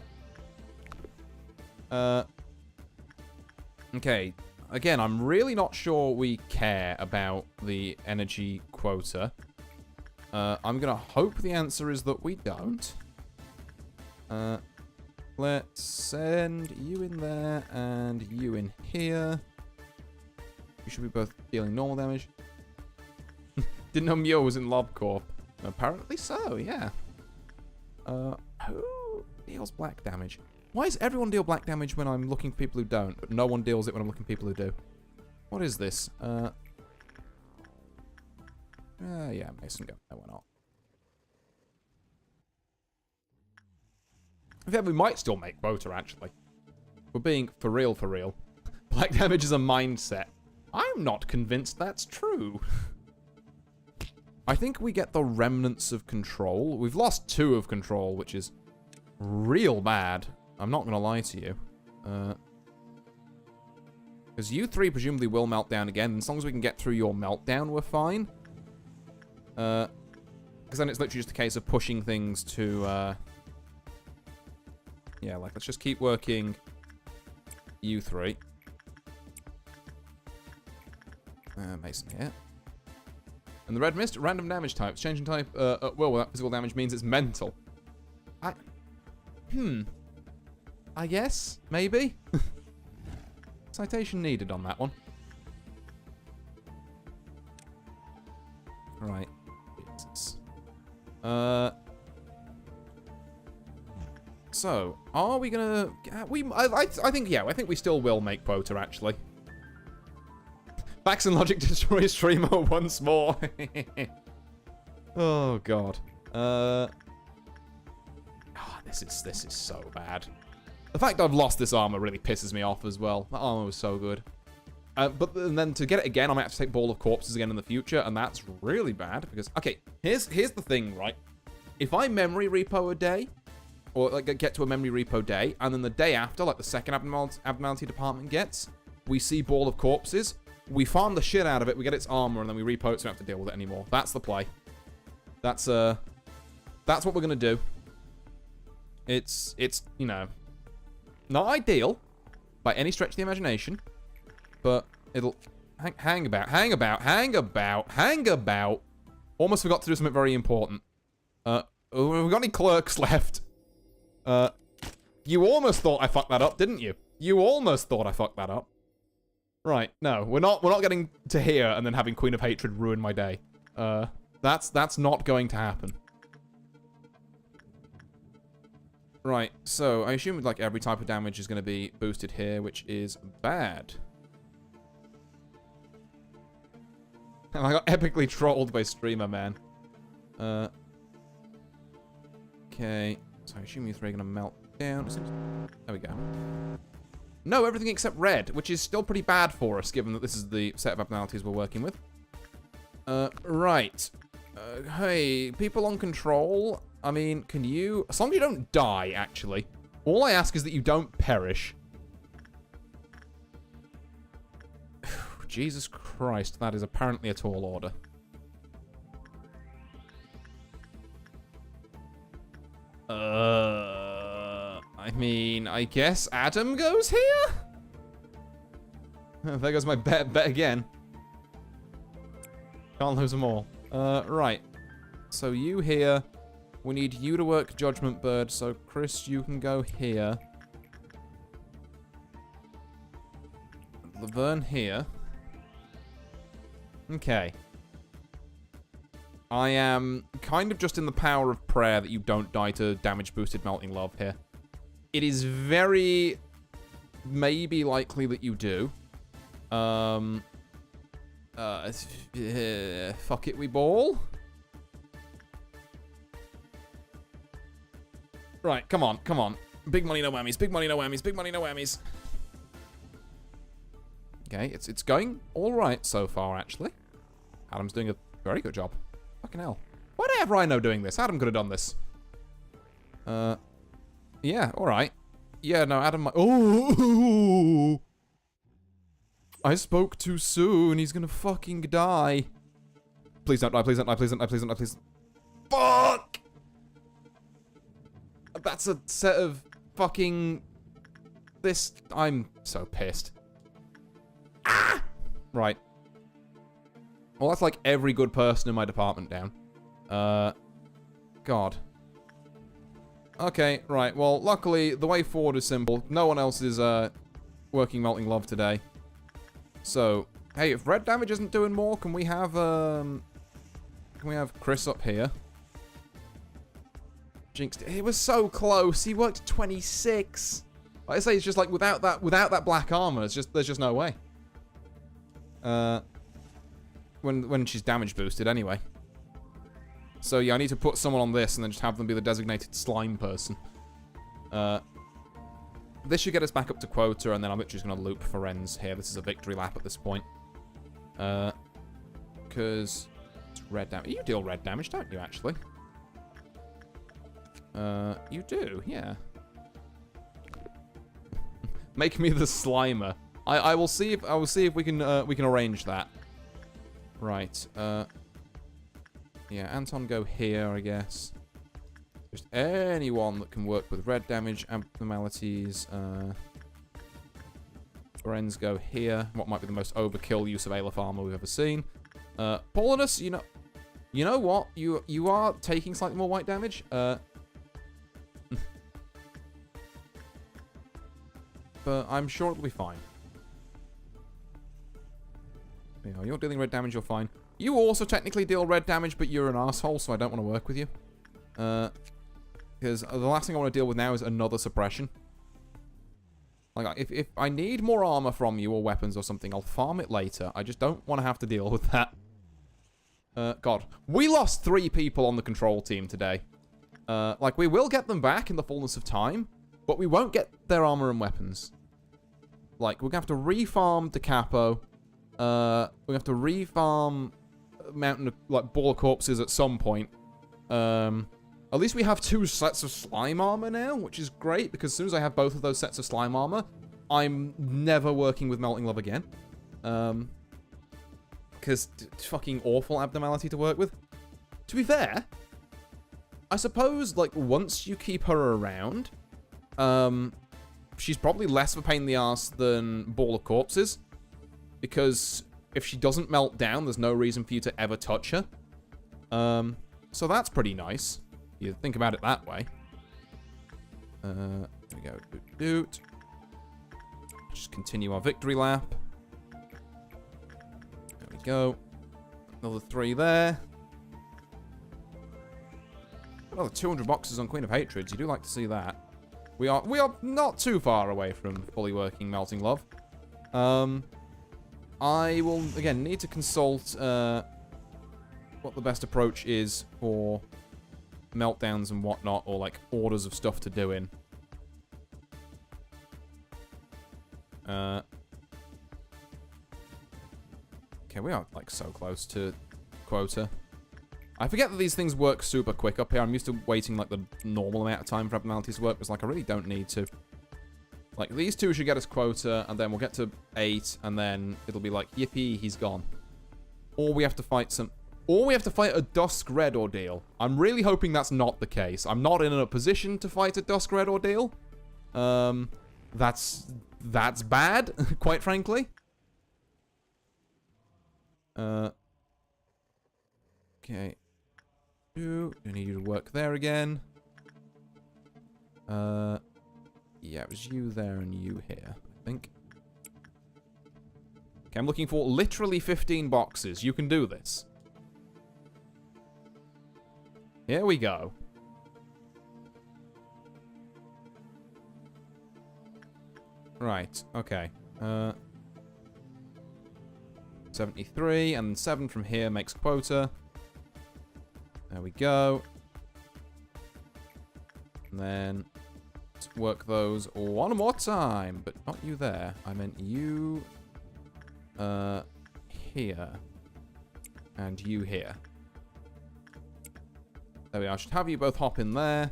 Okay. Again, I'm really not sure we care about the energy quota. I'm gonna hope the answer is that we don't. Let's send you in there and you in here. You should be both dealing normal damage. Didn't know Mio was in Lob Corp. Apparently so, yeah. Who deals black damage? Why does everyone deal black damage when I'm looking for people who don't, but no one deals it when I'm looking for people who do? What is this? Yeah, Mason go. No, we're not. In fact, we might still make quota, actually. We're being for real, for real. Black damage is a mindset. I'm not convinced that's true. I think we get the remnants of control. We've lost 2 of control, which is real bad. I'm not going to lie to you. Because you 3 presumably will melt down again. As long as we can get through your meltdown, we're fine. Because then it's literally just a case of pushing things to... yeah, like, let's just keep working you 3. Mason here. And the red mist, random damage types. Changing type at will without physical damage means it's mental. I guess? Maybe? Citation needed on that one. Right. Jesus. So, are we gonna... I think, yeah, I think we still will make quota, actually. Facts and logic destroy streamer once more. Oh, God. This is so bad. The fact I've lost this armor really pisses me off as well. That armor was so good. But then to get it again, I might have to take Ball of Corpses again in the future, and that's really bad because, okay, here's the thing, right? If I memory repo a day, or like get to a memory repo day, and then the day after, like the second abnormality department gets, we see Ball of Corpses, we farm the shit out of it, we get its armor, and then we repo it so we don't have to deal with it anymore. That's the play. That's what we're gonna do. It's you know, not ideal by any stretch of the imagination, but it'll hang about. Almost forgot to do something very important. Have we got any clerks left? You almost thought I fucked that up, didn't you? You almost thought I fucked that up. Right, no, we're not getting to here and then having Queen of Hatred ruin my day. That's not going to happen. Right, so I assume like every type of damage is going to be boosted here, which is bad. And I got epically trolled by streamer, man. Okay, so I assume these three are going to melt down. There we go. No, everything except red, which is still pretty bad for us, given that this is the set of abnormalities we're working with. Right. Hey, people on control. I mean, can you... As long as you don't die, actually. All I ask is that you don't perish. Jesus Christ, that is apparently a tall order. I mean, I guess Adam goes here? There goes my bet again. Can't lose them all. Right. So you here. We need you to work Judgment Bird, so Chris, you can go here. Laverne here. Okay. I am kind of just in the power of prayer that you don't die to damage-boosted Melting Love here. It is very maybe likely that you do. Fuck it, we ball. Right, come on, come on. Big money, no whammies, big money, no whammies, big money, no whammies. Okay, it's going all right so far, actually. Adam's doing a very good job. Fucking hell. Why did I have Rhino doing this? Adam could have done this. Yeah, all right. Yeah, no, Adam might... Oh! I spoke too soon. He's gonna fucking die. Please don't die, please don't die, please don't die, please don't die, please... Fuck! That's a set of fucking... This... I'm so pissed. Ah! Right. Well, that's like every good person in my department down. God. Okay, right. Well, luckily, the way forward is simple. No one else is, working Melting Love today. So, hey, if red damage isn't doing more, can we have Chris up here? Jinxed. It was so close. He worked 26. Like I say, it's just like without that black armor, there's just no way. When she's damage boosted anyway. So yeah, I need to put someone on this and then just have them be the designated slime person. This should get us back up to quota, and then I'm literally just going to loop for ends here. This is a victory lap at this point. Because it's red damage. You deal red damage, don't you, actually? You do, yeah. Make me the Slimer. I will see if we can arrange that. Right. Yeah, Anton go here, I guess. Just anyone that can work with red damage abnormalities. Friends go here. What might be the most overkill use of Aleph armor we've ever seen. Paulinus, you know what? You are taking slightly more white damage. But I'm sure it'll be fine. You know, you're dealing red damage, you're fine. You also technically deal red damage, but you're an asshole, so I don't want to work with you. Because the last thing I want to deal with now is another suppression. Like, if I need more armor from you or weapons or something, I'll farm it later. I just don't want to have to deal with that. God. We lost 3 people on the control team today. Like, we will get them back in the fullness of time, but we won't get their armor and weapons. Like, we're gonna have to refarm Da Capo. We're gonna have to refarm Mountain of, like, Ball of Corpses at some point. At least we have 2 sets of slime armor now, which is great, because as soon as I have both of those sets of slime armor, I'm never working with Melting Love again. Because fucking awful abnormality to work with. To be fair, I suppose, like, once you keep her around, she's probably less of a pain in the ass than Ball of Corpses. Because if she doesn't melt down, there's no reason for you to ever touch her. So that's pretty nice. You think about it that way. There we go. Doot, doot. Just continue our victory lap. There we go. Another 3 there. Another 200 boxes on Queen of Hatreds. You do like to see that. We are not too far away from fully working Melting Love. I will, again, need to consult what the best approach is for meltdowns and whatnot, or, like, orders of stuff to do in. Okay, we are, like, so close to quota. I forget that these things work super quick up here. I'm used to waiting, like, the normal amount of time for abnormalities to work, because, like, I really don't need to. Like, these 2 should get us quota, and then we'll get to 8, and then it'll be like, yippee, he's gone. Or we have to fight a Dusk Red ordeal. I'm really hoping that's not the case. I'm not in a position to fight a Dusk Red ordeal. That's bad, quite frankly. Okay. I need you to work there again. Yeah, it was you there and you here, I think. Okay, I'm looking for literally 15 boxes. You can do this. Here we go. Right, okay. 73, and 7 from here makes quota. There we go. And then let's work those one more time, but not you there. I meant you here. And you here. There we are. I should have you both hop in there.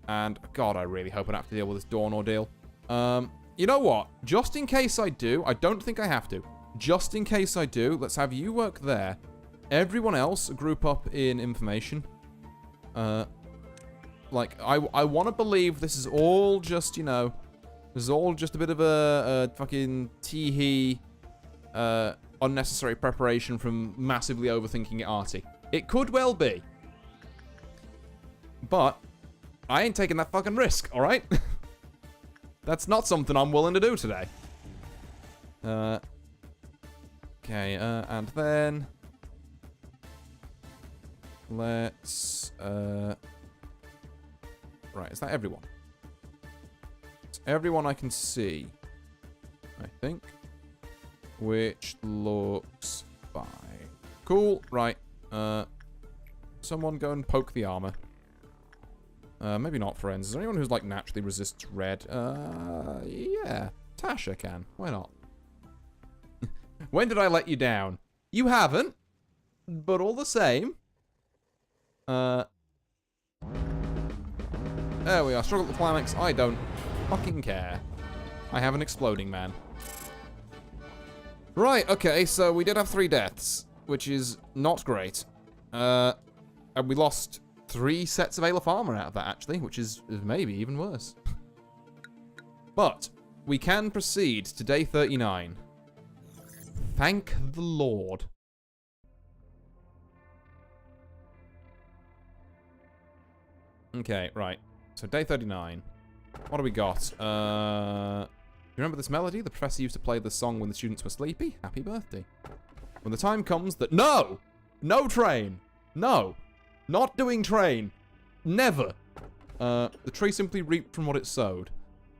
And, God, I really hope I don't have to deal with this Dawn ordeal. You know what? Just in case I do, I don't think I have to. Just in case I do, let's have you work there. Everyone else group up in information. Like, I want to believe this is all just, you know, this is all just a bit of a fucking tee-hee, unnecessary preparation from massively overthinking it arty. It could well be. But I ain't taking that fucking risk, alright? That's not something I'm willing to do today. Okay, and then let's, right, is that everyone? It's everyone I can see, I think, which looks fine. Cool, right, someone go and poke the armor. Maybe not friends. Is there anyone who's, like, naturally resists red? Yeah. Tasha can. Why not? When did I let you down? You haven't. But all the same. There we are. Struggle at the climax. I don't fucking care. I have an exploding man. Right, okay, so we did have 3 deaths, which is not great. And we lost 3 sets of Aleph armor out of that, actually, which is maybe even worse. But we can proceed to day 39. Thank the Lord. Okay, right. So day 39. What do we got? You remember this melody? The professor used to play this song when the students were sleepy. Happy birthday. When the time comes that... No! No train! No! Not doing train. Never. The tree simply reaped from what it sowed.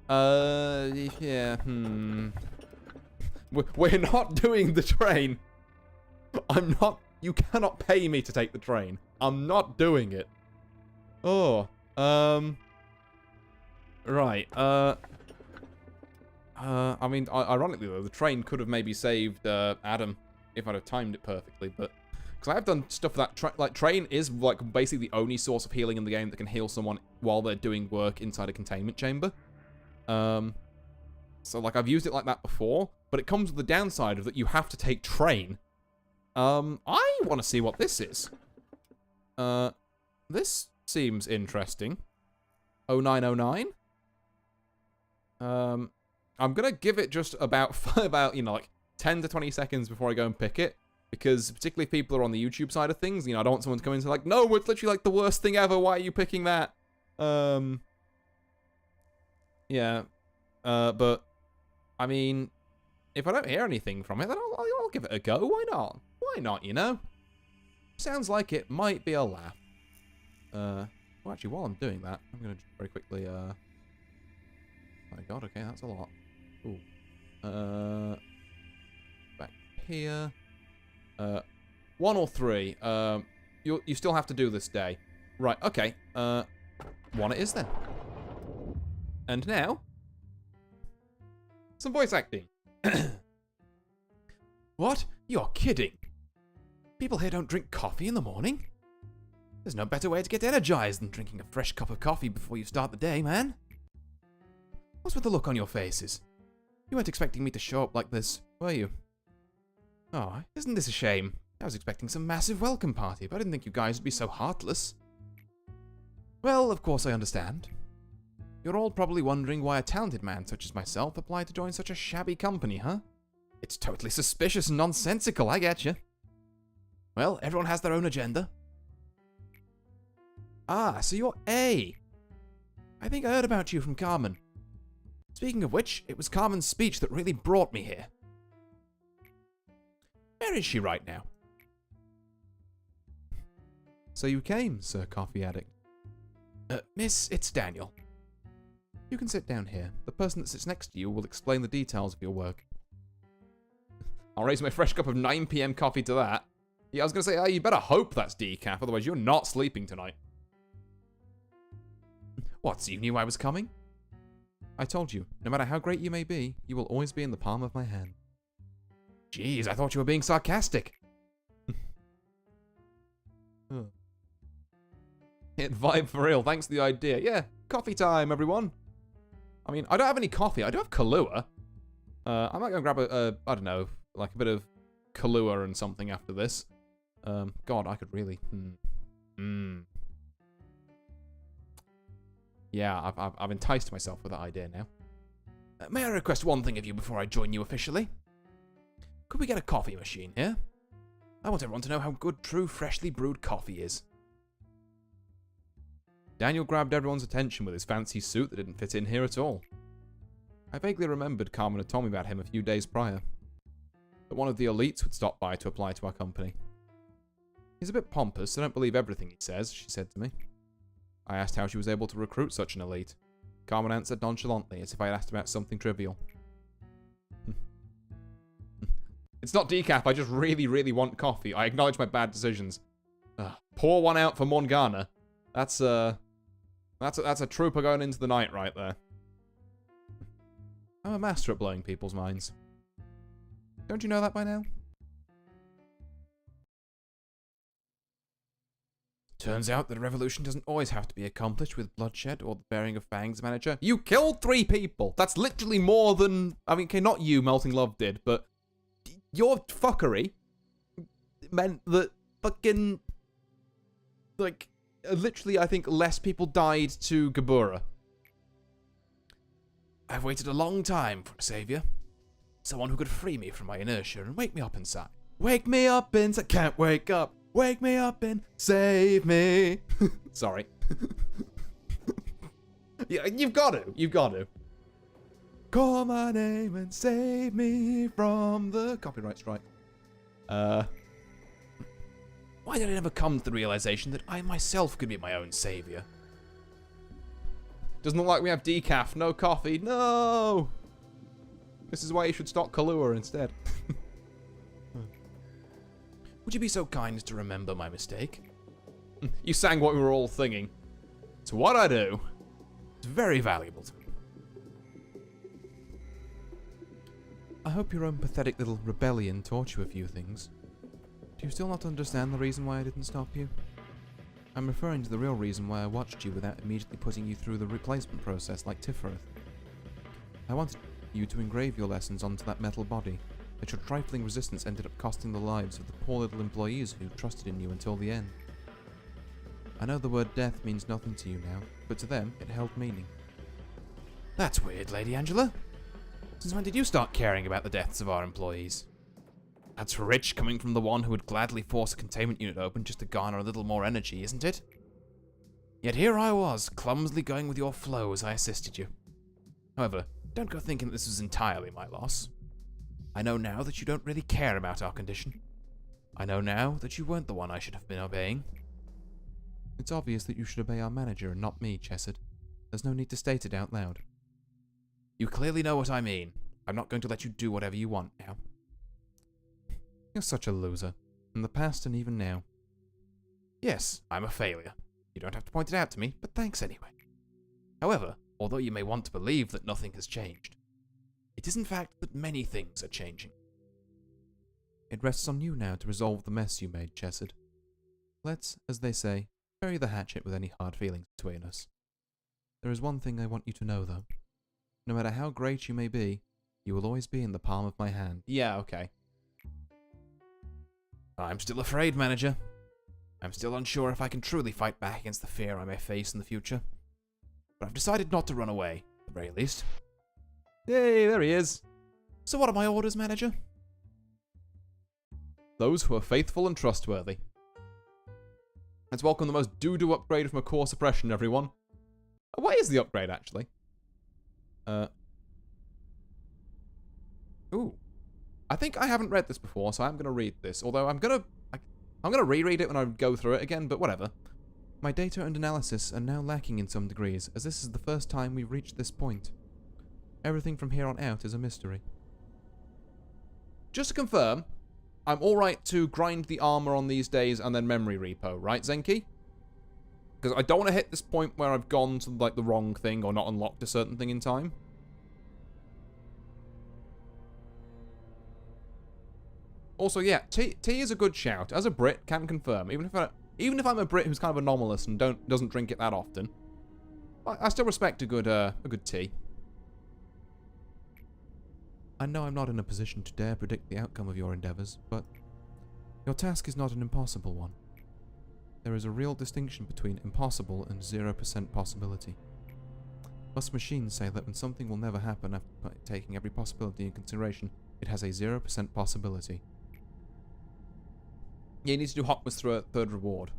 Yeah, We're not doing the train. I'm You cannot pay me to take the train. I'm not doing it. Oh, right, I mean, ironically though, the train could have maybe saved, Adam, if I'd have timed it perfectly, but... Because I have done stuff that, train is, like, basically the only source of healing in the game that can heal someone while they're doing work inside a containment chamber. So, like, I've used it like that before, but it comes with the downside of that you have to take train. I want to see what this is. This seems interesting. 0909? I'm gonna give it just about, you know, like, 10 to 20 seconds before I go and pick it. Because, particularly if people are on the YouTube side of things, you know, I don't want someone to come in and say, like, no, it's literally, like, the worst thing ever, why are you picking that? Yeah. But, I mean, if I don't hear anything from it, then I'll give it a go. Why not? Why not, you know? Sounds like it might be a laugh. Well, actually, while I'm doing that, I'm going to just very quickly, oh my god, okay, that's a lot. Ooh. Back here. 1 or 3. You still have to do this day. Right, okay. 1 it is then. And now, some voice acting. What? You're kidding. People here don't drink coffee in the morning. There's no better way to get energized than drinking a fresh cup of coffee before you start the day, man. What's with the look on your faces? You weren't expecting me to show up like this, were you? Oh, isn't this a shame? I was expecting some massive welcome party, but I didn't think you guys would be so heartless. Well, of course I understand. You're all probably wondering why a talented man such as myself applied to join such a shabby company, huh? It's totally suspicious and nonsensical, I getcha. Well, everyone has their own agenda. Ah, so you're A. I think I heard about you from Carmen. Speaking of which, it was Carmen's speech that really brought me here. Where is she right now? So you came, Sir Coffee Addict. Miss, it's Daniel. You can sit down here. The person that sits next to you will explain the details of your work. I'll raise my fresh cup of 9 PM coffee to that. Yeah, I was going to say, you better hope that's decaf, otherwise you're not sleeping tonight. What, so you knew I was coming? I told you, no matter how great you may be, you will always be in the palm of my hand. Jeez, I thought you were being sarcastic. Hit vibe for real, thanks for the idea. Yeah, coffee time, everyone. I mean, I don't have any coffee. I do have Kahlua. I might go and grab I don't know, like a bit of Kahlua and something after this. God, I could really... Yeah, I've enticed myself with that idea now. May I request one thing of you before I join you officially? Could we get a coffee machine here? I want everyone to know how good true freshly brewed coffee is. Daniel grabbed everyone's attention with his fancy suit that didn't fit in here at all. I vaguely remembered Carmen had told me about him a few days prior. That one of the elites would stop by to apply to our company. He's a bit pompous, so don't believe everything he says, she said to me. I asked how she was able to recruit such an elite. Carmen answered nonchalantly, as if I had asked about something trivial. It's not decaf, I just really, really want coffee. I acknowledge my bad decisions. Pour one out for Morgana. That's a trooper going into the night right there. I'm a master at blowing people's minds. Don't you know that by now? Turns out that a revolution doesn't always have to be accomplished with bloodshed or the bearing of fangs, manager. You killed 3 people! That's literally more than... I mean, okay, not you, Melting Love did, but... Your fuckery meant that fucking... Like, literally, I think less people died to Gabura. I've waited a long time for a savior. Someone who could free me from my inertia and wake me up inside. Wake me up inside. Can't wake up. Wake me up and save me. Sorry. Yeah, you've got to. You've got to. Call my name and save me from the copyright strike. Why did I never come to the realization that I myself could be my own savior? Doesn't look like we have decaf. No coffee. No! This is why you should stock Kahlua instead. Would you be so kind as to remember my mistake? You sang what we were all singing. It's what I do. It's very valuable to me. I hope your own pathetic little rebellion taught you a few things. Do you still not understand the reason why I didn't stop you? I'm referring to the real reason why I watched you without immediately putting you through the replacement process like Tiferet. I wanted you to engrave your lessons onto that metal body, but your trifling resistance ended up costing the lives of the poor little employees who trusted in you until the end. I know the word death means nothing to you now, but to them it held meaning. That's weird, Lady Angela. Since when did you start caring about the deaths of our employees? That's rich coming from the one who would gladly force a containment unit open just to garner a little more energy, isn't it? Yet here I was, clumsily going with your flow as I assisted you. However, don't go thinking that this was entirely my loss. I know now that you don't really care about our condition. I know now that you weren't the one I should have been obeying. It's obvious that you should obey our manager and not me, Chesed. There's no need to state it out loud. You clearly know what I mean. I'm not going to let you do whatever you want now. You're such a loser, in the past and even now. Yes, I'm a failure. You don't have to point it out to me, but thanks anyway. However, although you may want to believe that nothing has changed, it is in fact that many things are changing. It rests on you now to resolve the mess you made, Chesed. Let's, as they say, bury the hatchet with any hard feelings between us. There is one thing I want you to know, though. No matter how great you may be, you will always be in the palm of my hand. Yeah, okay. I'm still afraid, Manager. I'm still unsure if I can truly fight back against the fear I may face in the future. But I've decided not to run away, at the very least. Yay, there he is. So what are my orders, Manager? Those who are faithful and trustworthy. Let's welcome the most doo-doo upgrade from a core suppression, everyone. What is the upgrade, actually? Ooh. I think I haven't read this before, so I'm going to read this. Although I'm going to reread it when I go through it again, but whatever. My data and analysis are now lacking in some degrees, as this is the first time we've reached this point. Everything from here on out is a mystery. Just to confirm, I'm alright to grind the armor on these days and then memory repo, right, Zenki? Because I don't want to hit this point where I've gone to, like, the wrong thing or not unlocked a certain thing in time. Also, yeah, tea is a good shout. As a Brit, can confirm. Even if I'm a Brit who's kind of anomalous and doesn't drink it that often, I still respect a good tea. I know I'm not in a position to dare predict the outcome of your endeavors, but your task is not an impossible one. There is a real distinction between impossible and 0% possibility. Us machines say that when something will never happen after taking every possibility in consideration, it has a 0% possibility. Yeah, you need to do Hawkmas through a third reward.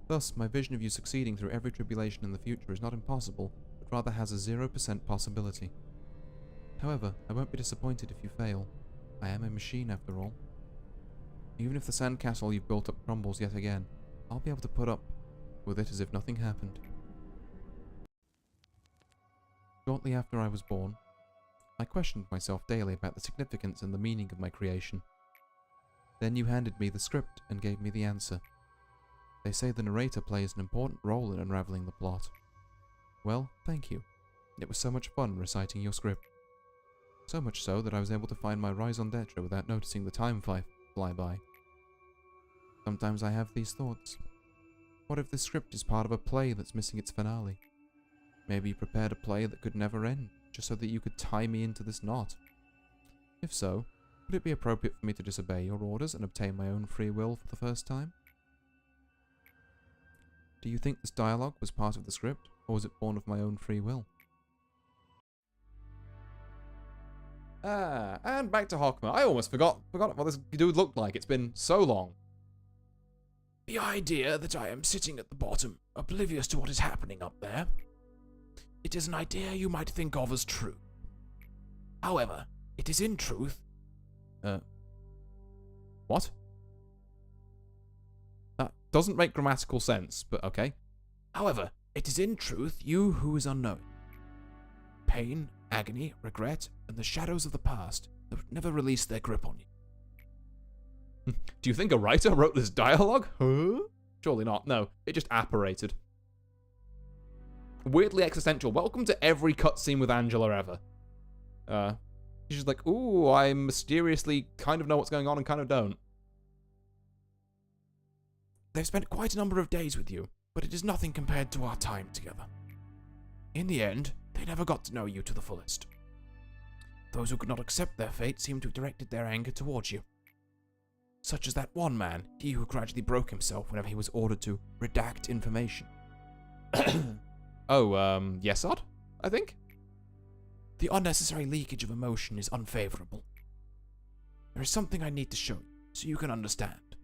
Thus, my vision of you succeeding through every tribulation in the future is not impossible, but rather has a 0% possibility. However, I won't be disappointed if you fail. I am a machine after all. Even if the sandcastle you've built up crumbles yet again, I'll be able to put up with it as if nothing happened. Shortly after I was born, I questioned myself daily about the significance and the meaning of my creation. Then you handed me the script and gave me the answer. They say the narrator plays an important role in unraveling the plot. Well, thank you. It was so much fun reciting your script. So much so that I was able to find my raison d'etre without noticing the time fly by. Sometimes I have these thoughts. What if this script is part of a play that's missing its finale? Maybe you prepared a play that could never end, just so that you could tie me into this knot. If so, would it be appropriate for me to disobey your orders and obtain my own free will for the first time? Do you think this dialogue was part of the script, or was it born of my own free will? And back to Hawkma. I almost forgot what this dude looked like. It's been so long. The idea that I am sitting at the bottom, oblivious to what is happening up there. It is an idea you might think of as true. However, it is in truth... What? That doesn't make grammatical sense, but okay. However, it is in truth you who is unknown. Pain, agony, regret, and the shadows of the past that would never release their grip on you. Do you think a writer wrote this dialogue? Huh? Surely not. No, it just apparated. Weirdly existential. Welcome to every cutscene with Angela ever. She's just like, ooh, I mysteriously kind of know what's going on and kind of don't. They've spent quite a number of days with you, but it is nothing compared to our time together. In the end, they never got to know you to the fullest. Those who could not accept their fate seem to have directed their anger towards you. Such as that one man, he who gradually broke himself whenever he was ordered to redact information. Yesod, I think? The unnecessary leakage of emotion is unfavorable. There is something I need to show you, so you can understand.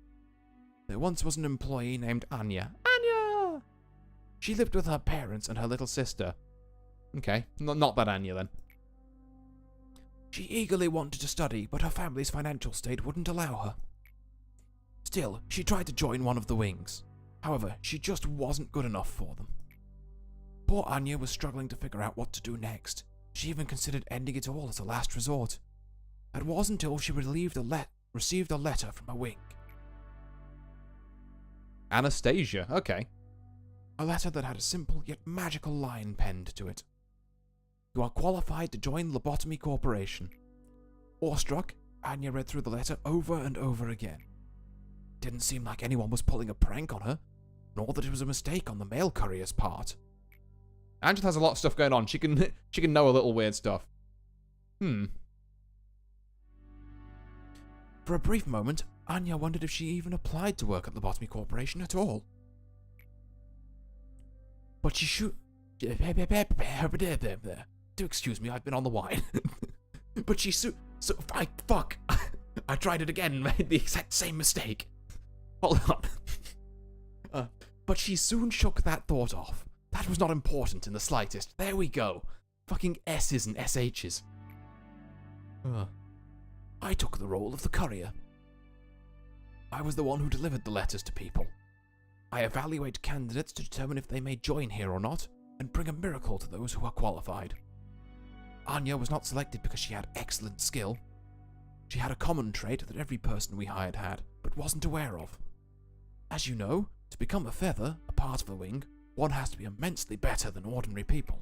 There once was an employee named Anya. Anya! She lived with her parents and her little sister. Okay, not that Anya then. She eagerly wanted to study, but her family's financial state wouldn't allow her. Still, she tried to join one of the wings. However, she just wasn't good enough for them. Poor Anya was struggling to figure out what to do next. She even considered ending it all as a last resort. It wasn't until she received a letter from a wing. Anastasia, okay. A letter that had a simple yet magical line penned to it. You are qualified to join Lobotomy Corporation. Awestruck, Anya read through the letter over and over again. Didn't seem like anyone was pulling a prank on her, nor that it was a mistake on the mail courier's part. Angela has a lot of stuff going on. She can know a little weird stuff. For a brief moment, Anya wondered if she even applied to work at Lobotomy Corporation at all. But she do excuse me, I've been on the wine. But she fuck. I tried it again and made the exact same mistake. Hold on. But she soon shook that thought off. That was not important in the slightest. There we go. Fucking S's and SH's. I took the role of the courier. I was the one who delivered the letters to people. I evaluate candidates to determine if they may join here or not, and bring a miracle to those who are qualified. Anya was not selected because she had excellent skill. She had a common trait that every person we hired had, but wasn't aware of. As you know, to become a feather, a part of a wing, one has to be immensely better than ordinary people.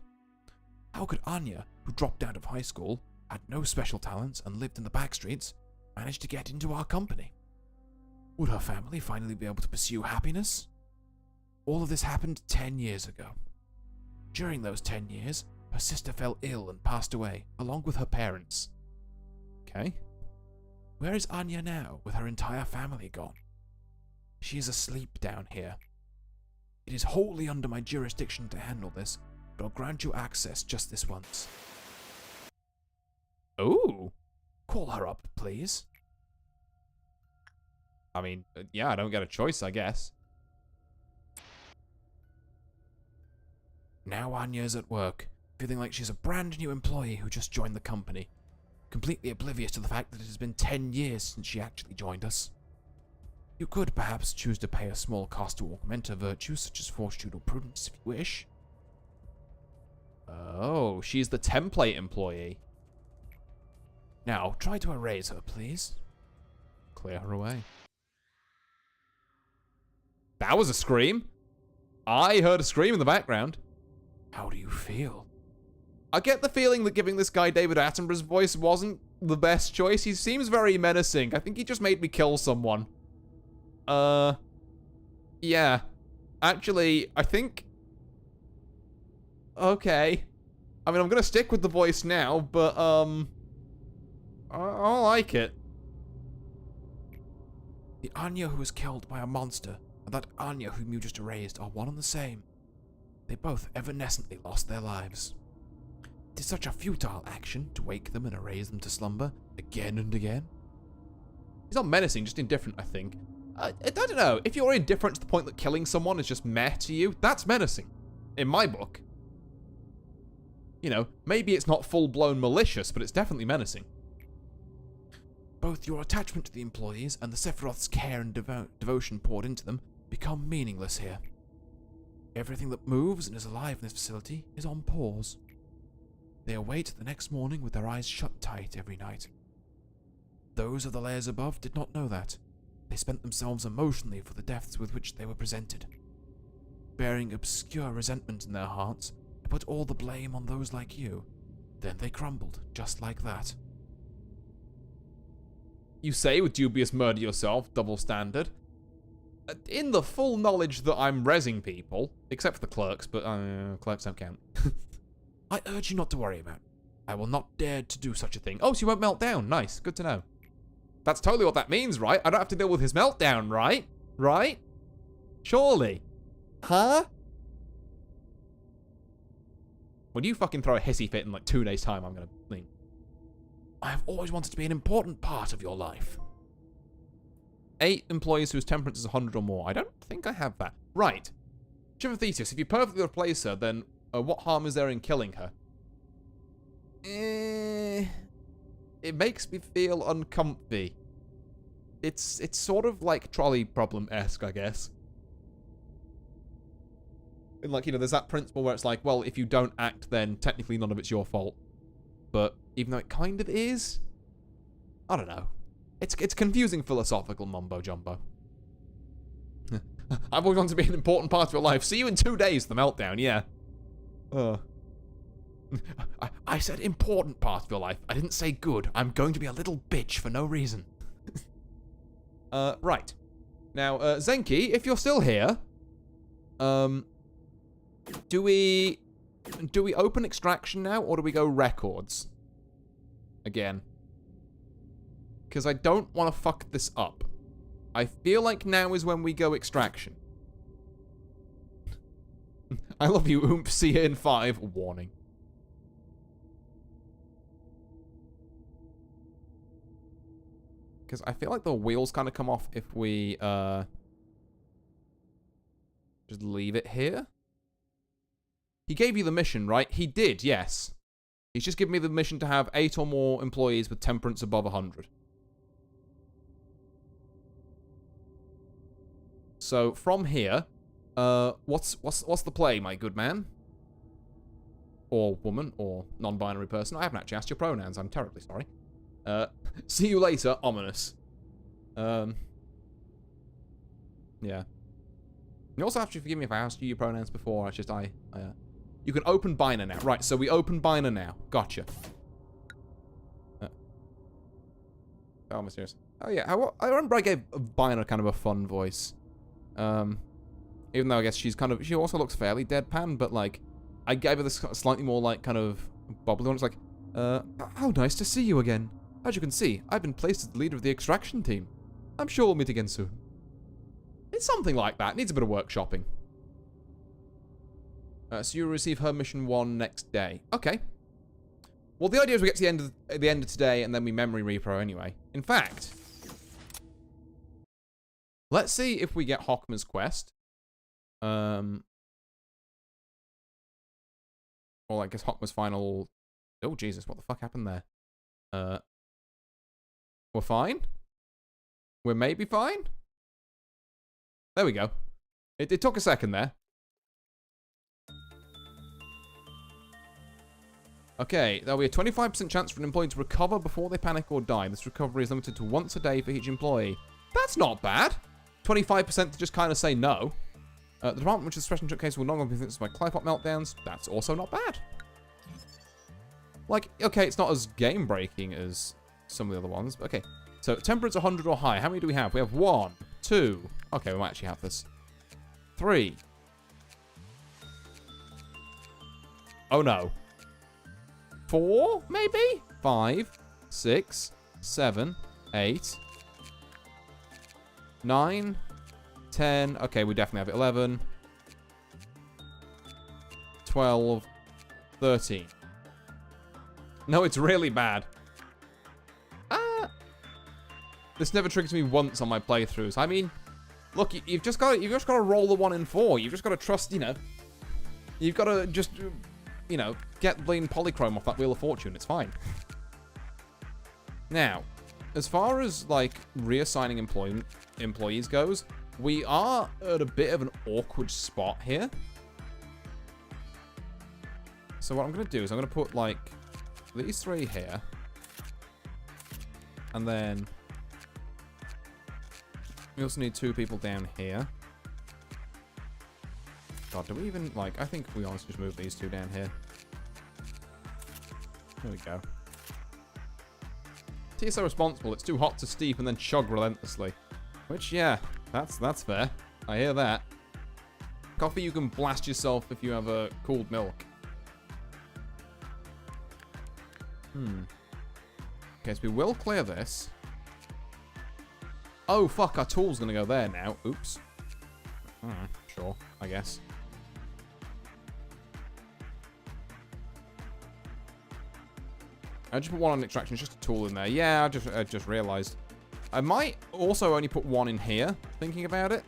How could Anya, who dropped out of high school, had no special talents and lived in the back streets, manage to get into our company? Would her family finally be able to pursue happiness? All of this happened 10 years ago. During those 10 years, her sister fell ill and passed away, along with her parents. Okay. Where is Anya now, with her entire family gone? She is asleep down here. It is wholly under my jurisdiction to handle this, but I'll grant you access just this once. Ooh. Call her up, please. I mean, yeah, I don't get a choice, I guess. Now Anya's at work, feeling like she's a brand new employee who just joined the company, completely oblivious to the fact that it has been 10 years since she actually joined us. You could perhaps choose to pay a small cost to augment her virtues, such as fortitude or prudence, if you wish. Oh, she's the template employee. Now, try to erase her, please. Clear her away. That was a scream. I heard a scream in the background. How do you feel? I get the feeling that giving this guy David Attenborough's voice wasn't the best choice. He seems very menacing. I think he just made me kill someone. Yeah. Actually, I think... Okay. I mean, I'm gonna stick with the voice now, but, I like it. The Anya who was killed by a monster and that Anya whom you just erased are one and the same. They both evanescently lost their lives. It is such a futile action to wake them and erase them to slumber again and again. He's not menacing, just indifferent, I think. I don't know. If you're indifferent to the point that killing someone is just meh to you, that's menacing. In my book. You know, maybe it's not full-blown malicious, but it's definitely menacing. Both your attachment to the employees and the Sephiroth's care and devotion poured into them become meaningless here. Everything that moves and is alive in this facility is on pause. They await the next morning with their eyes shut tight every night. Those of the layers above did not know that, They spent themselves emotionally for the deaths with which they were presented. Bearing obscure resentment in their hearts, they put all the blame on those like you. Then they crumbled, just like that. You say with dubious murder yourself, double standard. In the full knowledge that I'm rezzing people, except for the clerks, but clerks don't count. I urge you not to worry about it. I will not dare to do such a thing. Oh, so you won't melt down. Nice, good to know. That's totally what that means, right? I don't have to deal with his meltdown, right? Right? Surely. Huh? When you fucking throw a hissy fit in like 2 days' time, I'm gonna leave. I have always wanted to be an important part of your life. 8 employees whose temperance is 100 or more. I don't think I have that. Right. Shiver Theseus, if you perfectly replace her, then what harm is there in killing her? It makes me feel uncomfy. It's sort of like trolley problem-esque, I guess. And like, you know, there's that principle where it's like, well, if you don't act, then technically none of it's your fault. But even though it kind of is, I don't know. It's confusing philosophical mumbo-jumbo. I've always wanted to be an important part of your life. See you in 2 days, the meltdown, yeah. I said important part of your life. I didn't say good. I'm going to be a little bitch for no reason. Right. Now, Zenki, if you're still here, do we open extraction now, or do we go records? Again. Because I don't want to fuck this up. I feel like now is when we go extraction. I love you, Oomp. See you in 5. Warning. Because I feel like the wheels kind of come off if we, just leave it here. He gave you the mission, right? He did, yes. He's just given me the mission to have 8 or more employees with temperance above 100. So, from here, what's the play, my good man? Or woman, or non-binary person. I haven't actually asked your pronouns. I'm terribly sorry. See you later, ominous. Yeah. You also have to forgive me if I asked you your pronouns before. It's just you can open Biner now. Right, so we open Biner now. Gotcha. Oh, mysterious. Oh, yeah. I remember I gave Biner kind of a fun voice. Even though I guess she also looks fairly deadpan, but, like, I gave her this slightly more, like, kind of bubbly one. It's like, how nice to see you again. As you can see, I've been placed as the leader of the extraction team. I'm sure we'll meet again soon. It's something like that. It needs a bit of workshopping. So you'll receive her mission 1 next day. Okay. Well, the idea is we get to the end of today, and then we memory repro anyway. In fact, let's see if we get Hockman's quest. Or I guess Hockman's final. Oh Jesus! What the fuck happened there? We're fine. We're maybe fine. There we go. It took a second there. Okay, there'll be a 25% chance for an employee to recover before they panic or die. This recovery is limited to once a day for each employee. That's not bad. 25% to just kind of say no. The department which is fresh in case will no longer be influenced by Clipot meltdowns. That's also not bad. Like, okay, it's not as game-breaking as some of the other ones, but okay. So, temperance 100 or higher. How many do we have? We have 1, 2. Okay, we might actually have this. 3. Oh, no. 4, maybe? 5, 6, 7, 8, 9, 10. Okay, we definitely have it. 11, 12, 13. No, it's really bad. This never triggers me once on my playthroughs. I mean, look, you've just got to roll the 1 in 4. You've just got to trust, you know. You've got to just, you know, get Blaine Polychrome off that Wheel of Fortune. It's fine. Now, as far as, like, reassigning employees goes, we are at a bit of an awkward spot here. So what I'm going to do is I'm going to put, like, these 3 here. And then We also need 2 people down here. God, do we even, like, I think we honestly just move these 2 down here. There we go. Tea is so responsible, it's too hot to steep and then chug relentlessly. Which, yeah, that's fair. I hear that. Coffee, you can blast yourself if you have a cooled milk. Okay, so we will clear this. Oh, fuck, our tool's gonna go there now. Oops. Sure, I guess. I just put 1 on extraction, it's just a tool in there. Yeah, I just realized. I might also only put 1 in here, thinking about it.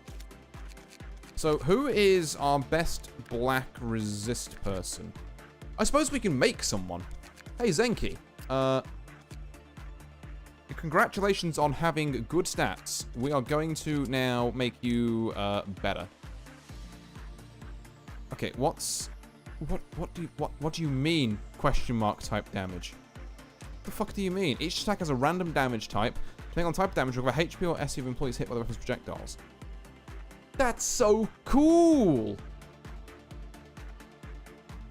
So, who is our best black resist person? I suppose we can make someone. Hey, Zenki. Congratulations on having good stats. We are going to now make you better. Okay, what do you mean? Question mark type damage. What the fuck do you mean? Each attack has a random damage type. Depending on type of damage, recover HP or SC of employees hit by the weapon's projectiles. That's so cool.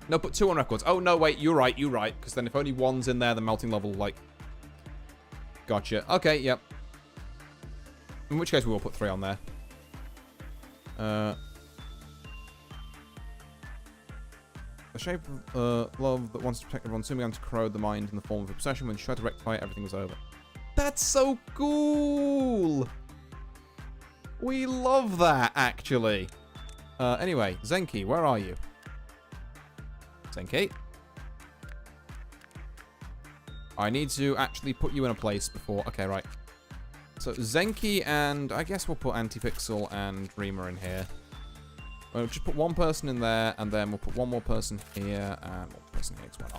No, put 2 on records. Oh no, wait, you're right. Because then if only 1's in there, the melting level like. Gotcha. Okay, yep. In which case we will put 3 on there. The shape of love that wants to protect everyone soon began to corrode the mind in the form of obsession. When she tried to rectify it, everything was over. That's so cool! We love that, actually. Anyway, Zenki, where are you? Zenki? I need to actually put you in a place before... Okay, right. So, Zenki and... I guess we'll put Antipixel and Dreamer in here. We'll just put 1 person in there, and then we'll put 1 more person here, and 1 person here, because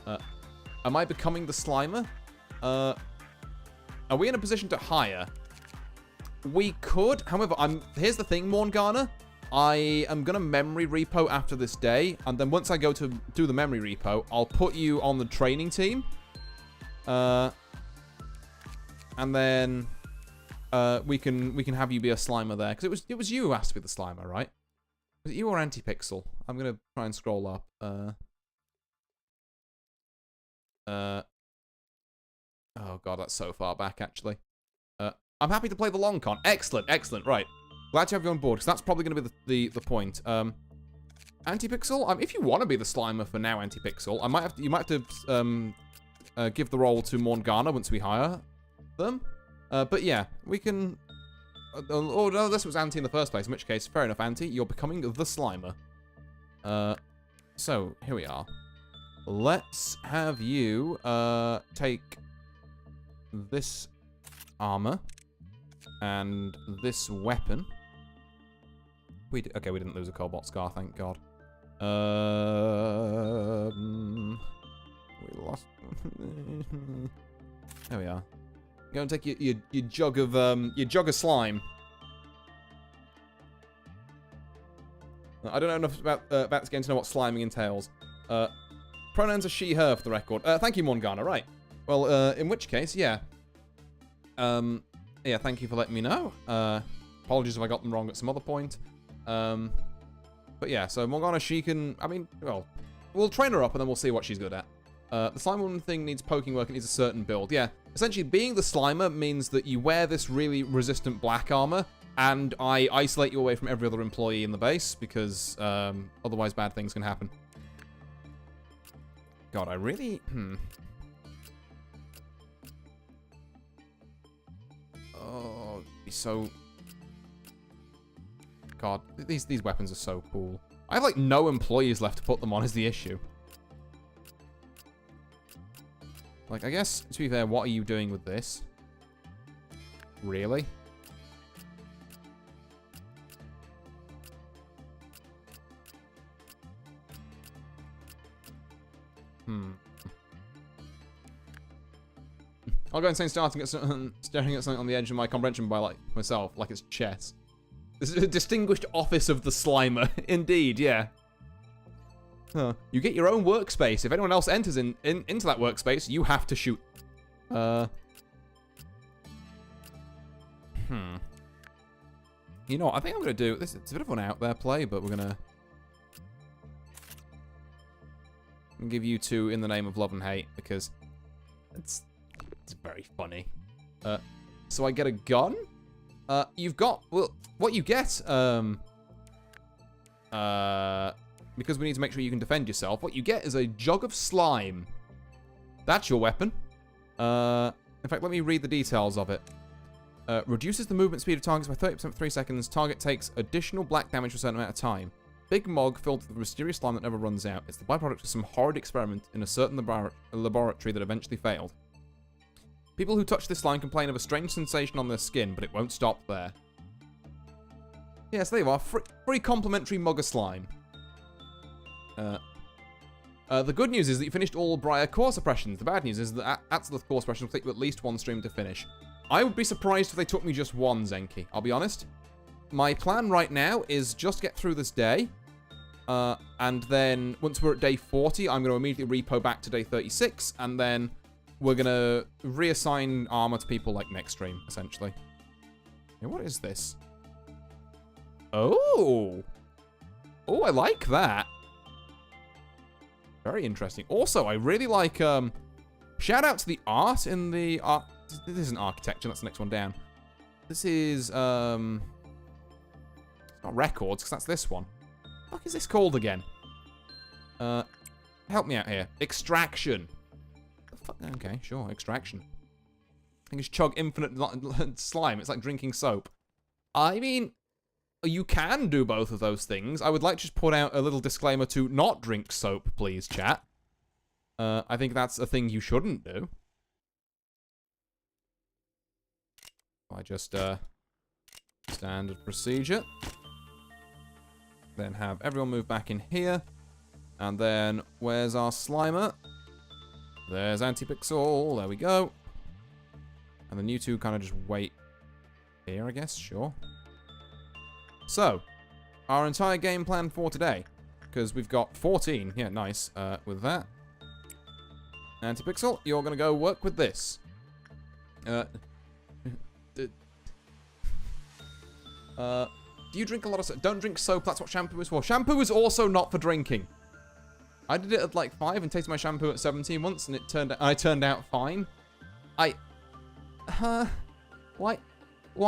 why not? Am I becoming the Slimer? Are we in a position to hire? We could. However, here's the thing, Morgana. I am going to memory repo after this day, and then once I go to do the memory repo, I'll put you on the training team. And then we can have you be a Slimer there, because it was you who asked to be the Slimer, right? Was it you or Antipixel? I'm going to try and scroll up. Oh god, that's so far back actually. I'm happy to play the long con. Excellent, right. Glad to have you on board, because that's probably going to be the point. Antipixel, if you want to be the Slimer for now, Antipixel, you might have to give the role to Morgana once we hire them. But yeah, we can... Oh, no, this was Anti in the first place, in which case, fair enough, Anti, you're becoming the Slimer. So, here we are. Let's have you take this armor and this weapon. Okay, we didn't lose a Cobalt Scar, thank God. We lost. There we are. Go and take your jug of slime. I don't know enough about this game to know what sliming entails. Pronouns are she, her for the record. Thank you, Morgana. Right. Well, in which case, yeah. Yeah, thank you for letting me know. Apologies if I got them wrong at some other point. But yeah, so Morgana, she can... I mean, well, we'll train her up and then we'll see what she's good at. The Slime Woman thing needs poking work. It needs a certain build. Yeah, essentially, being the Slimer means that you wear this really resistant black armor, and I isolate you away from every other employee in the base, because otherwise bad things can happen. God, I really... Oh, he's so... God, these weapons are so cool. I have, like, no employees left to put them on is the issue. Like, I guess, to be fair, what are you doing with this? Really? I'll go insane staring at something on the edge of my comprehension by, like, myself, like it's chess. This is a distinguished office of the Slimer. Indeed, yeah. Huh. You get your own workspace. If anyone else enters into that workspace, you have to shoot. You know what? I think I'm going to do this. It's a bit of an out there play, but we're going to give you two in the name of love and hate because it's very funny. So I get a gun. You've got, well, what you get, because we need to make sure you can defend yourself, what you get is a jug of slime. That's your weapon. In fact, let me read the details of it. Reduces the movement speed of targets by 30% for 3 seconds. Target takes additional black damage for a certain amount of time. Big mug filled with mysterious slime that never runs out. It's the byproduct of some horrid experiment in a certain laboratory that eventually failed. People who touch this slime complain of a strange sensation on their skin, but it won't stop there. Yes, there you are. Free complimentary mug of slime. The good news is that you finished all Briah core suppressions. The bad news is that Absolute core suppression will take you at least one stream to finish. I would be surprised if they took me just one, Zenki. I'll be honest. My plan right now is just get through this day. And then once we're at day 40, I'm going to immediately repo back to day 36. And then we're going to reassign armor to people like next stream, essentially. Yeah, what is this? Oh. Oh, I like that. Very interesting. Also, I really like, shout out to the art in the art. This isn't architecture, that's the next one down. This is, it's not records, because that's this one. What is this called again? Help me out here. Extraction. Okay, sure, extraction. I think it's chug infinite slime. It's like drinking soap. I mean, you can do both of those things. I would like to just put out a little disclaimer to not drink soap, please, chat. I think that's a thing you shouldn't do. I just, standard procedure. Then have everyone move back in here. And then, where's our Slimer? There's Antipixel. There we go. And then you two kind of just wait here, I guess. Sure. So, our entire game plan for today. Because we've got 14. Yeah, nice. With that. Antipixel, you're going to go work with this. Do you drink a lot of soap? Don't drink soap, that's what shampoo is for. Shampoo is also not for drinking. I did it at like 5 and tasted my shampoo at 17 once and I turned out fine. Why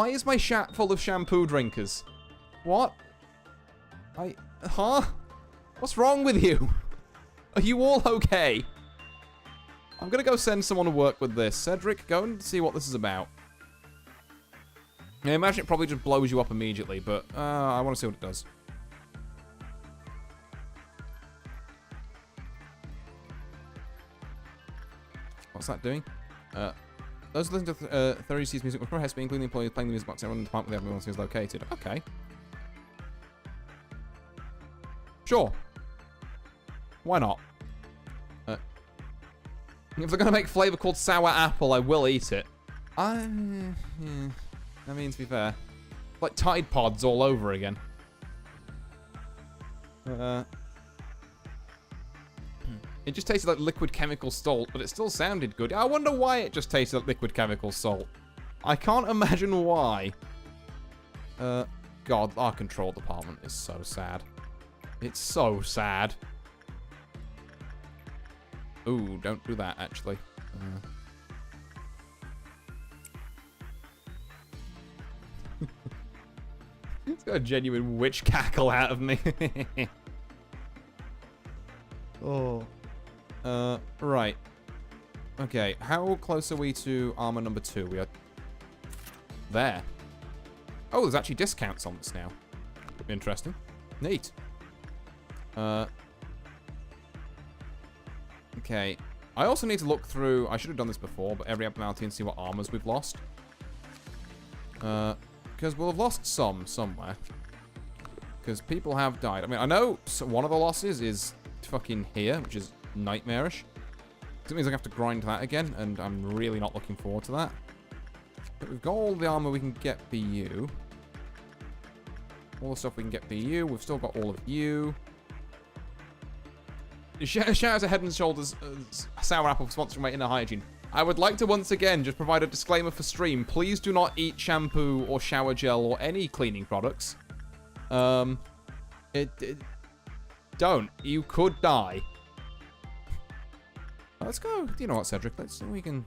is my shat full of shampoo drinkers? What? What's wrong with you? Are you all okay? I'm gonna go send someone to work with this. Cedric, go and see what this is about. I imagine it probably just blows you up immediately, but I want to see what it does. What's that doing? Those listening to 30C's music with has been including the employees playing the music box. Everyone in the department where everyone is located. Okay. Sure. Why not? If they're gonna make flavor called sour apple, I will eat it. Yeah. I mean, to be fair, like Tide Pods all over again. It just tasted like liquid chemical salt, but it still sounded good. I wonder why it just tasted like liquid chemical salt. I can't imagine why. God, our control department is so sad. It's so sad. Ooh, don't do that, actually. It's got a genuine witch cackle out of me. Oh. Right. Okay, how close are we to armor number 2? We are there. Oh, there's actually discounts on this now. Interesting. Neat. Okay. I also need to look through, I should have done this before, but every abnormality and see what armors we've lost. Because we'll have lost some somewhere. Because people have died. I mean, I know one of the losses is fucking here, which is nightmarish. It means I have to grind that again, and I'm really not looking forward to that. But we've got all the armor we can get for you. All the stuff we can get for you. We've still got all of you. Shout out to Head and Shoulders Sour Apple for sponsoring my inner hygiene. I would like to once again just provide a disclaimer for stream. Please do not eat shampoo or shower gel or any cleaning products. Don't. You could die. Let's go. You know what, Cedric? We can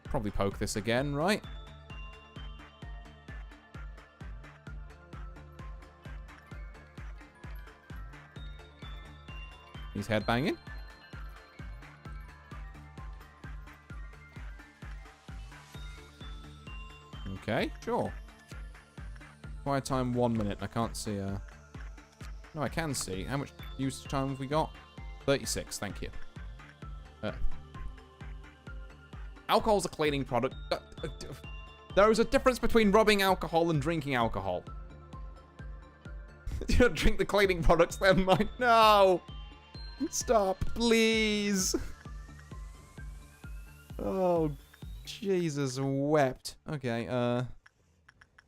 probably poke this again, right? He's headbanging. Okay, sure. Quiet time 1 minute. I can't see. No, I can see. How much use time have we got? 36. Thank you. Alcohol's a cleaning product. There is a difference between rubbing alcohol and drinking alcohol. You don't drink the cleaning products, then, Mike. No. Stop, please. Oh, Jesus wept. Okay,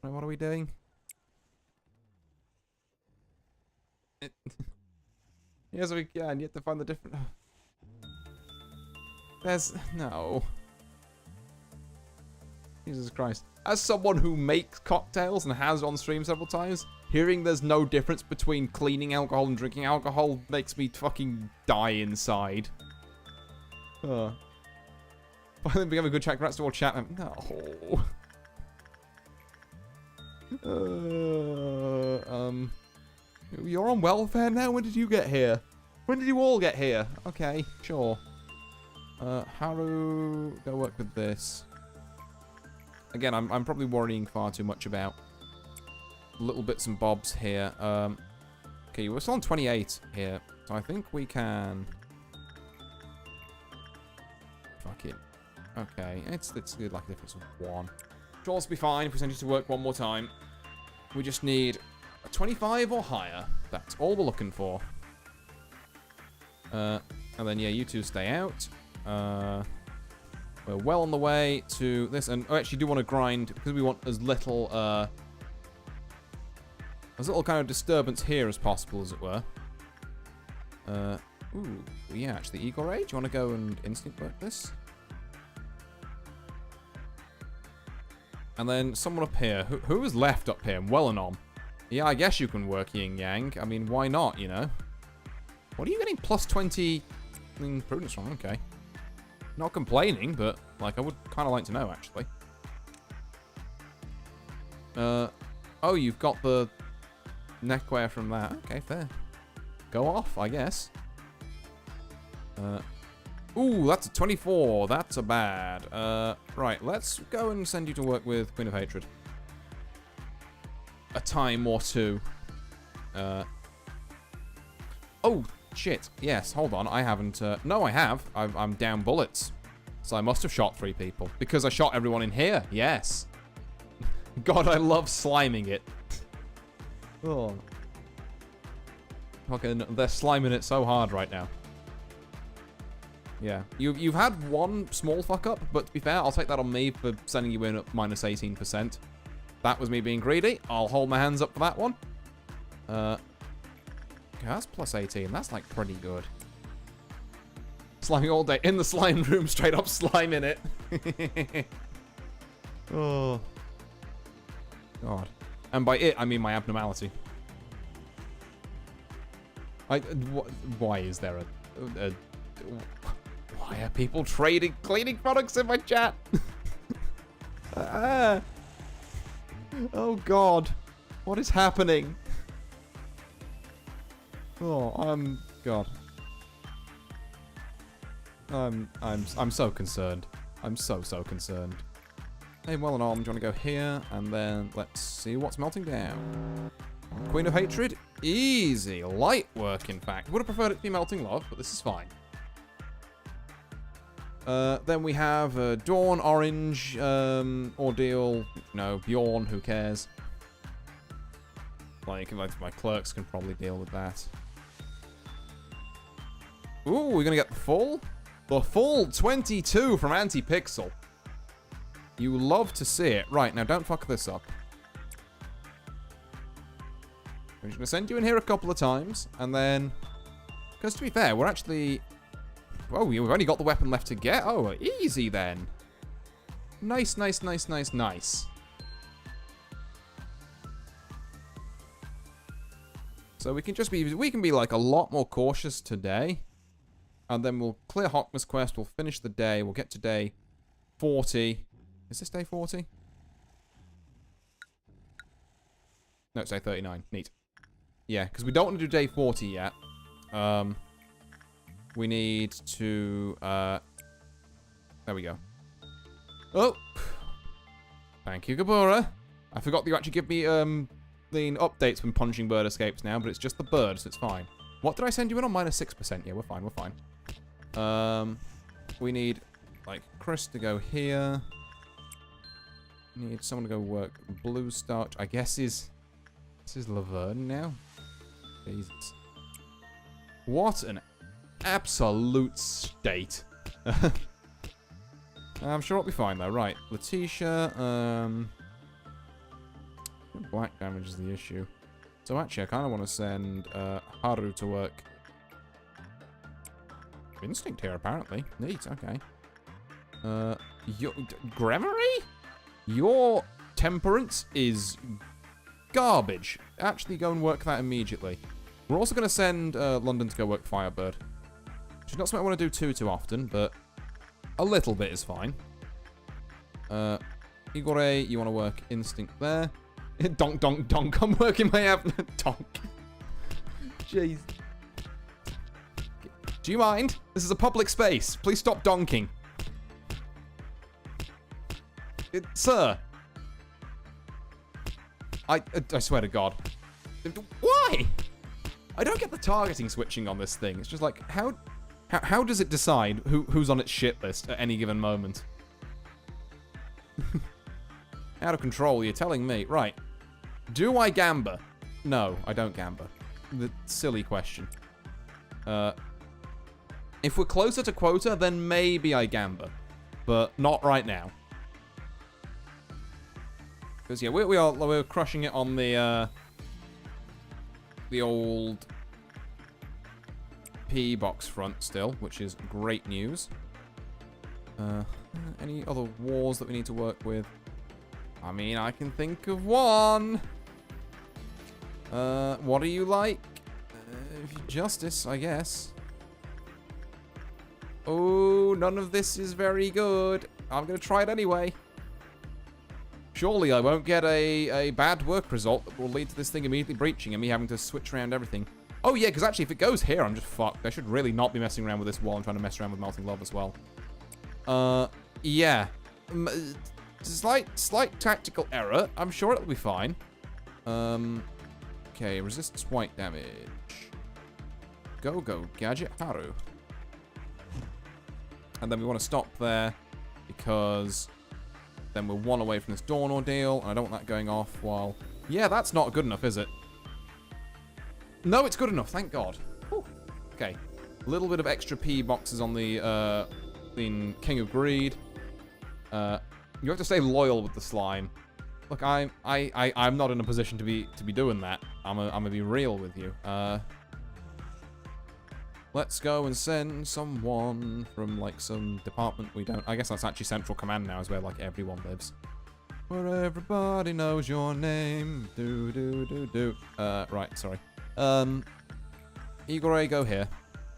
what are we doing? Yes, we can. You have to find the different... There's... No. Jesus Christ. As someone who makes cocktails and has on stream several times, hearing there's no difference between cleaning alcohol and drinking alcohol makes me fucking die inside. I think we have a good chat. Congrats to all chat. No. You're on welfare now? When did you get here? When did you all get here? Okay, sure. Haru, go work with this. Again, I'm probably worrying far too much about little bits and bobs here. Okay, we're still on 28 here, so I think we can... Fuck it. Okay, it's good, like a difference of 1. Should also be fine if we send you to work one more time. We just need a 25 or higher. That's all we're looking for. And then, yeah, you two stay out. We're well on the way to this, and I actually do want to grind, because we want as little kind of disturbance here as possible, as it were. Ooh, yeah, actually, Igor Age, you want to go and instinct work this? And then someone up here. Who is left up here? Wellenom. Yeah, I guess you can work yin yang. I mean, why not, you know? What are you getting plus 20 prudence from? Okay. Not complaining, but, like, I would kind of like to know, actually. Oh, you've got the neckwear from that. Okay, fair. Go off, I guess. Ooh, that's a 24. That's a bad. Right, let's go and send you to work with Queen of Hatred. A time or two. Oh, shit. Yes, hold on. I haven't... No, I have. I'm down bullets. So I must have shot 3 people. Because I shot everyone in here. Yes. God, I love sliming it. Oh. Fucking, they're sliming it so hard right now. Yeah. You've had one small fuck up, but to be fair, I'll take that on me for sending you in at minus 18%. That was me being greedy. I'll hold my hands up for that one. Okay, that's plus 18. That's, like, pretty good. Sliming all day. In the slime room, straight up slime in it. Oh. God. And by it, I mean my abnormality. Why is there a why are people trading cleaning products in my chat? Oh God, what is happening? Oh, God. I'm so concerned. I'm so concerned. Hey, well and all, do you want to go here? And then let's see what's melting down. Queen of Hatred, easy, light work. In fact, would have preferred it to be melting love, but this is fine. Then we have Dawn, Orange, Ordeal, no, Bjorn, who cares? Like, my clerks can probably deal with that. Ooh, we're gonna get the full? The full 22 from Anti-Pixel. You love to see it. Right, now don't fuck this up. I'm just gonna send you in here a couple of times, and then... Because to be fair, we're actually... Oh, we've only got the weapon left to get. Oh, easy then. Nice, nice, nice, nice, nice. So we can be like a lot more cautious today. And then we'll clear Hockmas quest, we'll finish the day, we'll get to day 40. Is this day 40? No, it's day 39. Neat. Yeah, because we don't want to do day 40 yet. We need to, there we go. Oh! Thank you, Gabora. I forgot that you actually give me, the updates when punching bird escapes now, but it's just the bird, so it's fine. What did I send you in on? -6%. Yeah, we're fine, we're fine. We need, like, Chris to go here. Need someone to go work blue starch. I guess this is Laverne now. Jesus. What an absolute state. I'm sure it'll be fine though. Right, Letitia, black damage is the issue. So actually, I kind of want to send Haru to work. Instinct here, apparently. Neat, okay. Gremory? Your temperance is garbage. Actually, go and work that immediately. We're also going to send London to go work Firebird. Which is not something I want to do too often, but a little bit is fine. Igor, you want to work Instinct there. Donk, donk, donk. I'm working my app. Donk. Jeez. Do you mind? This is a public space. Please stop donking. Sir. I swear to God. Why? I don't get the targeting switching on this thing. It's just like, how does it decide who's on its shit list at any given moment? Out of control, you're telling me. Right. Do I gamba? No, I don't gamba. The silly question. If we're closer to quota, then maybe I gamba. But not right now. Because, yeah, we're crushing it on the old P box front still, which is great news. Any other wars that we need to work with? I mean, I can think of one. What do you like? Justice, I guess. Oh, none of this is very good. I'm going to try it anyway. Surely I won't get a bad work result that will lead to this thing immediately breaching and me having to switch around everything. Oh, yeah, because actually, if it goes here, I'm just fucked. I should really not be messing around with this wall. I'm trying to mess around with Melting Love as well. Yeah. Slight tactical error. I'm sure it'll be fine. Okay, resists white damage. Go, Gadget Haru. And then we want to stop there because then we're one away from this Dawn ordeal, and I don't want that going off while... Yeah, that's not good enough, is it? No, it's good enough, thank God. Whew. Okay, a little bit of extra P boxes on the King of Greed. You have to stay loyal with the slime. Look, I'm not in a position to be doing that. I'm gonna be real with you. Let's go and send someone from, like, some department we don't... I guess that's actually Central Command now, is where, like, everyone lives. Where everybody knows your name. Right, sorry. Igor, go here.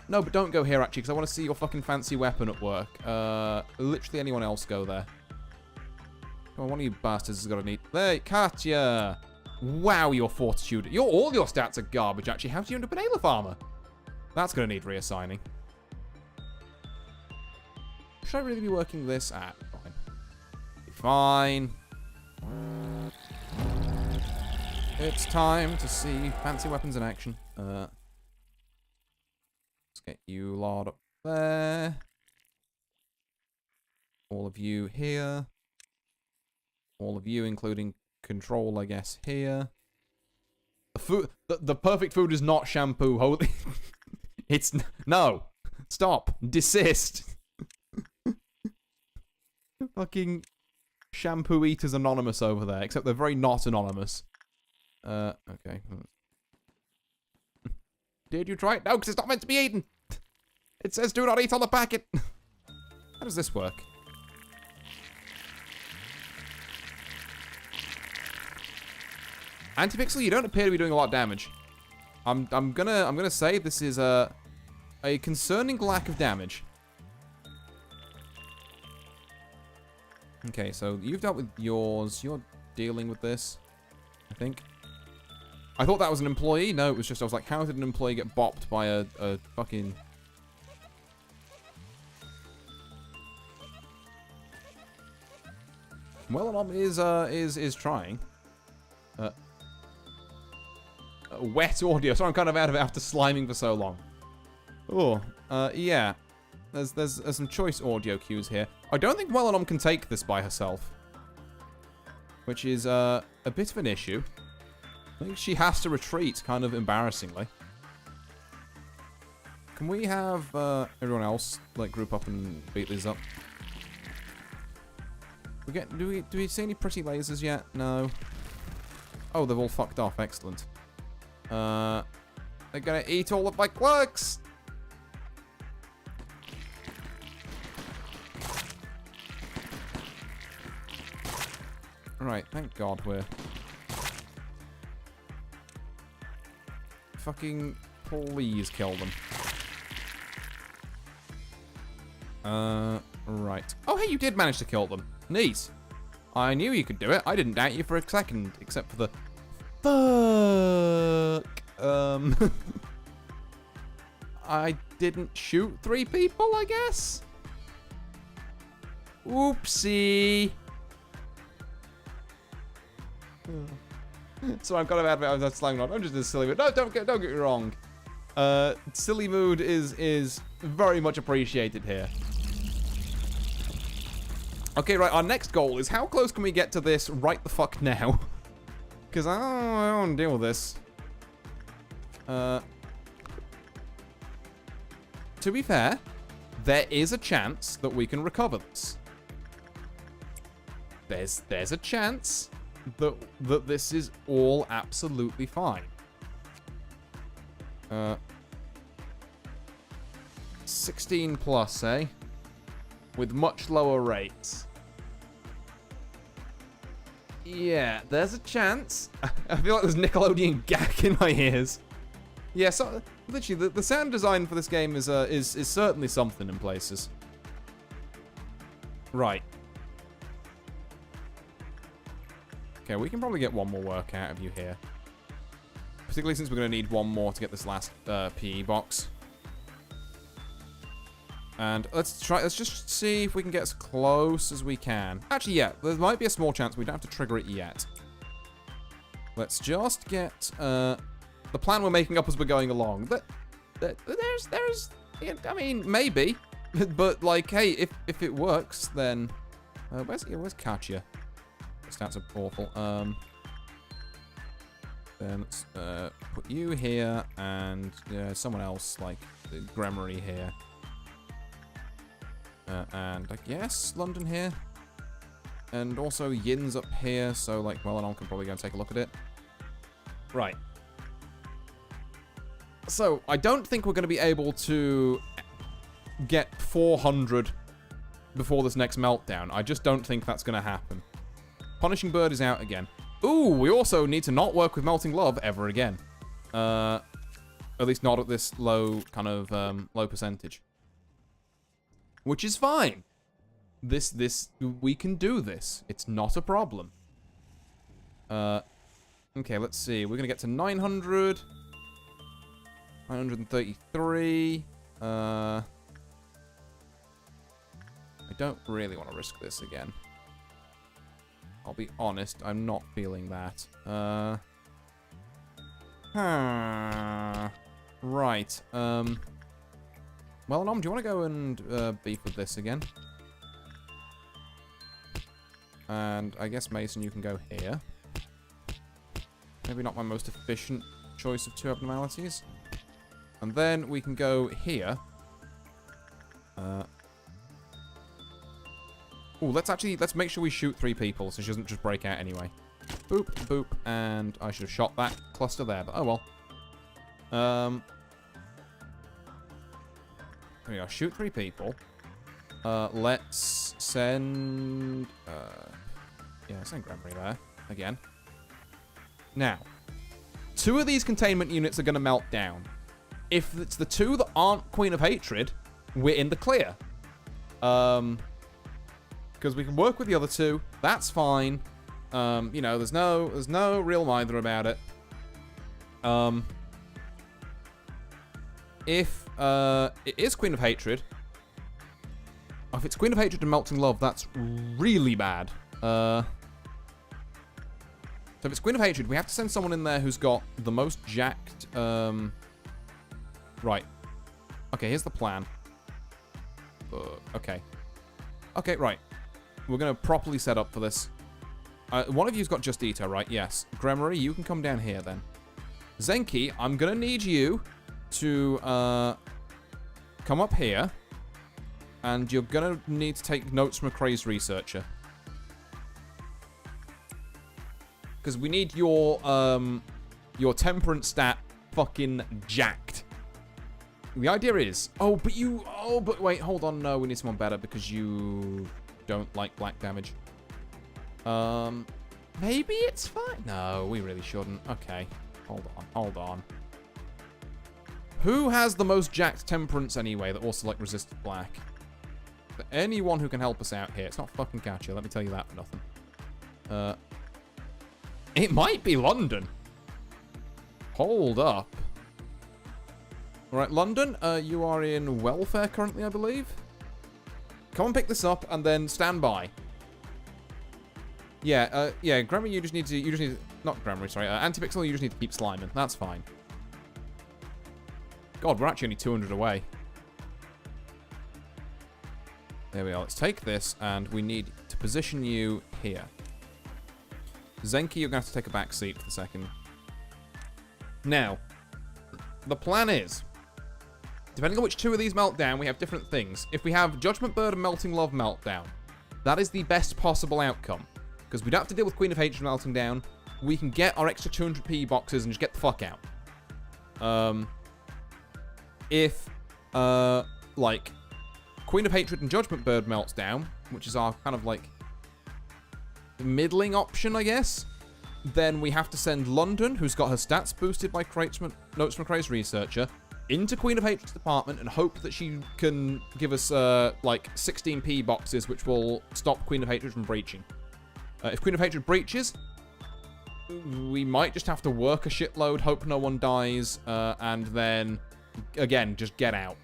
No, but don't go here, actually, because I want to see your fucking fancy weapon at work. Literally anyone else go there. Come on, one of you bastards has got to need... Hey, Katya! Wow, your fortitude. All your stats are garbage, actually. How do you end up in Aleph armor? That's going to need reassigning. Should I really be working this at? Fine. It's time to see fancy weapons in action. Let's get you lot up there. All of you here. All of you, including control, I guess, here. The food, the perfect food is not shampoo. Holy... It's... No. Stop. Desist. Fucking shampoo eaters anonymous over there. Except they're very not anonymous. Okay. Did you try it? No, because it's not meant to be eaten. It says do not eat on the packet. How does this work? Antipixel, you don't appear to be doing a lot of damage. I'm gonna say this is a concerning lack of damage. Okay, so you've dealt with yours. You're dealing with this, I think. I thought that was an employee. No, it was just, I was like, how did an employee get bopped by a fucking... Meltdown is trying. Wet audio. Sorry, I'm kind of out of it after sliming for so long. Oh, yeah. There's some choice audio cues here. I don't think Meltdown can take this by herself, which is a bit of an issue. I think she has to retreat, kind of embarrassingly. Can we have everyone else like group up and beat these up? Do we see any pretty lasers yet? No. Oh, they've all fucked off. Excellent. They're gonna eat all of my clerks. Right, thank God we're... Fucking please kill them. Right. Oh, hey, you did manage to kill them. Neat. I knew you could do it. I didn't doubt you for a second, except for the... Fuck. I didn't shoot 3 people, I guess? Oopsie. So I'm kind of adamant that slang not. I'm just a silly mood. No, don't get me wrong. Silly mood is very much appreciated here. Okay, right. Our next goal is how close can we get to this right the fuck now? Because I don't want to deal with this. To be fair, there is a chance that we can recover this. There's a chance that this is all absolutely fine. 16 plus, eh? With much lower rates. Yeah, there's a chance. I feel like there's Nickelodeon gack in my ears. Yeah, so literally, the sound design for this game is certainly something in places. Right. Okay, we can probably get one more work out of you here. Particularly since we're going to need one more to get this last PE box. And let's just see if we can get as close as we can. Actually, yeah, there might be a small chance we don't have to trigger it yet. Let's just get the plan we're making up as we're going along. There's, I mean, maybe, but like, hey, if it works, then where's Katya? Stats are awful. Then let's put you here and someone else like Gremory here. And I guess London here. And also Yin's up here, so like Meltdown can probably go and take a look at it. Right. So, I don't think we're going to be able to get 400 before this next Meltdown. I just don't think that's going to happen. Punishing Bird is out again. Ooh, we also need to not work with Melting Love ever again. At least not at this low, kind of, low percentage. Which is fine. We can do this. It's not a problem. Okay, let's see. We're going to get to 900. 933. I don't really want to risk this again. I'll be honest, I'm not feeling that. Right. Well, Nom, do you want to go and beef with this again? And I guess, Mason, you can go here. Maybe not my most efficient choice of 2 abnormalities. And then we can go here. Ooh, let's make sure we shoot 3 people so she doesn't just break out anyway. Boop, boop, and I should have shot that cluster there, but oh well. There we go. Shoot 3 people. Let's send... yeah, send Gremory there. Again. Now, 2 of these containment units are going to melt down. If it's the 2 that aren't Queen of Hatred, we're in the clear. Because we can work with the other 2. That's fine. You know, there's no real mither about it. If it is Queen of Hatred, if it's Queen of Hatred and Melting Love, that's really bad. So if it's Queen of Hatred, we have to send someone in there who's got the most jacked... Right. Okay, here's the plan. Okay. Okay, right. We're going to properly set up for this. One of you's got Just Eater, right? Yes. Gremory, you can come down here then. Zenki, I'm going to need you to come up here. And you're going to need to take notes from a crazed researcher. Because we need your temperance stat fucking jacked. The idea is... Oh, but wait, hold on. No, we need someone better because you don't like black damage. Maybe it's fine. No, we really shouldn't. Okay. Hold on. Who has the most jacked temperance anyway that also, like, resisted black? Anyone who can help us out here. It's not fucking Katya, let me tell you that for nothing. It might be London. Hold up. Alright, London, you are in welfare currently, I believe. Come and pick this up and then stand by. Yeah, Gremory, you just need to, not Gremory, sorry, Antipixel, you just need to keep sliming. That's fine. God, we're actually only 200 away. There we are. Let's take this, and we need to position you here. Zenki, you're going to have to take a back seat for a second. Now, the plan is, depending on which 2 of these melt down, we have different things. If we have Judgment Bird and Melting Love meltdown, that is the best possible outcome. Because we don't have to deal with Queen of Hatred melting down. We can get our extra 200p boxes and just get the fuck out. If, like, Queen of Hatred and Judgment Bird melts down, which is our kind of, like, middling option, I guess, then we have to send London, who's got her stats boosted by notes from a crazed researcher, into Queen of Hatred's department and hope that she can give us, like, 16p boxes, which will stop Queen of Hatred from breaching. If Queen of Hatred breaches, we might just have to work a shitload, hope no one dies, and then, again, just get out.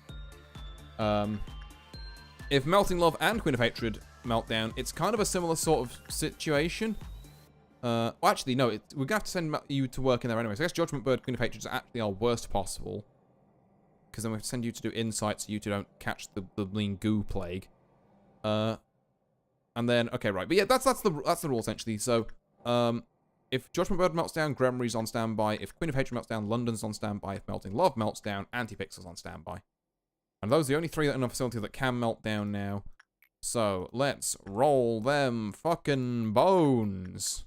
If Melting Love and Queen of Hatred meltdown, it's kind of a similar sort of situation. Well, actually, no, we're going to have to send you to work in there anyway. So I guess Judgment Bird, Queen of Hatred is actually our worst possible. Because then we have to send you to do insights so you two don't catch the lean goo plague. And then, okay, right. But yeah, that's the rule, essentially. So, if Judgment Bird melts down, Gremory's on standby. If Queen of Hatred melts down, London's on standby. If Melting Love melts down, Antipixel's on standby. And those are the only 3 that are in our facility that can melt down now. So, let's roll them fucking bones.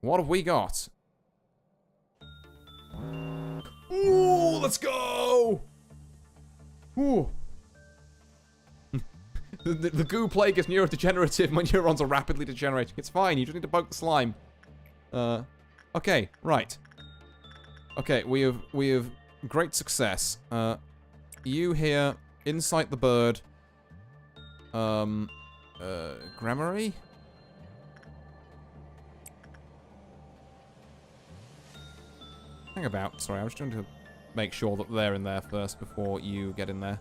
What have we got? Ooh, let's go! Ooh. the goo plague is neurodegenerative. My neurons are rapidly degenerating. It's fine, you just need to poke the slime. Okay, right. Okay, we have great success. You here, incite the bird. Gremory? Hang about. Sorry, I was trying to make sure that they're in there first before you get in there.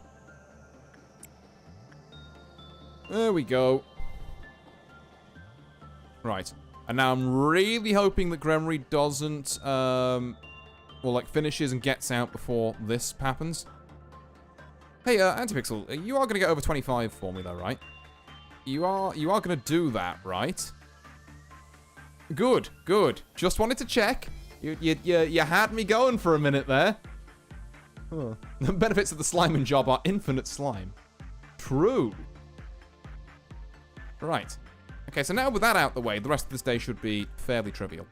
There we go. Right. And now I'm really hoping that Gremory doesn't, well, like, finishes and gets out before this happens. Hey, Antipixel, you are going to get over 25 for me, though, right? You are going to do that, right? Good, good. Just wanted to check. You had me going for a minute there. Huh. The benefits of the sliming job are infinite slime. True. Right. Okay, so now with that out the way, the rest of this day should be fairly trivial.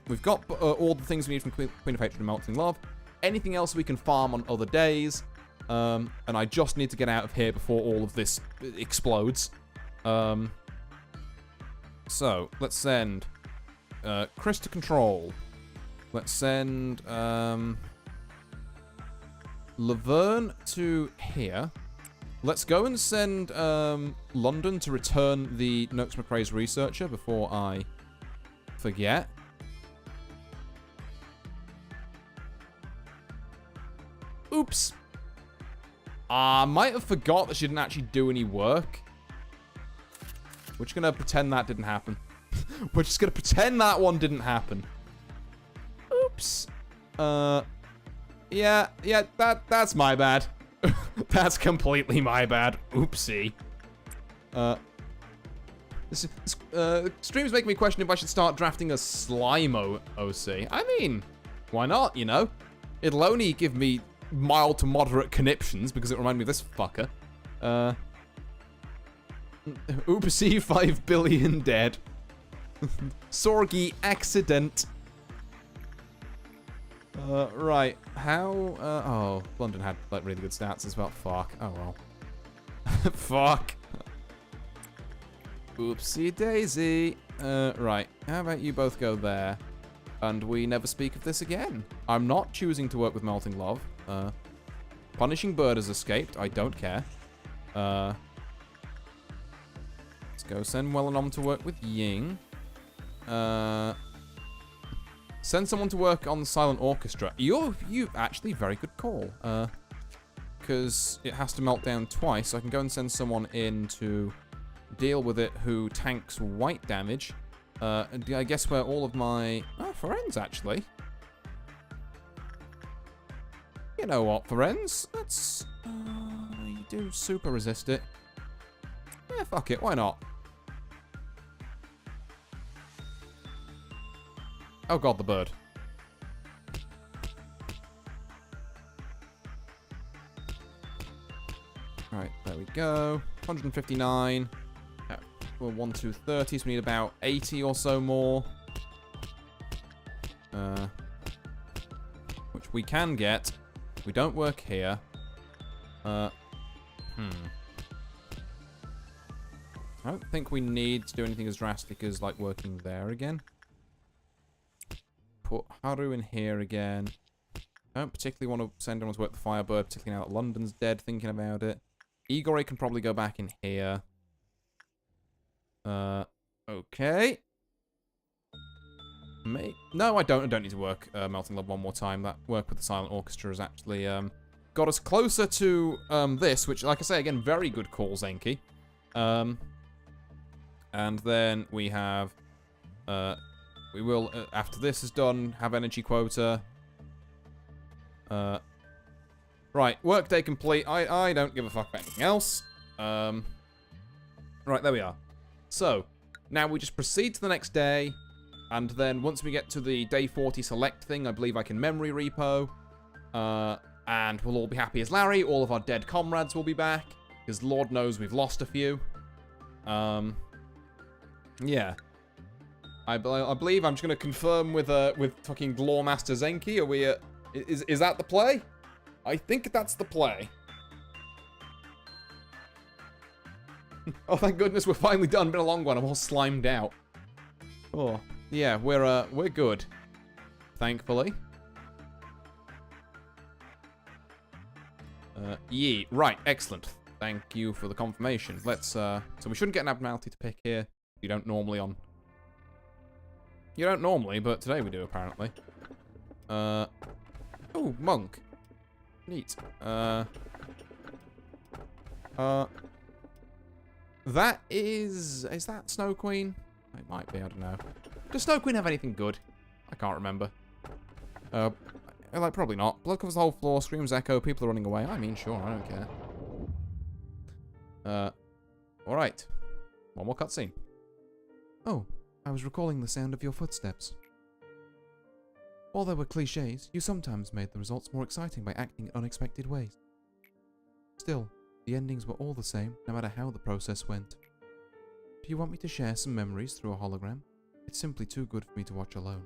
We've got all the things we need from Queen of Hatred and Melting Love. anything else we can farm on other days. And I just need to get out of here before all of this explodes. So, let's send Chris to control. Let's send Laverne to here. Let's go and send London to return the Noakes McRae's researcher before I forget. Oops. I might have forgot that she didn't actually do any work. We're just gonna pretend that didn't happen. We're just gonna pretend that one didn't happen. Oops. Yeah, that's my bad. That's completely my bad. Oopsie. This stream's making me question if I should start drafting a slime OC. I mean, why not, you know? It'll only give me mild to moderate conniptions because it reminded me of this fucker. Oopsie, 5 billion dead. Sorgy accident. Right. How, oh, London had, like, really good stats as well. Fuck. Oh, well. Fuck. Oopsie daisy. Right. How about you both go there? And we never speak of this again. I'm not choosing to work with Melting Love. Punishing Bird has escaped. I don't care. Let's go send Wellenom to work with Ying. Send someone to work on the Silent Orchestra. You actually very good call. Because it has to melt down twice. So I can go and send someone in to deal with it who tanks white damage. And I guess where all of my... Oh, Ferenz, actually. You know what, Ferenz? Let's... you do super resist it. Yeah, fuck it. Why not? Oh god, the bird. Alright, there we go. 159. We're 1, 2, 30, so we need about 80 or so more. Which we can get. We don't work here. I don't think we need to do anything as drastic as, like, working there again. Put Haru in here again. I don't particularly want to send anyone to work the Firebird, particularly now that London's dead, thinking about it. Igor can probably go back in here. Okay. No, I don't need to work Melting Love one more time. That work with the Silent Orchestra has actually got us closer to this, which, like I say, again, very good call, Zenki. And then we have... we will, after this is done, have energy quota. Right, workday complete. I don't give a fuck about anything else. Right, there we are. So, now we just proceed to the next day, and then once we get to the day 40 select thing, I believe I can memory repo, and we'll all be happy as Larry. All of our dead comrades will be back, because Lord knows we've lost a few. Yeah. I believe I'm just going to confirm with fucking Gloremaster Zenki. Are we, is that the play? I think that's the play. Oh, thank goodness we're finally done. Been a long one. I'm all slimed out. Oh, yeah, we're good. Thankfully. Right, excellent. Thank you for the confirmation. Let's, so we shouldn't get an abnormality to pick here. You don't normally on... You don't normally, but today we do, apparently. Oh, monk. Neat. That is that Snow Queen? It might be, I don't know. Does Snow Queen have anything good? I can't remember. Like, probably not. Blood covers the whole floor, screams echo, people are running away. I mean, sure, I don't care. Alright. One more cutscene. Oh, I was recalling the sound of your footsteps. While there were cliches, you sometimes made the results more exciting by acting in unexpected ways. Still, the endings were all the same, no matter how the process went. Do you want me to share some memories through a hologram? It's simply too good for me to watch alone.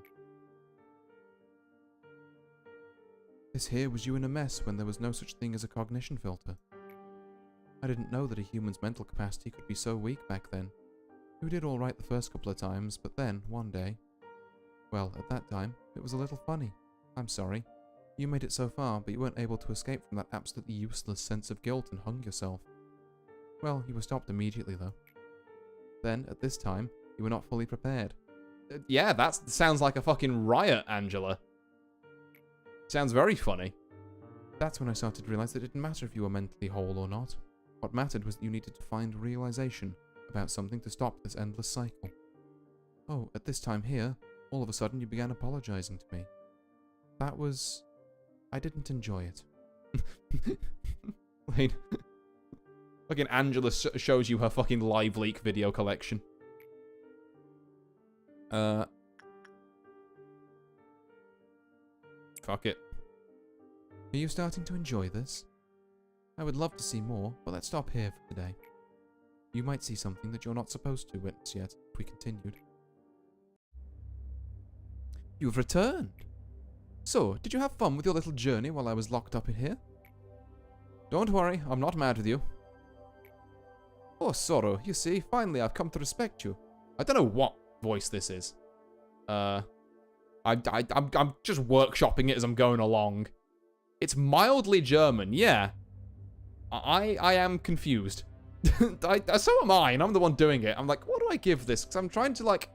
This here was you in a mess when there was no such thing as a cognition filter. I didn't know that a human's mental capacity could be so weak back then. You did all right the first couple of times, but then, one day... Well, at that time, it was a little funny. I'm sorry. You made it so far, but you weren't able to escape from that absolutely useless sense of guilt and hung yourself. Well, you were stopped immediately, though. Then, at this time, you were not fully prepared. Yeah, that sounds like a fucking riot, Angela. Sounds very funny. That's when I started to realize that it didn't matter if you were mentally whole or not. What mattered was that you needed to find realization about something to stop this endless cycle. Oh, at this time here, all of a sudden you began apologizing to me. That was... I didn't enjoy it. Wait. Fucking Angela shows you her fucking live leak video collection. Fuck it. Are you starting to enjoy this? I would love to see more, but let's stop here for today. You might see something that you're not supposed to witness yet, if we continued. You've returned! So, did you have fun with your little journey while I was locked up in here? Don't worry, I'm not mad with you. Oh, Sorrow, you see, finally I've come to respect you. I don't know what voice this is. I'm just workshopping it as I'm going along. It's mildly German, yeah. I am confused. So am I, and I'm the one doing it. I'm like, what do I give this? Because I'm trying to, like...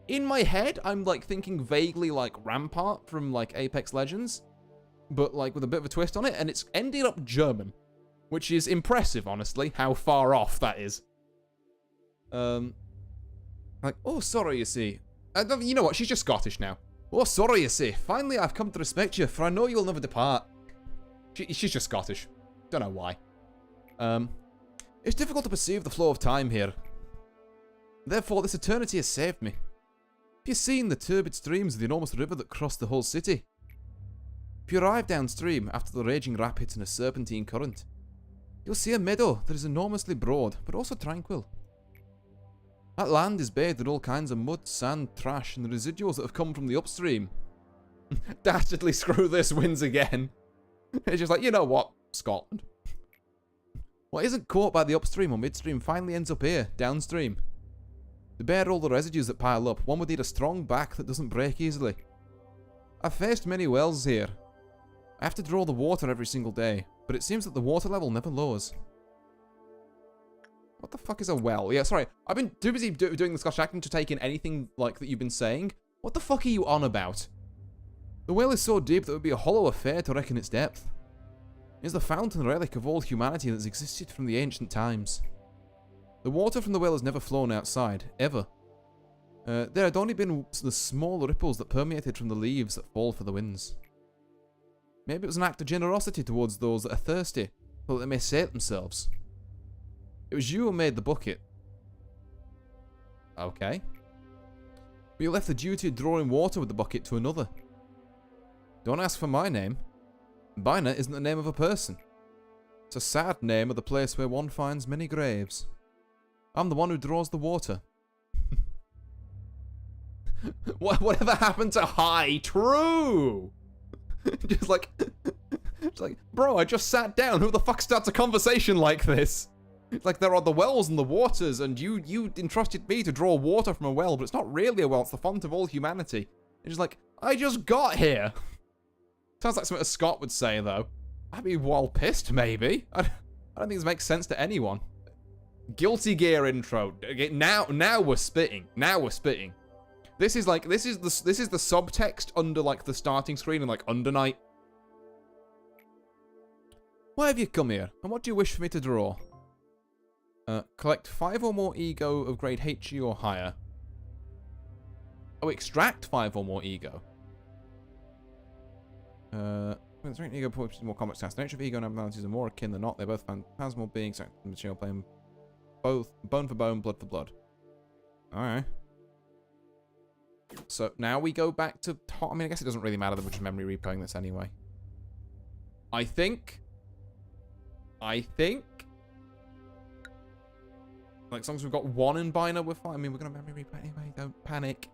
In my head, I'm, like, thinking vaguely like Rampart from, like, Apex Legends. But, like, with a bit of a twist on it, and it's ended up German. Which is impressive, honestly, how far off that is. Like, oh, sorry, you see. You know what, she's just Scottish now. Oh, sorry, you see. Finally, I've come to respect you, for I know you'll never depart. She's just Scottish. Don't know why. It's difficult to perceive the flow of time here. Therefore, this eternity has saved me. Have you seen the turbid streams of the enormous river that cross the whole city? If you arrive downstream after the raging rapids and a serpentine current, you'll see a meadow that is enormously broad, but also tranquil. That land is bathed in all kinds of mud, sand, trash, and the residuals that have come from the upstream. Dastardly screw this wins again. It's just like, you know what? Scotland. What isn't caught by the upstream or midstream finally ends up here, downstream. To bear all the residues that pile up, one would need a strong back that doesn't break easily. I've faced many wells here. I have to draw the water every single day, but it seems that the water level never lowers. What the fuck is a well? Yeah, sorry. I've been too busy doing the Scottish accent to take in anything like that you've been saying. What the fuck are you on about? The well is so deep that it would be a hollow affair to reckon its depth. It is the fountain relic of all humanity that has existed from the ancient times. The water from the well has never flown outside, ever. There had only been the small ripples that permeated from the leaves that fall for the winds. Maybe it was an act of generosity towards those that are thirsty, so that they may sate themselves. It was you who made the bucket. Okay. But you left the duty of drawing water with the bucket to another. Don't ask for my name. Bina isn't the name of a person. It's a sad name of the place where one finds many graves. I'm the one who draws the water. Whatever happened to hi? True! just like, bro, I just sat down. Who the fuck starts a conversation like this? It's like there are the wells and the waters, and you entrusted me to draw water from a well, but it's not really a well, it's the font of all humanity. It's just like, I just got here. Sounds like something a Scot would say, though. I'd be well pissed, maybe. I don't think this makes sense to anyone. Guilty Gear intro. Now we're spitting. Now we're spitting. This is the subtext under like the starting screen and like under night. Why have you come here, and what do you wish for me to draw? Collect 5 or more ego of grade HE or higher. Oh, extract 5 or more ego. Ego pushes more complex tasks. The nature of ego and abnormalities are more akin than not. They're both phantasmal beings, material plane, both bone for bone, blood for blood. Alright. So now we go back to... I mean, I guess it doesn't really matter that we're just memory replaying this anyway. I think... Like, as long as we've got 1 in Bina, we're fine. I mean, we're gonna memory replay anyway. Don't panic.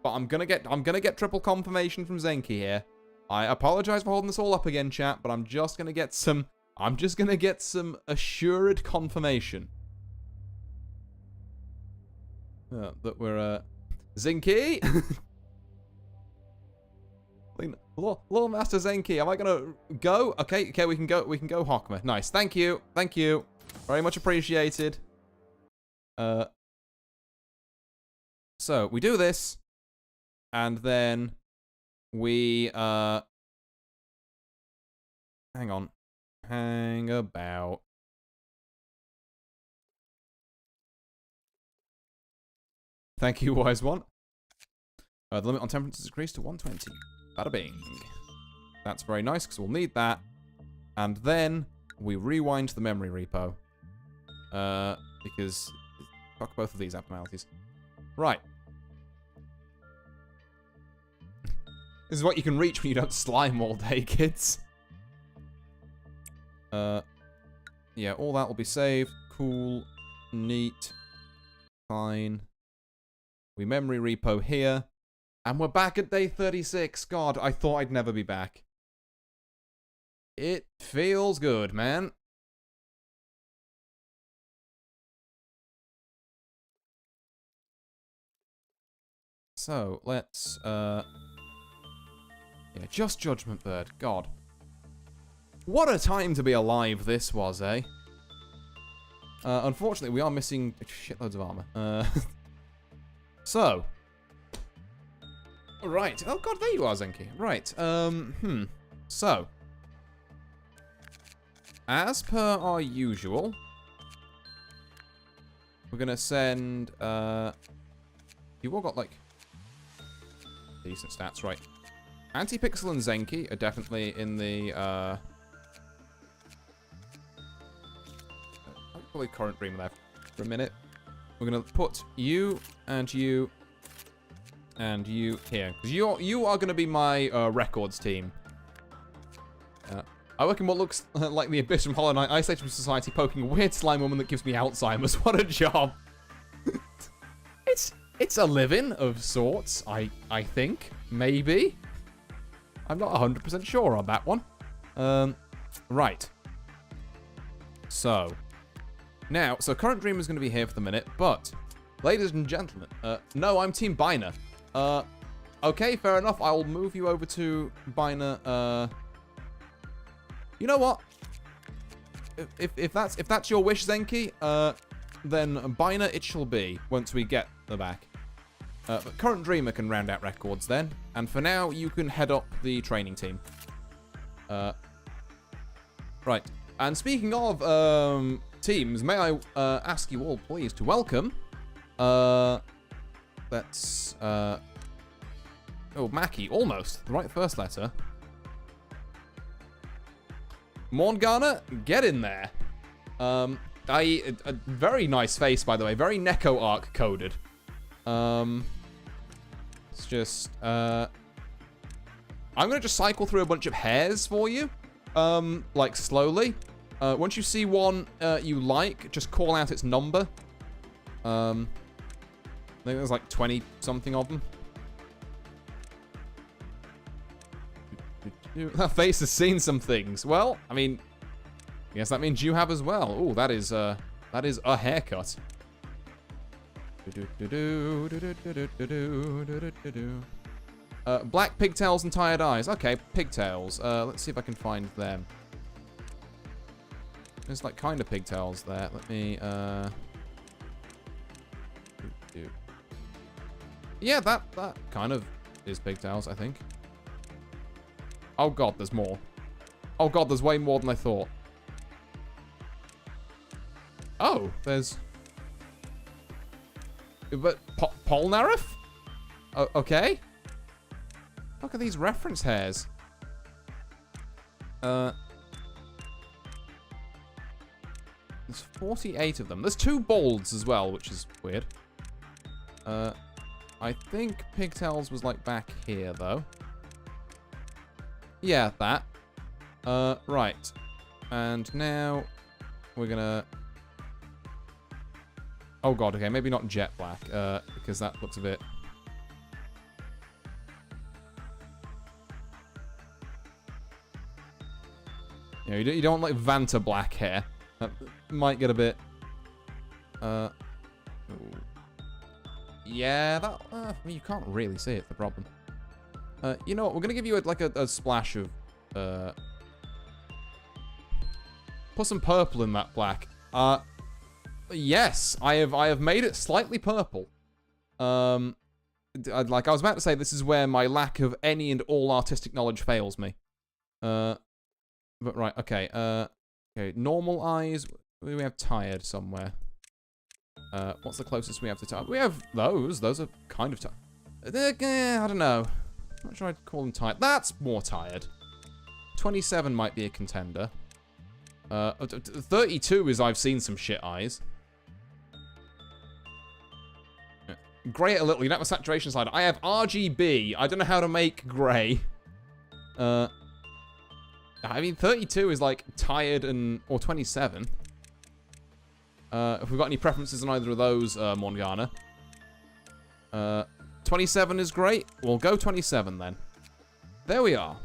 But I'm gonna get triple confirmation from Zenki here. I apologize for holding this all up again, chat, but I'm just gonna get some assured confirmation. That we're, Zinky? Lord Master Zenki, am I gonna go? Okay, we can go, Hockma. Nice, thank you. Very much appreciated. So, we do this, and then we, hang on. Hang about. Thank you, wise one. The limit on temperance is increased to 120. Bada bing. That's very nice, because we'll need that. And then we rewind the memory repo. Because fuck both of these abnormalities. Right. This is what you can reach when you don't slime all day, kids. Yeah, all that will be saved. Cool. Neat. Fine. We memory repo here. And we're back at day 36. God, I thought I'd never be back. It feels good, man. So, let's, yeah, just Judgment Bird. God. What a time to be alive this was, eh? Unfortunately, we are missing shitloads of armor. So. Right. Oh, God, there you are, Zenki. Right. So. As per our usual, we're gonna send, you've all got, like, decent stats, right? Antipixel and Zenki are definitely in the, probably current dream left for a minute. We're gonna put you and you and you here, because you are gonna be my records team. I work in what looks like the Abyss from Hollow Knight, isolated from society, poking a weird slime woman that gives me Alzheimer's. What a job! It's a living of sorts, I think, maybe. I'm not 100% sure on that one. Right. So. Now, so Current Dream is going to be here for the minute, but, ladies and gentlemen, no, I'm Team Biner. Okay, fair enough, I'll move you over to Biner, you know what? If that's your wish, Zenki, then Biner it shall be, once we get the back. But Current Dreamer can round out records then, and for now, you can head up the training team. Right, and speaking of, teams, may I ask you all, please, to welcome, let's, oh, Mackie, almost, the right first letter. Morngana, get in there. A very nice face, by the way, very Neko arc coded. It's just, I'm gonna just cycle through a bunch of hairs for you, like, slowly. Once you see one you like, just call out its number. I think there's like 20-something of them. That face has seen some things. Well, I mean, I guess that means you have as well. Ooh, that is a haircut. Black pigtails and tired eyes. Okay, pigtails. Let's see if I can find them. There's like kind of pigtails there. Let me, yeah, that kind of is pigtails, I think. Oh god, there's more. Oh god, there's way more than I thought. Oh, there's... But, Polnareff? Oh, okay. Look at these reference hairs. There's 48 of them. There's 2 balds as well, which is weird. I think pigtails was like back here, though. Yeah, that. Right. And now we're gonna... Oh god, okay, maybe not jet black, because that looks a bit... You know, you don't want, like, Vanta black hair. That might get a bit... yeah, that... I mean, you can't really see it, the problem. You know what? We're going to give you, a splash of... put some purple in that black. Yes, I have made it slightly purple. Like I was about to say, this is where my lack of any and all artistic knowledge fails me. But right, okay. Okay, normal eyes. We have tired somewhere. What's the closest we have to tired? We have those. Those are kind of tired. I don't know. I'm not sure I'd call them tired. That's more tired. 27 might be a contender. 32 is I've seen some shit eyes. Grey a little. You know my saturation slider. I have RGB. I don't know how to make grey. I mean, 32 is like tired or 27. If we've got any preferences on either of those, Morgana. 27 is great. We'll go 27 then. There we are.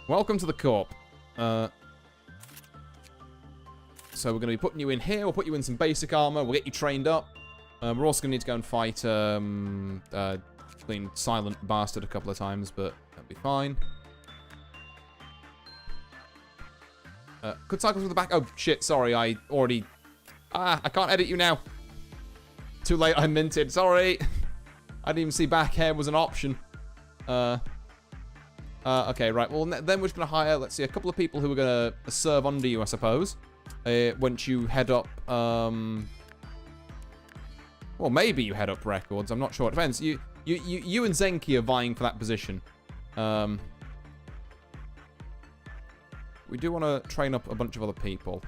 Welcome to the Corp. So we're going to be putting you in here. We'll put you in some basic armor. We'll get you trained up. We're also going to need to go and fight Clean Silent Bastard a couple of times, but that'll be fine. Could cycle through the back. Oh, shit. Sorry, I already... I can't edit you now. Too late, I minted. Sorry. I didn't even see back hair was an option. Okay, right. Well, then we're just going to hire, let's see, a couple of people who are going to serve under you, I suppose. Once you head up... well, maybe you head up records. I'm not sure. It depends. You and Zenki are vying for that position. We do want to train up a bunch of other people.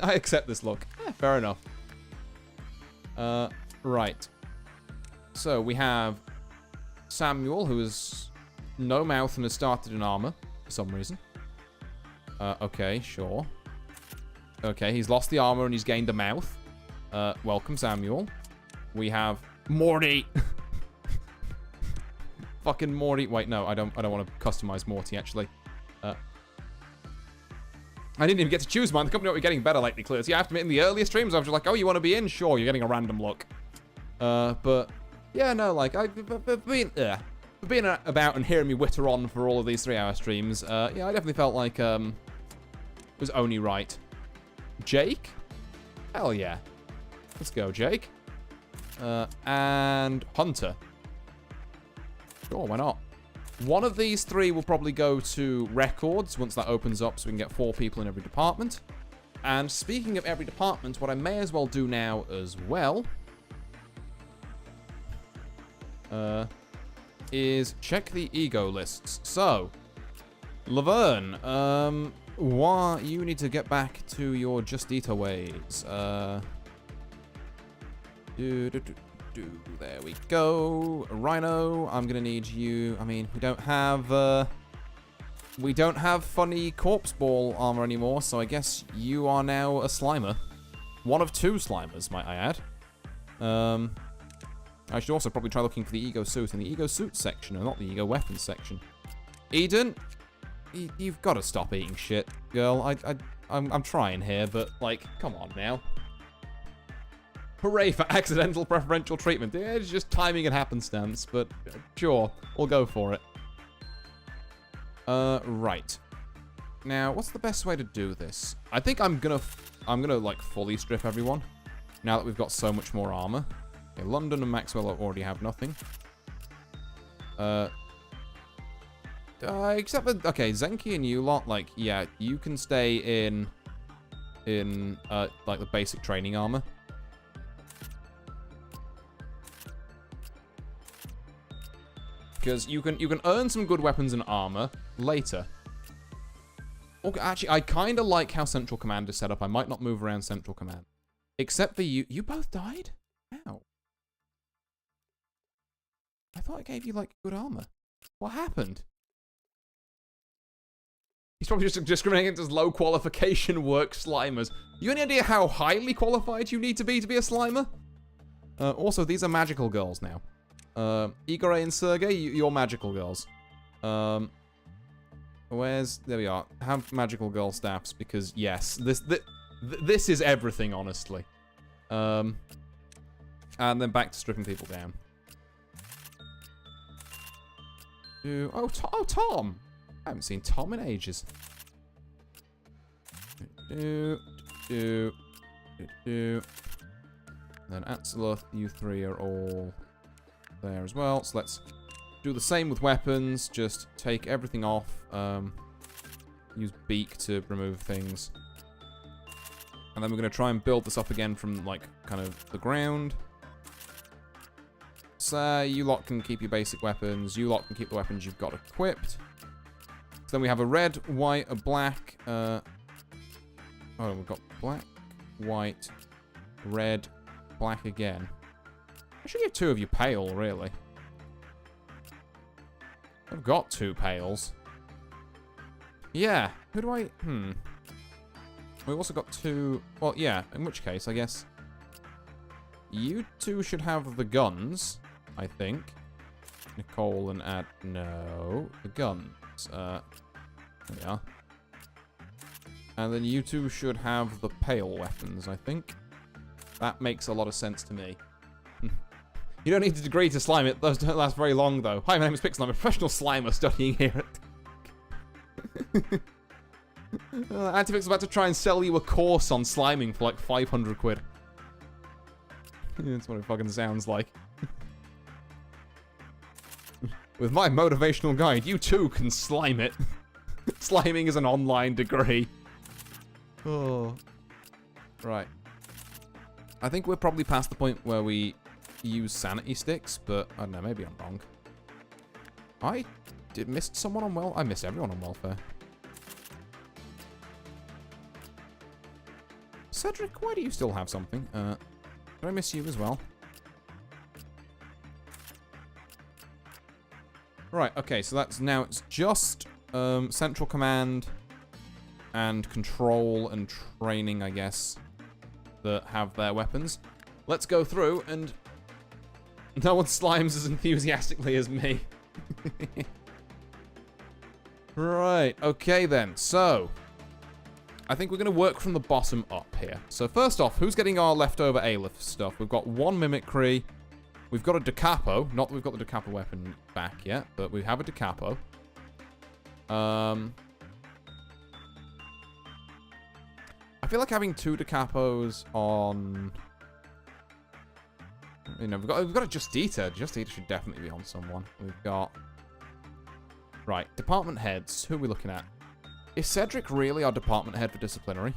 I accept this look. Fair enough. Right. So we have Samuel, who has no mouth and has started in armor for some reason. Okay, sure. Okay, he's lost the armor and he's gained a mouth. Welcome, Samuel. We have Morty. Fucking Morty. Wait, no, I don't want to customize Morty, actually. I didn't even get to choose mine. The company are getting better lately, clearly. You have to admit, in the earlier streams, I was just like, oh, you want to be in? Sure, you're getting a random look. But, yeah, no, like, being about and hearing me witter on for all of these 3-hour streams, yeah, I definitely felt like, it was only right. Jake? Hell yeah. Let's go, Jake. And Hunter. Sure, why not? One of these 3 will probably go to records once that opens up so we can get 4 people in every department. And speaking of every department, what I may as well do now as well is check the ego lists. So, Laverne, why you need to get back to your Justita ways. There we go. Rhino, I'm gonna need you. I mean, we don't have funny corpse ball armor anymore, so I guess you are now a Slimer. One of 2 Slimers, might I add. I should also probably try looking for the ego suit in the ego suit section, and not the ego weapons section. Eden, you've got to stop eating shit, girl. I'm trying here, but like, come on now. Hooray for accidental preferential treatment. Yeah, it's just timing and happenstance, but sure, we'll go for it. Right. Now, what's the best way to do this? I think I'm gonna like fully strip everyone now that we've got so much more armor. Okay, London and Maxwell already have nothing. Except for, okay, Zenki and you lot, like, yeah, you can stay in like the basic training armor. Because you can earn some good weapons and armor later. Okay, actually, I kind of like how Central Command is set up. I might not move around Central Command. Except for you. You both died? How? I thought I gave you, like, good armor. What happened? He's probably just discriminating against low qualification work Slimers. You any idea how highly qualified you need to be a Slimer? Also, these are magical girls now. Igor and Sergey, you're magical girls. Oh, Where's... There we are. Have magical girl staffs, because, yes, this is everything, honestly. And then back to stripping people down. Oh, Tom! I haven't seen Tom in ages. Then Atzeloth, you three are all there as well. So let's do the same with weapons. Just take everything off. Use beak to remove things. And then we're going to try and build this up again from, like, kind of the ground. So you lot can keep your basic weapons. You lot can keep the weapons you've got equipped. So then we have a red, white, a black. Oh, we've got black, white, red, black again. I should give 2 of you pale, really. I've got 2 pales. Yeah. Who do I... We've also got 2... Well, yeah. In which case, I guess... You 2 should have the guns, I think. Nicole and Ad... No. The guns. There we are. And then you 2 should have the pale weapons, I think. That makes a lot of sense to me. You don't need a degree to slime it. Those don't last very long, though. Hi, my name is Pixel. I'm a professional slimer studying here at... Antipixel's about to try and sell you a course on sliming for like 500 quid. That's what it fucking sounds like. With my motivational guide, you too can slime it. Sliming is an online degree. Oh. Right. I think we're probably past the point where we use sanity sticks, but I don't know, maybe I'm wrong. I missed someone on I missed everyone on welfare. Cedric, why do you still have something? Did I miss you as well? Right, okay, so that's now it's just Central Command and Control and Training, I guess, that have their weapons. Let's go through, and no one slimes as enthusiastically as me. Right, okay then, so... I think we're going to work from the bottom up here. So first off, who's getting our leftover Aleph stuff? We've got 1 Mimicry. We've got a Da Capo. Not that we've got the Da Capo weapon back yet, but we have a Da Capo. I feel like having 2 Da Capos on... You know, we've got a Just Eater. Just Eater should definitely be on someone. We've got... Right, department heads. Who are we looking at? Is Cedric really our department head for disciplinary?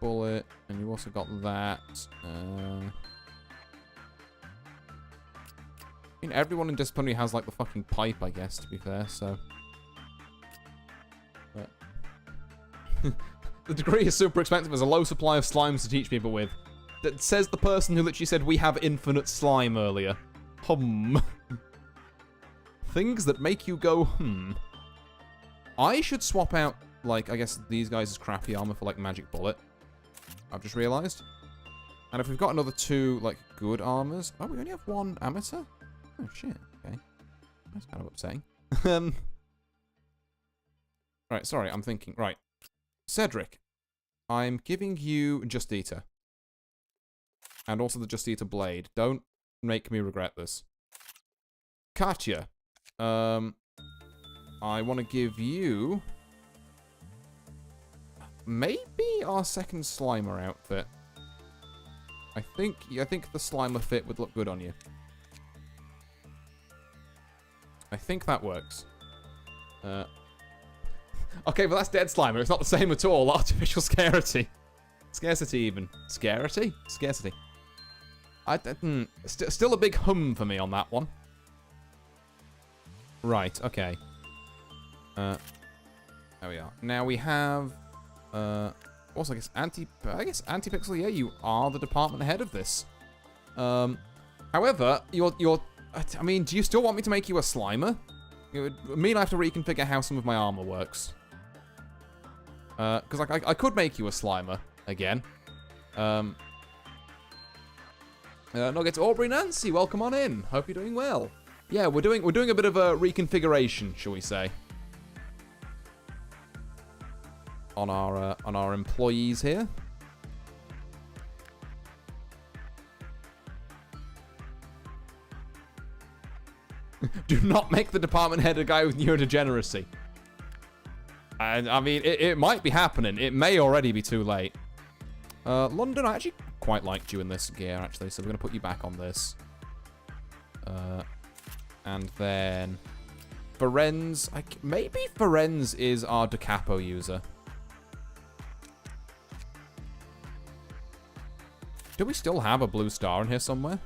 Bullet, and you also got that. I mean, everyone in disciplinary has, like, the fucking pipe, I guess, to be fair, so... But... The degree is super expensive. There's a low supply of slimes to teach people with. That says the person who literally said we have infinite slime earlier. Things that make you go, I should swap out, like, I guess these guys' crappy armor for, like, magic bullet. I've just realized. And if we've got another 2, like, good armors... Oh, we only have 1 amateur? Oh, shit. Okay. That's kind of upsetting. Right, sorry, I'm thinking. Right. Cedric. I'm giving you Just Eater. And also the Just Eater blade. Don't make me regret this. Katya. I want to give you... Maybe our second Slimer outfit. I think the Slimer fit would look good on you. I think that works. Okay, but that's dead Slimer. It's not the same at all. Artificial scarcity. Scarcity, even. Scarcity? Scarcity. Still a big hum for me on that one. Right, okay. There we are. Now we have... also, I guess Antipixel, yeah, you are the department head of this. However, I mean, do you still want me to make you a Slimer? It would mean I have to reconfigure how some of my armor works. Because I could make you a Slimer again. Nuggets, Aubrey, Nancy, welcome on in. Hope you're doing well. yeah, we're doing a bit of a reconfiguration, shall we say, on our employees here. Do not make the department head a guy with neurodegeneracy. And I mean, it might be happening. It may already be too late. London, I actually quite liked you in this gear, actually, so we're going to put you back on this. And then Ferenz, maybe Ferenz is our Da Capo user. Do we still have a blue star in here somewhere?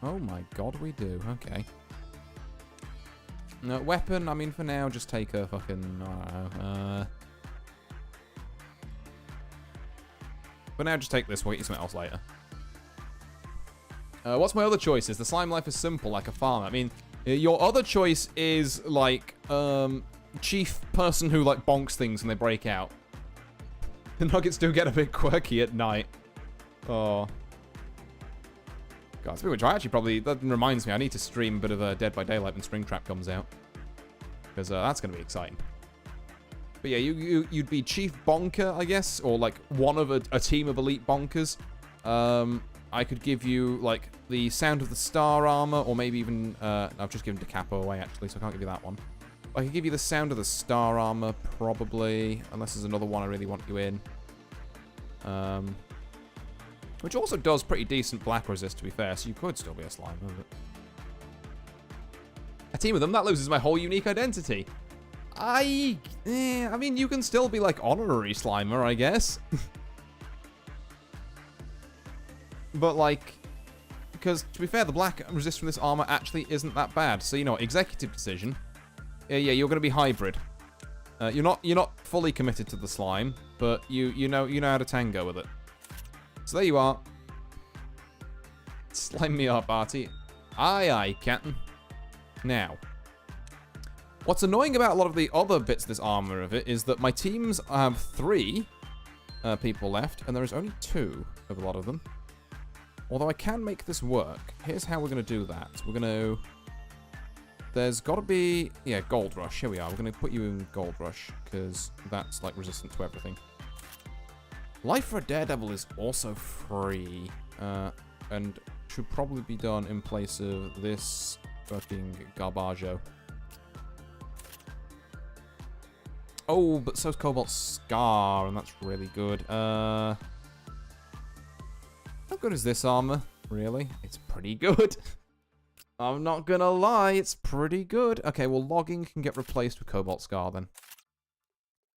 Oh my god, we do. Okay. No, weapon, I mean, for now, just take a fucking, I don't know, for now, just take this, we'll get you something else later. What's my other choices? The slime life is simple, like a farmer. I mean, your other choice is, like, chief person who, like, bonks things when they break out. The nuggets do get a bit quirky at night. Oh. God, speaking of which, I actually probably, that reminds me, I need to stream a bit of Dead by Daylight when Springtrap comes out. Because that's going to be exciting. But yeah, you'd be Chief Bonker, I guess, or like one of a team of elite bonkers. I could give you, like, the Sound of the Star armor, or maybe even, I've just given Da Capo away, actually, so I can't give you that one. I could give you the Sound of the Star armor, probably, unless there's another one I really want you in. Which also does pretty decent black resist, to be fair, so you could still be a Slimer. But a team of them, that loses my whole unique identity. I mean, you can still be, like, honorary Slimer, I guess. But, like, because, to be fair, the black resist from this armor actually isn't that bad. So, you know, executive decision. Yeah, you're going to be hybrid. You're not fully committed to the slime, but you know how to tango with it. So there you are. Slime me up, Artie. Aye, aye, Captain. Now, what's annoying about a lot of the other bits of this armor of it is that my teams have 3 people left, and there is only 2 of a lot of them. Although I can make this work. Here's how we're going to do that. We're going to... There's got to be... Yeah, Gold Rush. Here we are. We're going to put you in Gold Rush, because that's, like, resistant to everything. Life for a Daredevil is also free, and should probably be done in place of this fucking garbaggio. Oh, but so's Cobalt Scar, and that's really good. How good is this armor, really? It's pretty good. I'm not gonna lie, it's pretty good. Okay, well, logging can get replaced with Cobalt Scar, then.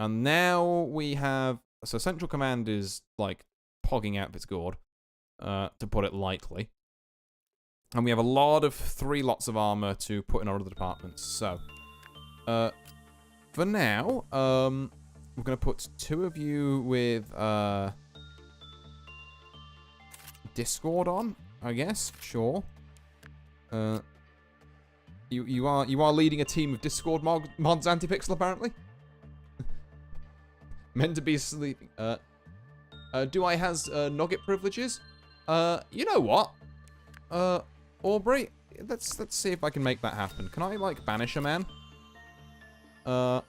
And now we have... So Central Command is, like, pogging out of its gourd, to put it lightly. And we have a lot of 3 lots of armor to put in our other departments. So, for now, we're going to put 2 of you with Discord on, I guess. Sure. You are leading a team of Discord mods anti-pixel, apparently. Meant to be sleeping. Do I has nugget privileges? You know what? Aubrey, let's see if I can make that happen. Can I, like, banish a man? Or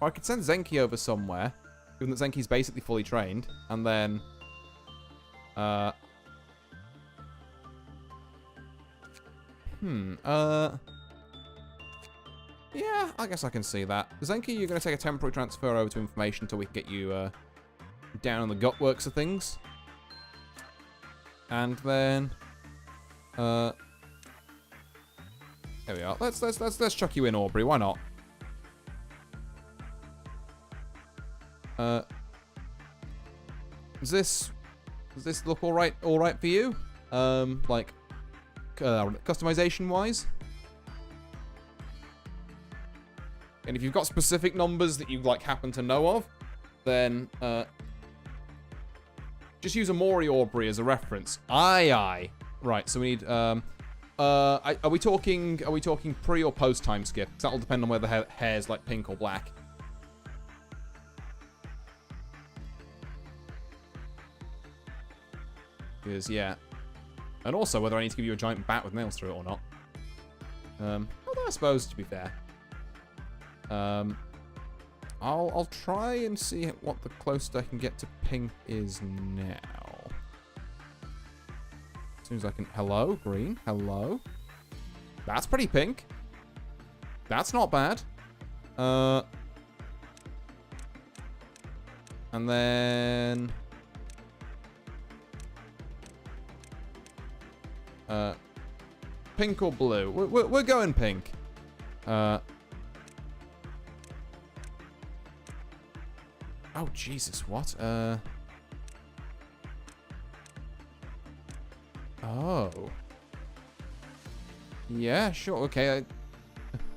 I could send Zenki over somewhere, given that Zenki's basically fully trained, and then yeah, I guess I can see that. Zenki, you're going to take a temporary transfer over to information until we can get you down on the gut works of things. And then, there we are. Let's chuck you in, Aubrey. Why not? Does this look all right for you? Like, customization wise. And if you've got specific numbers that you, like, happen to know of, then, just use a Mori Aubrey as a reference. Aye. Right, so we need, are we talking pre or post time skip? Because that'll depend on whether the hair's, like, pink or black. Because, yeah. And also whether I need to give you a giant bat with nails through it or not. Although I suppose, to be fair. I'll try and see what the closest I can get to pink is now. As soon as I can... Hello, green. Hello. That's pretty pink. That's not bad. And then... pink or blue? We're going pink. Oh, Jesus, what? Oh. Yeah, sure, okay.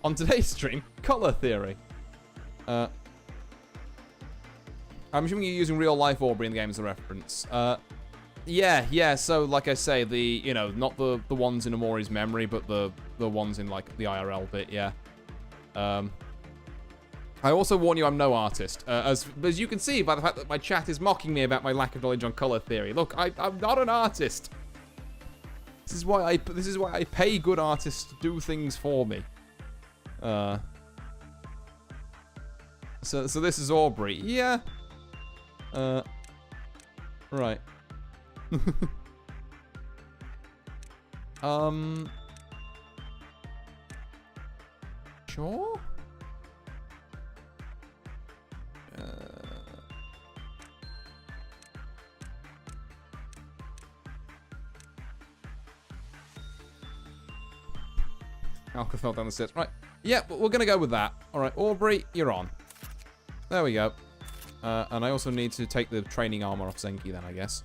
On today's stream, color theory. I'm assuming you're using real-life Aubrey in the game as a reference. Yeah, so, like I say, not the ones in Amori's memory, but the ones in, like, the IRL bit, yeah. I also warn you I'm no artist, as you can see by the fact that my chat is mocking me about my lack of knowledge on color theory. Look, I'm not an artist. This is why I pay good artists to do things for me. So this is Aubrey. Yeah. Right. Sure? Alka fell down the stairs. Right. Yeah, we're going to go with that. All right, Aubrey, you're on. There we go. And I also need to take the training armor off Zenki then, I guess.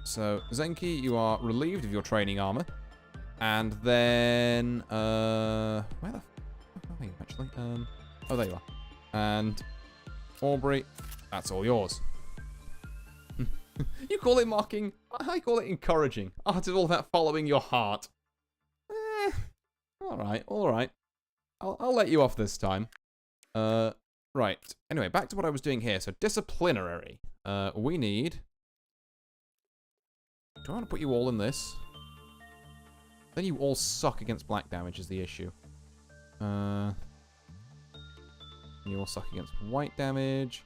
So, Zenki, you are relieved of your training armor. And then... where the fuck are you, actually? Oh, there you are. And Aubrey, that's all yours. You call it mocking. I call it encouraging. Art is all about following your heart. All right. I'll let you off this time. Right. Anyway, back to what I was doing here. So, disciplinary. We need... Do I want to put you all in this? Then you all suck against black damage is the issue. You all suck against white damage.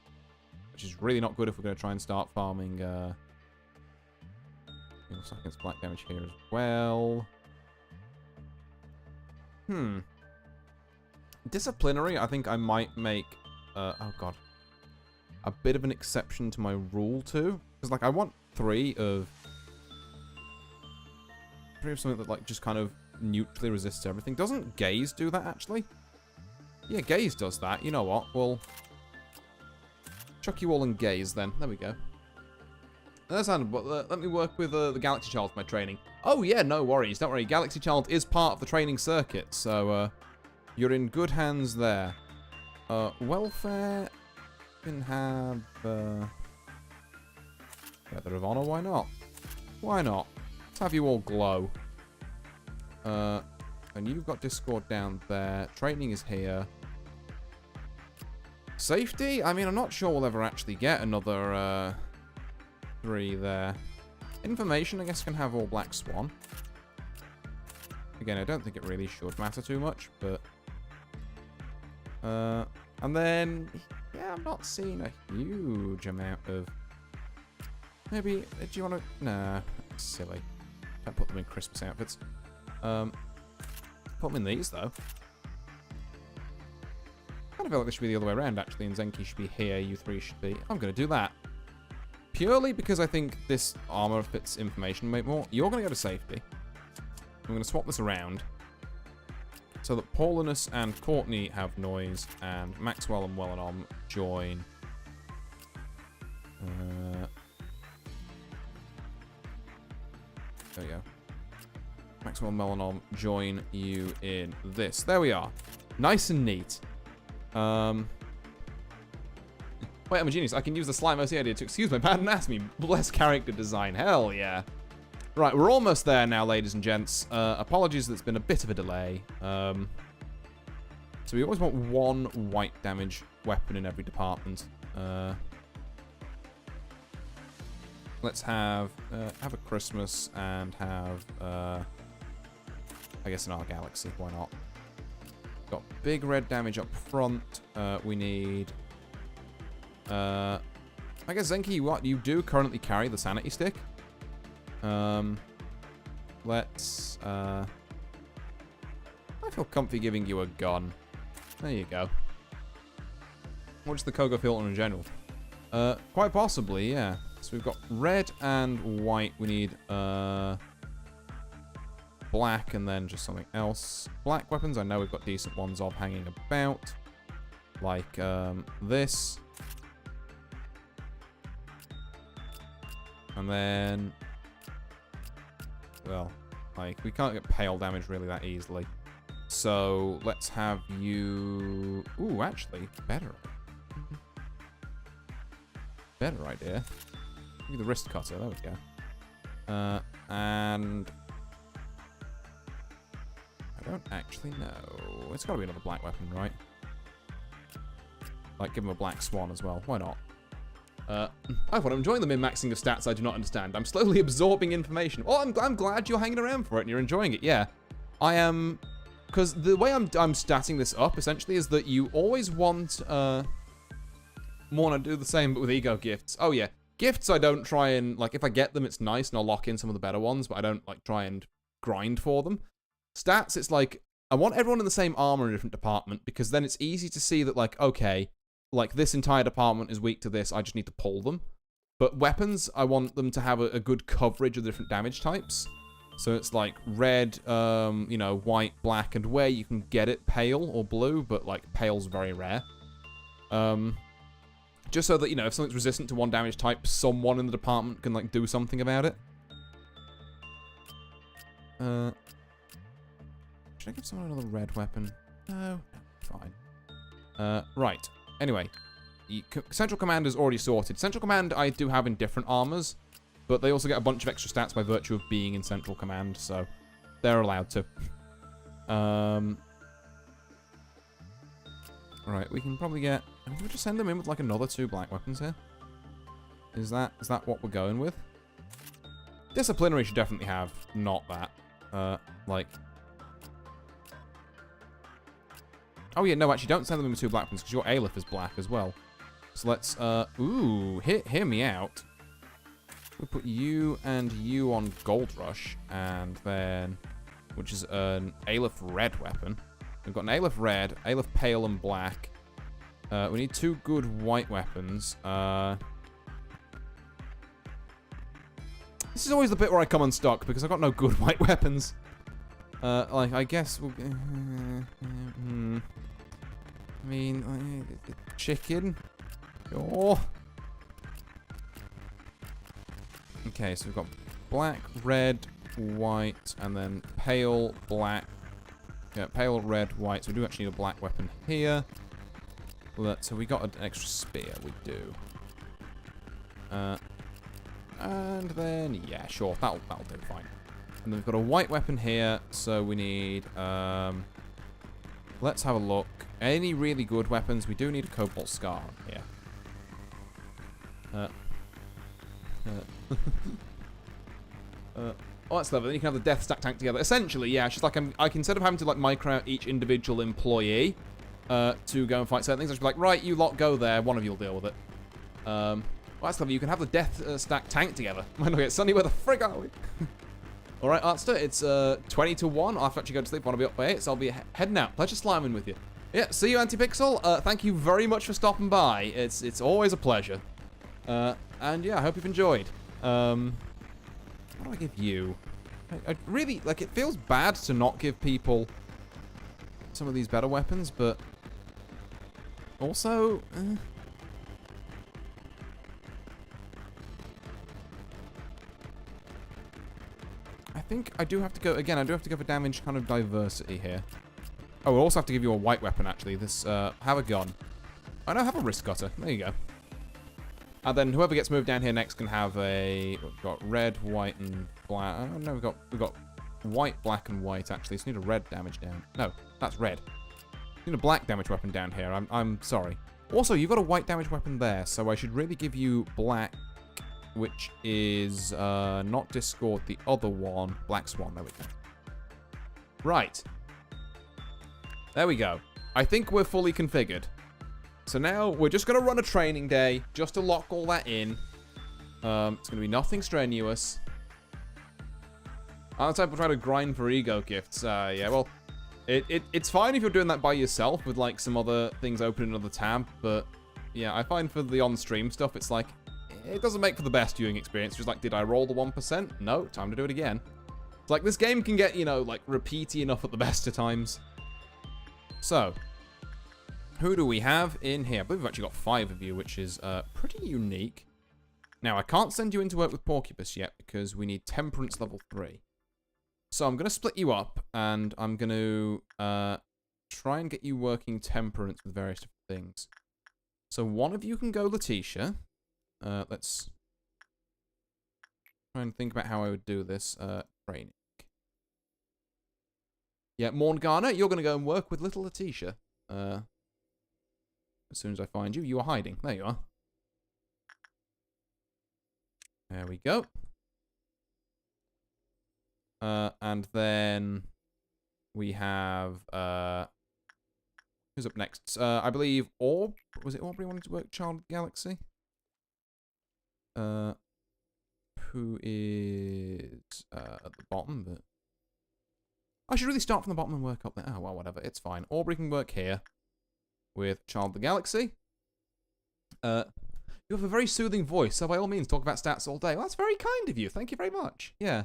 Which is really not good if we're going to try and start farming... You all suck against black damage here as well. Disciplinary, I think I might make... oh, God. A bit of an exception to my rule, too. Because, like, I want three of something that, like, just kind of neutrally resists everything. Doesn't Gaze do that, actually? Yeah, Gaze does that. You know what? We'll chuck you all in Gaze, then. There we go. That's understandable. Let me work with the Galaxy Child for my training. Oh, yeah, no worries. Don't worry. Galaxy Child is part of the training circuit, so you're in good hands there. Welfare can have... Feather of Honor, why not? Why not? Let's have you all glow. And you've got Discord down there. Training is here. Safety? I mean, I'm not sure we'll ever actually get another 3 there. Information, I guess, can have all Black Swan. Again, I don't think it really should matter too much, but... and then... Yeah, I'm not seeing a huge amount of... Maybe... Do you want to... Nah, that's silly. Don't put them in Christmas outfits. Put them in these, though. I kind of feel like this should be the other way around, actually, and Zenki should be here, you 3 should be... I'm going to do that. Purely because I think this armor fits information way more. You're going to go to safety. I'm going to swap this around. So that Paulinus and Courtney have noise, and Maxwell and Wellenom join. There we go. Maxwell and Melanom join you in this. There we are. Nice and neat. Wait, I'm a genius. I can use the slime OC idea to excuse my bad anatomy. Bless character design. Hell yeah. Right, we're almost there now, ladies and gents. Apologies that it's been a bit of a delay. So we always want 1 white damage weapon in every department. Let's have a Christmas and have, I guess, in our galaxy. Why not? Got big red damage up front. We need... I guess, Zenki, what? You do currently carry the sanity stick. Let's... I feel comfy giving you a gun. There you go. What's the Koga feel in general? Quite possibly, yeah. So we've got red and white. We need black and then just something else. Black weapons, I know we've got decent ones of hanging about. Like this. And then... Well, like, we can't get pale damage really that easily. So, let's have you... Ooh, actually, better. Better idea. Give me the wrist cutter, there we go. And... I don't actually know. It's gotta be another black weapon, right? Like, give him a black swan as well. Why not? I thought I'm enjoying the min-maxing of stats I do not understand. I'm slowly absorbing information. Oh, I'm glad you're hanging around for it and you're enjoying it. Yeah, I am, because the way I'm statting this up essentially is that you always want to do the same but with ego gifts. Oh yeah, gifts I don't try and like if I get them it's nice and I'll lock in some of the better ones, but I don't like try and grind for them. Stats, it's like I want everyone in the same armor in a different department because then it's easy to see that like okay. Like, this entire department is weak to this, I just need to pull them. But weapons, I want them to have a good coverage of the different damage types. So it's like red, you know, white, black, and where you can get it, pale or blue, but, like, pale's very rare. Just so that, you know, if something's resistant to one damage type, someone in the department can, like, do something about it. Should I give someone another red weapon? No, fine. Right. Anyway, Central Command is already sorted. Central Command I do have in different armors, but they also get a bunch of extra stats by virtue of being in Central Command, so they're allowed to. Right, we can probably get... Can we just send them in with like another 2 black weapons here? Is that what we're going with? Disciplinary should definitely have not that. Like... Oh yeah, no, actually, don't send them in with 2 black ones, because your Aleph is black as well. So let's, ooh, hear me out. We'll put you and you on Gold Rush, and then, which is an Aleph red weapon. We've got an Aleph red, Aleph pale and black. We need 2 good white weapons. This is always the bit where I come unstuck, because I've got no good white weapons. Like, I guess we'll... I mean, chicken. Oh. Okay, so we've got black, red, white, and then pale, black. Yeah, pale, red, white. So we do actually need a black weapon here. So we got an extra spear. We do. And then, yeah, sure. That'll do fine. And then we've got a white weapon here. So we need... let's have a look. Any really good weapons? We do need a Cobalt Scar here. Oh, that's clever. Then you can have the Death Stack tank together. Essentially, yeah, it's just like I can, instead of having to like micro out each individual employee to go and fight certain things, I should be like, right, you lot go there. One of you will deal with it. Well, that's clever. You can have the Death Stack tank together. Might not get Sunny. Where the frig are we? All right, Artster, it's 20 to 1. I'll have to actually go to sleep. I want to be up by 8, so I'll be heading out. Pleasure sliming with you. Yeah, see you, Antipixel. Thank you very much for stopping by. It's always a pleasure. And yeah, I hope you've enjoyed. What do I give you? I really, like, it feels bad to not give people some of these better weapons, but also... I think I do have to go, again, I do have to go for damage kind of diversity here. Oh, we'll also have to give you a white weapon, actually. This, have a gun. Oh, no, have a wrist cutter. There you go. And then whoever gets moved down here next can have a... We've got red, white, and black. Oh, no, we've got white, black, and white, actually. So we need a red damage down. No, that's red. We need a black damage weapon down here. I'm sorry. Also, you've got a white damage weapon there, so I should really give you black which is not Discord, the other one, Black Swan. There we go. Right. There we go. I think we're fully configured. So now we're just going to run a training day just to lock all that in. It's going to be nothing strenuous. I'm the type of try to grind for ego gifts. Yeah, well, it's fine if you're doing that by yourself with like some other things open in another tab, but yeah, I find for the on-stream stuff, it's like, it doesn't make for the best viewing experience. Just like, did I roll the 1%? No, time to do it again. It's like, this game can get, you know, like, repeaty enough at the best of times. So, who do we have in here? I believe we've actually got 5 of you, which is pretty unique. Now, I can't send you into work with Porcupus yet, because we need Temperance level 3. So, I'm going to split you up, and I'm going to try and get you working Temperance with various different things. So, one of you can go Letitia. Let's try and think about how I would do this. Training. Yeah, Morgana, you're going to go and work with little Letitia. As soon as I find you. You are hiding. There you are. There we go. And then we have... who's up next? I believe Orb. Was it Aubrey wanting to work Child of the Galaxy? Who is at the bottom, but... I should really start from the bottom and work up there. Oh, well, whatever. It's fine. Aubrey can work here with Child of the Galaxy. You have a very soothing voice, so by all means, talk about stats all day. Well, that's very kind of you. Thank you very much. Yeah.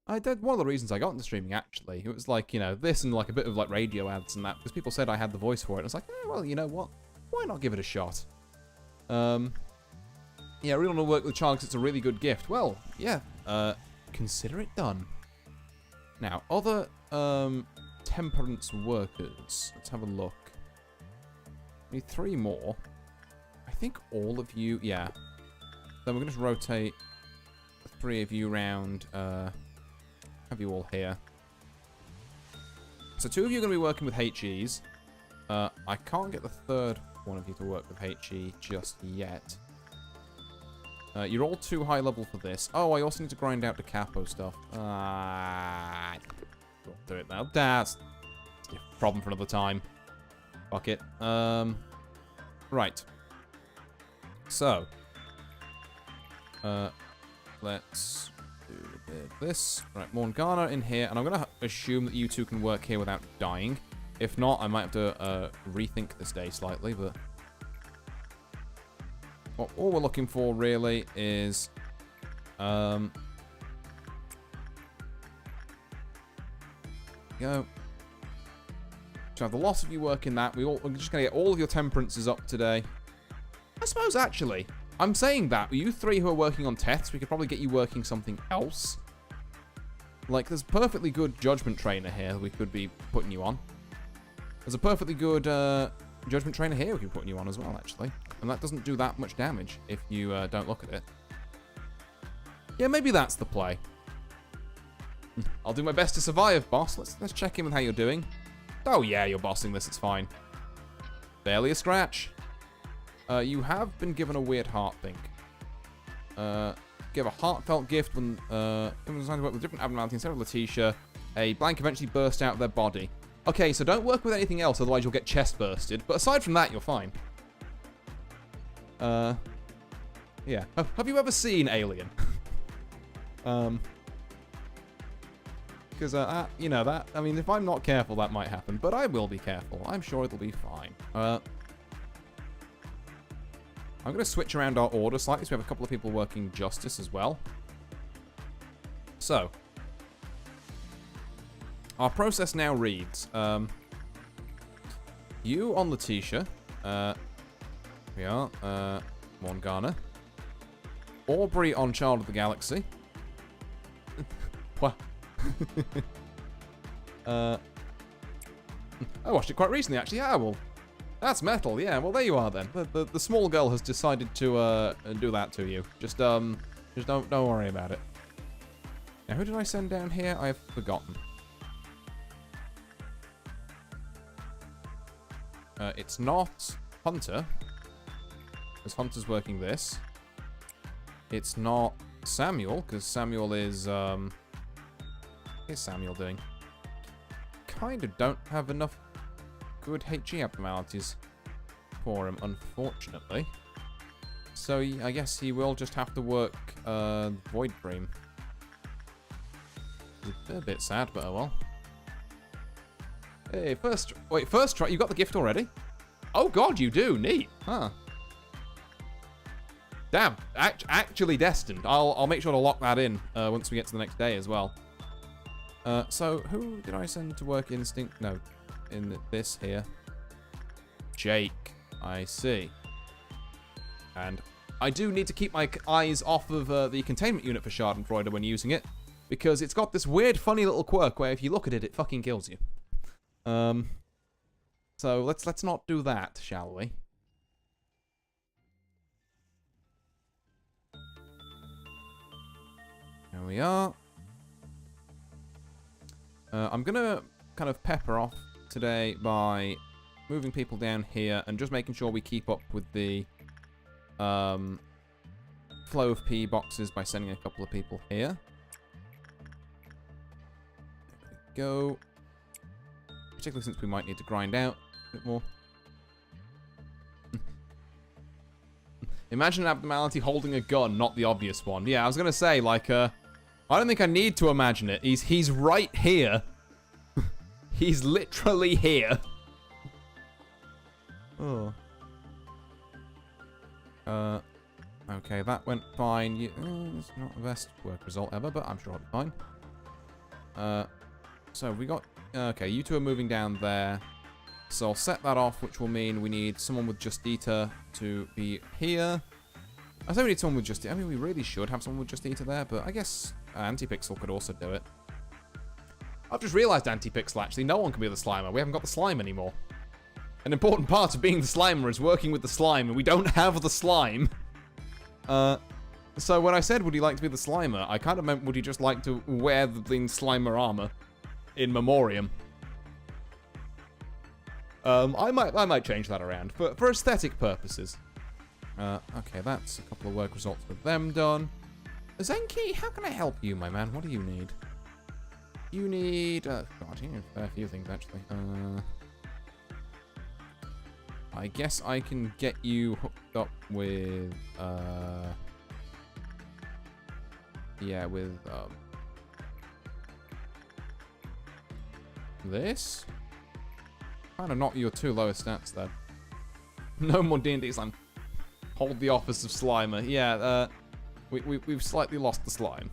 I did one of the reasons I got into streaming, actually. It was like, you know, this and like a bit of like radio ads and that, because people said I had the voice for it. I was like, well, you know what? Why not give it a shot? Yeah, I really want to work with Child because it's a really good gift. Well, yeah, consider it done. Now, other temperance workers. Let's have a look. We need 3 more. I think all of you, yeah. Then we're going to just rotate the 3 of you around. Have you all here. So 2 of you are going to be working with HEs. I can't get the 3rd one of you to work with HE just yet. You're all too high level for this. Oh, I also need to grind out the capo stuff. Don't do it now. That's a problem for another time. Fuck it. Right. So. Let's do a bit of this. Right, Morgana in here. And I'm going to assume that you 2 can work here without dying. If not, I might have to rethink this day slightly, but... Well, all we're looking for, really, is... Go. So have the loss of you working that. We're just going to get all of your temperances up today. I suppose, actually, I'm saying that. You 3 who are working on tests, we could probably get you working something else. Like, there's a perfectly good judgment trainer here we could be putting you on. There's a perfectly good judgment trainer here we could be putting you on as well, actually. And that doesn't do that much damage if you don't look at it. Yeah, maybe that's the play. I'll do my best to survive, boss. Let's check in with how you're doing. Oh yeah, you're bossing this, it's fine. Barely a scratch. You have been given a weird heart thing. Give a heartfelt gift when designed to work with different abnormalities. Instead of Letitia, a blank eventually burst out of their body. Okay, so don't work with anything else, otherwise you'll get chest bursted. But aside from that, you're fine. Yeah. Have you ever seen Alien? Because, you know, that, I mean, if I'm not careful, that might happen. But I will be careful. I'm sure it'll be fine. I'm going to switch around our order slightly, so we have a couple of people working Justice as well. So, our process now reads, you on Letitia, we are, Morgana, Aubrey on Child of the Galaxy, what? I watched it quite recently, actually. Yeah, well, that's metal. Yeah, well, there you are then. The small girl has decided to do that to you. Just don't worry about it. Now, who did I send down here? I have forgotten. It's not Hunter, because Hunter's working this. it's not Samuel, because Samuel is, what is Samuel doing? Kind of don't have enough good HG abnormalities for him, unfortunately. So I guess he will just have to work Void Dream. It's a bit sad, but oh well. Hey, first try. You got the gift already? Oh god, you do. Neat. Huh. Damn. Actually destined. I'll make sure to lock that in once we get to the next day as well. So who did I send to work Instinct? No, in this here. Jake. I see. And I do need to keep my eyes off of the containment unit for Schadenfreude when using it, because it's got this weird, funny little quirk where if you look at it, it fucking kills you. So let's not do that, shall we? Here we are. I'm gonna kind of pepper off today by moving people down here and just making sure we keep up with the flow of P boxes by sending a couple of people here. There we go. Particularly since we might need to grind out a bit more. Imagine an abnormality holding a gun, not the obvious one. Yeah, I was gonna say, like, I don't think I need to imagine it. He's right here. He's literally here. Oh. Okay, that went fine. It's not the best work result ever, but I'm sure it'll be fine. So we got... Okay, you two are moving down there. So I'll set that off, which will mean we need someone with Just Eater to be here. I say we need someone with Just Eater. I mean, we really should have someone with Just Eater there, but I guess Antipixel could also do it. I've just realised, Antipixel, actually, no one can be the Slimer. We haven't got the slime anymore. An important part of being the Slimer is working with the slime, and we don't have the slime. So when I said, would you like to be the Slimer, I kind of meant, would you just like to wear the Slimer armor in memoriam? I might change that around for aesthetic purposes. Okay, that's a couple of work results with them done. Zenki, how can I help you, my man? What do you need? You need... God, you need a fair few things, actually. I guess I can get you hooked up with... yeah, with... this? Kind of not your two lowest stats, though. No more D&D slime. Hold the office of Slimer. Yeah, we've slightly lost the slime.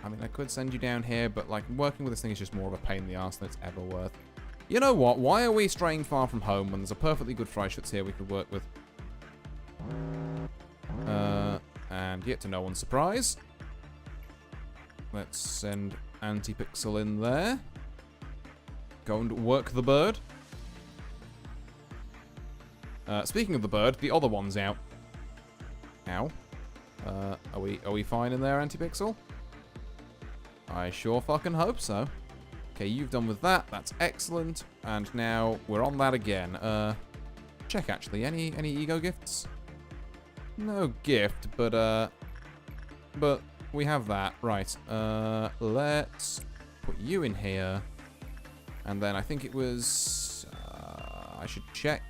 I mean, I could send you down here, but, like, working with this thing is just more of a pain in the ass than it's ever worth. You know what? Why are we straying far from home when there's a perfectly good Freischutz here we could work with? And yet to no one's surprise, let's send Antipixel in there. Go and work the bird. Speaking of the bird, the other one's out. Ow. Are we fine in there, Antipixel? I sure fucking hope so. Okay, you've done with that. That's excellent. And now we're on that again. Check actually. Any ego gifts? No gift, but we have that. Right. Let's put you in here. And then I think it was... I should check.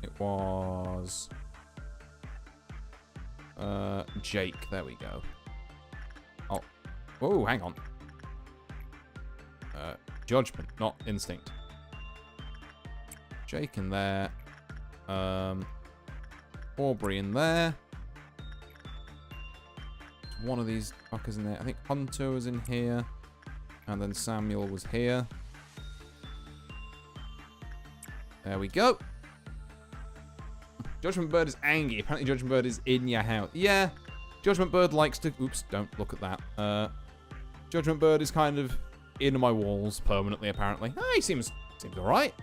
It was... Jake. There we go. Oh. Whoa, hang on. Judgment, not instinct. Jake in there. Aubrey in there. One of these fuckers in there. I think Hunter was in here. And then Samuel was here. There we go. Judgment Bird is angry. Apparently Judgment Bird is in your house. Yeah. Judgment Bird likes to... Oops, don't look at that. Judgment Bird is kind of in my walls permanently, apparently. Ah, he seems alright.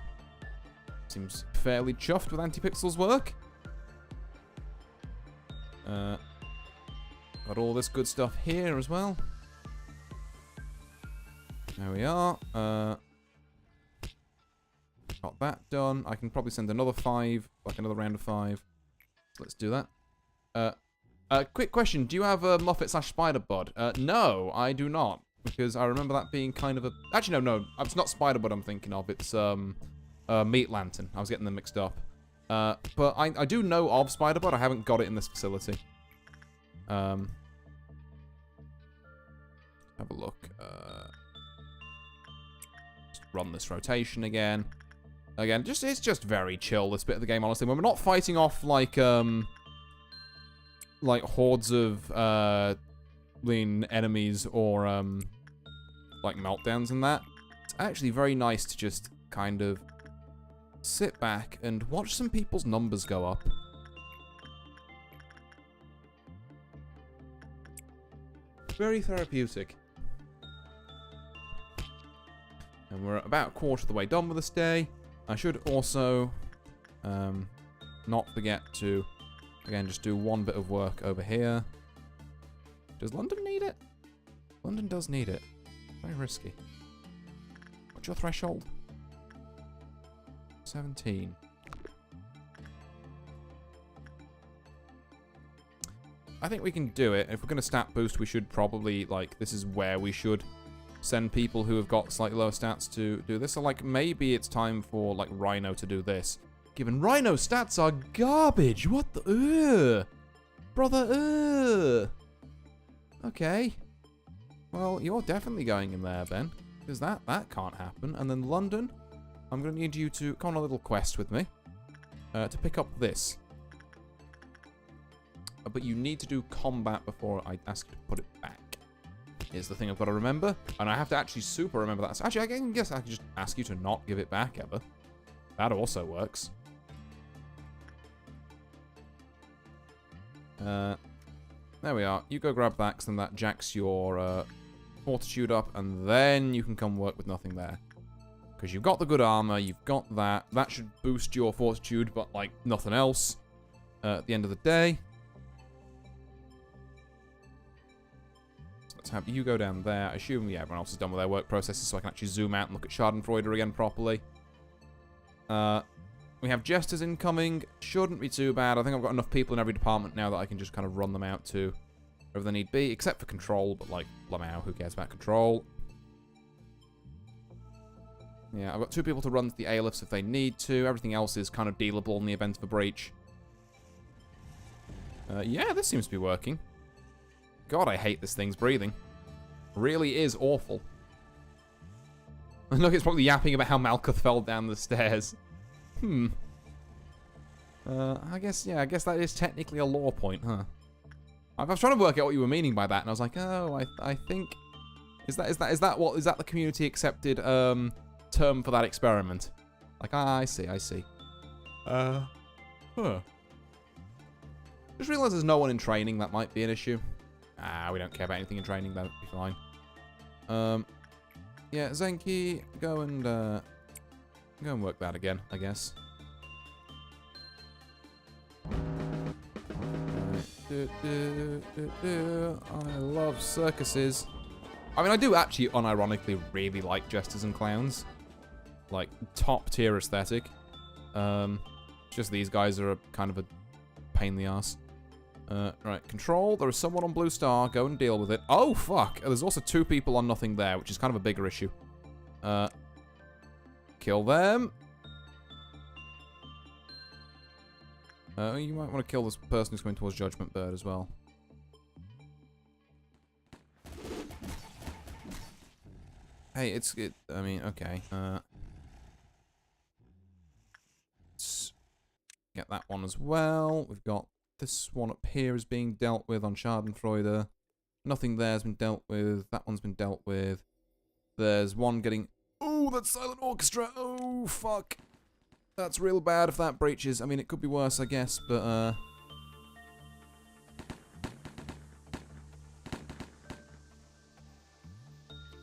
Seems fairly chuffed with Antipixel's work. Got all this good stuff here as well. There we are. Got that done. I can probably send another 5, like another round of 5. So let's do that. Quick question. Do you have a Muffet/Spider Bud? No, I do not. Because I remember that being kind of a... Actually, no. It's not Spider Bud I'm thinking of. It's Meat Lantern. I was getting them mixed up. But I do know of Spider Bud. I haven't got it in this facility. Have a look. Just run this rotation again. Again, it's just very chill, this bit of the game, honestly. When we're not fighting off, like hordes of, lean enemies or, like, meltdowns and that. It's actually very nice to just kind of sit back and watch some people's numbers go up. Very therapeutic. And we're about a quarter of the way done with this day. I should also not forget to, again, just do one bit of work over here. Does London need it? London does need it. Very risky. What's your threshold? 17. I think we can do it. If we're going to stat boost, we should probably, like, this is where we should send people who have got slightly lower stats to do this. So, like, maybe it's time for, like, Rhino to do this. Given Rhino's stats are garbage. What the... Brother, Okay. Well, you're definitely going in there, Ben. Because that can't happen. And then London, I'm going to need you to come on a little quest with me. To pick up this. But you need to do combat before I ask you to put it back. Is the thing I've got to remember. And I have to actually super remember that. So actually, I guess I can just ask you to not give it back ever. That also works. There we are. You go grab that, because then that jacks your fortitude up, and then you can come work with nothing there. Because you've got the good armor, you've got that. That should boost your fortitude, but, like, nothing else at the end of the day. Let's have you go down there. I assume, yeah, everyone else is done with their work processes, so I can actually zoom out and look at Schadenfreude again properly. We have jesters incoming. Shouldn't be too bad. I think I've got enough people in every department now that I can just kind of run them out to wherever they need be, except for control, but, like, Lamau, who cares about control? Yeah, I've got 2 people to run to the A-lifts if they need to. Everything else is kind of dealable in the event of a breach. Yeah, this seems to be working. God, I hate this thing's breathing. Really is awful. And look, it's probably yapping about how Malkuth fell down the stairs. I guess that is technically a lore point, huh? I was trying to work out what you were meaning by that, and I was like, oh, I think... Is that the community accepted, term for that experiment? Like, I see. Huh. Just realised there's no one in training. That might be an issue. We don't care about anything in training. That'll be fine. Yeah, Zenki, go and work that again, I guess. I love circuses. I mean, I do actually unironically really like jesters and clowns. Like, top tier aesthetic. Just these guys are kind of a pain in the ass. Right, control. There is someone on Blue Star. Go and deal with it. Oh, fuck. There's also 2 people on nothing there, which is kind of a bigger issue. Kill them. You might want to kill this person who's coming towards Judgment Bird as well. Hey, I mean, okay. Let's get that one as well. We've got this one up here is being dealt with on Schadenfreude. Nothing there has been dealt with. That one's been dealt with. There's one getting... Oh, that's Silent Orchestra. Oh, fuck. That's real bad if that breaches. I mean, it could be worse, I guess, but,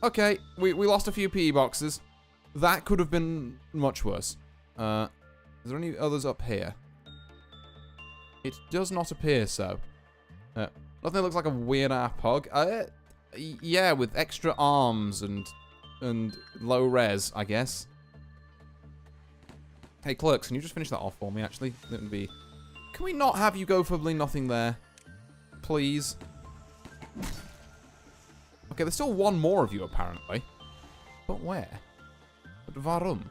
Okay, we lost a few PE boxes. That could have been much worse. Is there any others up here? It does not appear so. Nothing that looks like a weird-ass pug. Yeah, with extra arms and low res, I guess. Hey, clerks, can you just finish that off for me, actually? It would be... Can we not have you go for nothing there? Please? Okay, there's still one more of you, apparently. But where? But warum?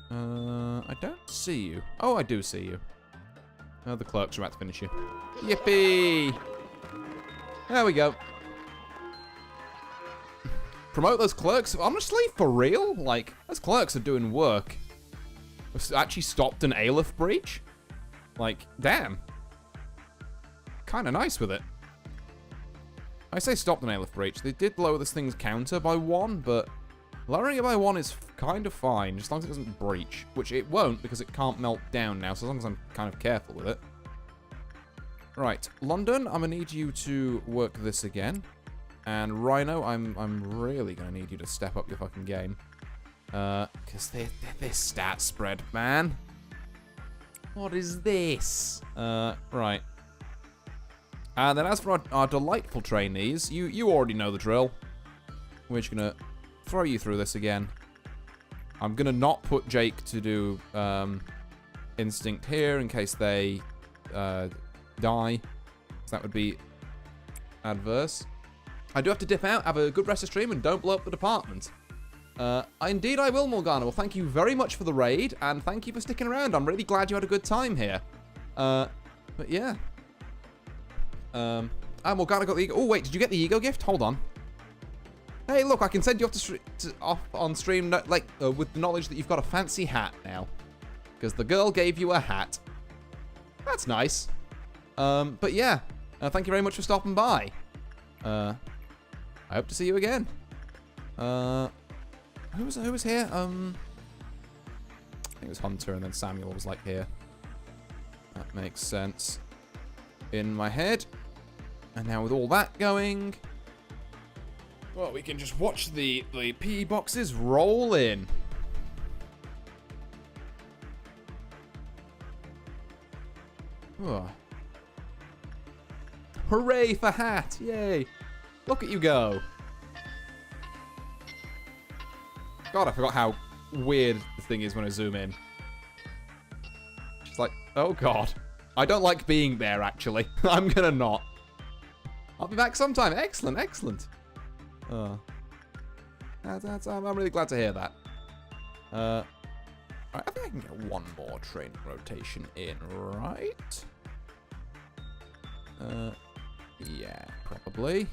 I don't see you. Oh, I do see you. Oh, the clerks are about to finish you. Yippee! There we go. Promote those clerks. Honestly, for real? Like, those clerks are doing work. We've actually stopped an Aleph breach. Like, damn. Kind of nice with it. I say stopped an Aleph breach. They did lower this thing's counter by 1, but lowering it by 1 is kind of fine, just as long as it doesn't breach. Which it won't, because it can't melt down now, so as long as I'm kind of careful with it. Right, London, I'm going to need you to work this again. And Rhino, I'm really going to need you to step up your fucking game. Because this stat spread, man. What is this? Right. And then as for our delightful trainees, you already know the drill. We're just going to throw you through this again. I'm going to not put Jake to do instinct here in case they die. So that would be adverse. I do have to dip out, have a good rest of stream, and don't blow up the department. Indeed I will, Morgana. Well, thank you very much for the raid, and thank you for sticking around. I'm really glad you had a good time here. But yeah. Morgana got the ego. Oh, wait, did you get the ego gift? Hold on. Hey, look, I can send you off on stream, like, with the knowledge that you've got a fancy hat now. Because the girl gave you a hat. That's nice. But yeah, thank you very much for stopping by. I hope to see you again. Who was here? I think it was Hunter, and then Samuel was like here. That makes sense in my head. And now with all that going, well, we can just watch the PE boxes roll in. Oh. Hooray for hat! Yay! Look at you go. God, I forgot how weird the thing is when I zoom in. She's like, oh god. I don't like being there, actually. I'm gonna not. I'll be back sometime. Excellent, excellent. I'm really glad to hear that. I think I can get one more training rotation in, right? Yeah, probably.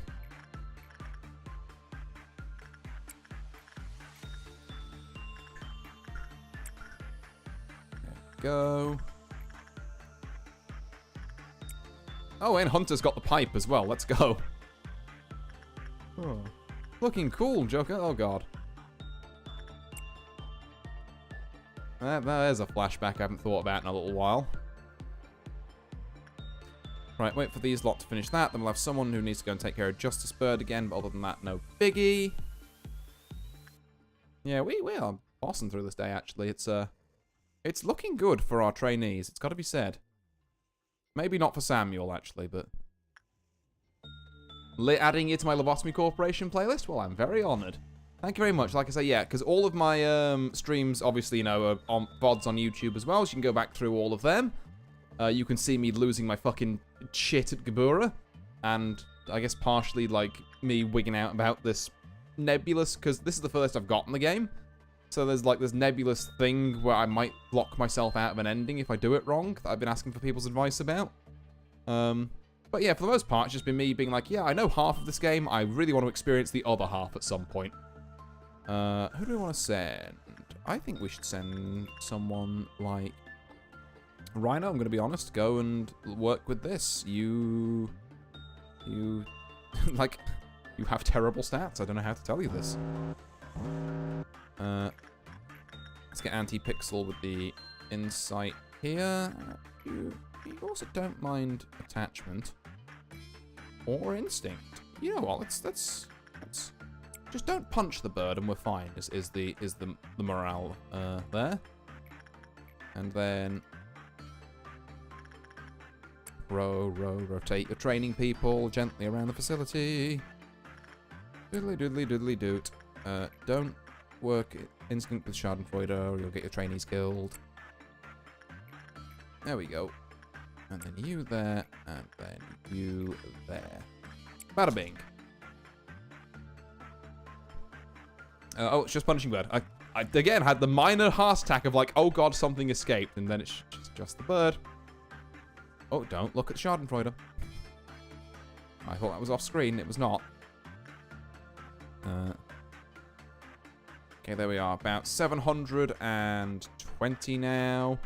There we go. Oh, and Hunter's got the pipe as well. Let's go. Oh. Looking cool, Joker. Oh, God. There's a flashback I haven't thought about in a little while. Right, wait for these lot to finish that. Then we'll have someone who needs to go and take care of Justice Bird again. But other than that, no biggie. Yeah, we are bossing through this day, actually. It's looking good for our trainees. It's got to be said. Maybe not for Samuel, actually, but... adding it to my Lobotomy Corporation playlist? Well, I'm very honored. Thank you very much. Like I say, yeah, because all of my streams, obviously, you know, are on VODs on YouTube as well, so you can go back through all of them. You can see me losing my fucking shit at Gabura, and I guess partially, like, me wigging out about this nebulous, because this is the first I've got in the game. So there's, like, this nebulous thing where I might block myself out of an ending if I do it wrong, that I've been asking for people's advice about. But yeah, for the most part, it's just been me being like, yeah, I know half of this game, I really want to experience the other half at some point. Who do we want to send? I think we should send someone like... Rhino, I'm going to be honest, go and work with this. You... like, you have terrible stats. I don't know how to tell you this. Let's get Anti-Pixel with the insight here. You also don't mind attachment. Or instinct. You know what, let's just don't punch the bird and we're fine, is the morale there. And then rotate your training people gently around the facility. Doodly doodly doodly doot. Don't work instinct with Schadenfreude, or you'll get your trainees killed. There we go. And then you there, and then you there. Bada bing. Oh, it's just punishing bird. I again had the minor heart attack of like, oh god, something escaped, and then it's just the bird. Oh, don't look at Schadenfreude. I thought that was off screen. It was not. Okay, there we are. About 720 now.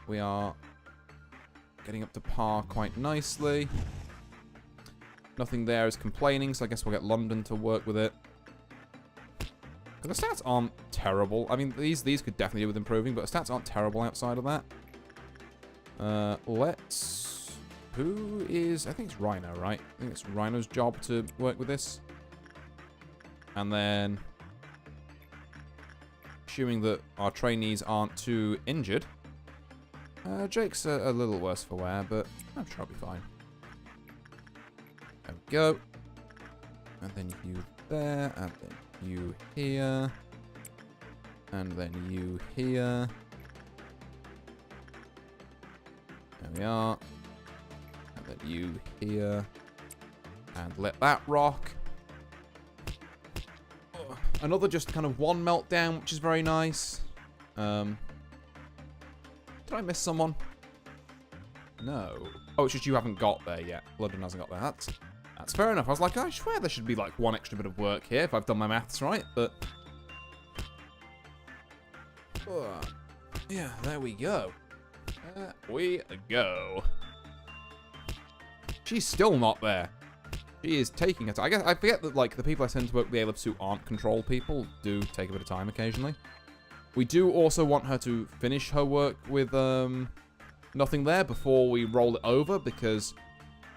We are getting up to par quite nicely. Nothing there is complaining, so I guess we'll get London to work with it. The stats aren't terrible. I mean, these could definitely do with improving, but the stats aren't terrible outside of that. Who is... I think it's Rhino, right? I think it's Rhino's job to work with this. And then... assuming that our trainees aren't too injured. Jake's a little worse for wear, but I'm sure I'll be fine. There we go. And then you there, and then you here. And then you here. There we are. And then you here. And let that rock. Another just kind of one meltdown, which is very nice. Did I miss someone? No. Oh, it's just you haven't got there yet. London hasn't got there. That's fair enough. I was like, I swear there should be like one extra bit of work here if I've done my maths right, but... yeah, there we go. There we go. She's still not there. She is taking her time. I guess I forget that like the people I tend to work with the A-levels who aren't control people do take a bit of time occasionally. We do also want her to finish her work with nothing there before we roll it over, because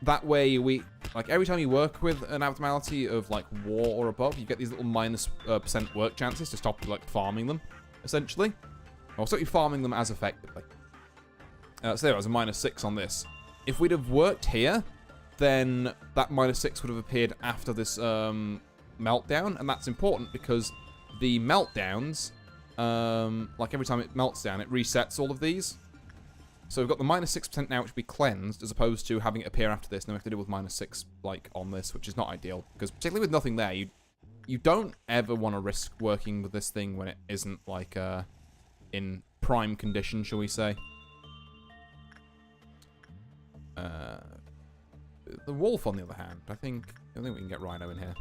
that way we like every time you work with an abnormality of like war or above, you get these little minus % work chances to stop like farming them, essentially. Or stop you farming them as effectively. So there was a -6 on this. If we'd have worked here, then that -6 would have appeared after this meltdown, and that's important because the meltdowns, like every time it melts down, it resets all of these. So we've got the -6% now, which will be cleansed, as opposed to having it appear after this, and then we have to deal with -6 like on this, which is not ideal, because particularly with nothing there, you don't ever want to risk working with this thing when it isn't like in prime condition, shall we say. The wolf, on the other hand, I think we can get Rhino in here.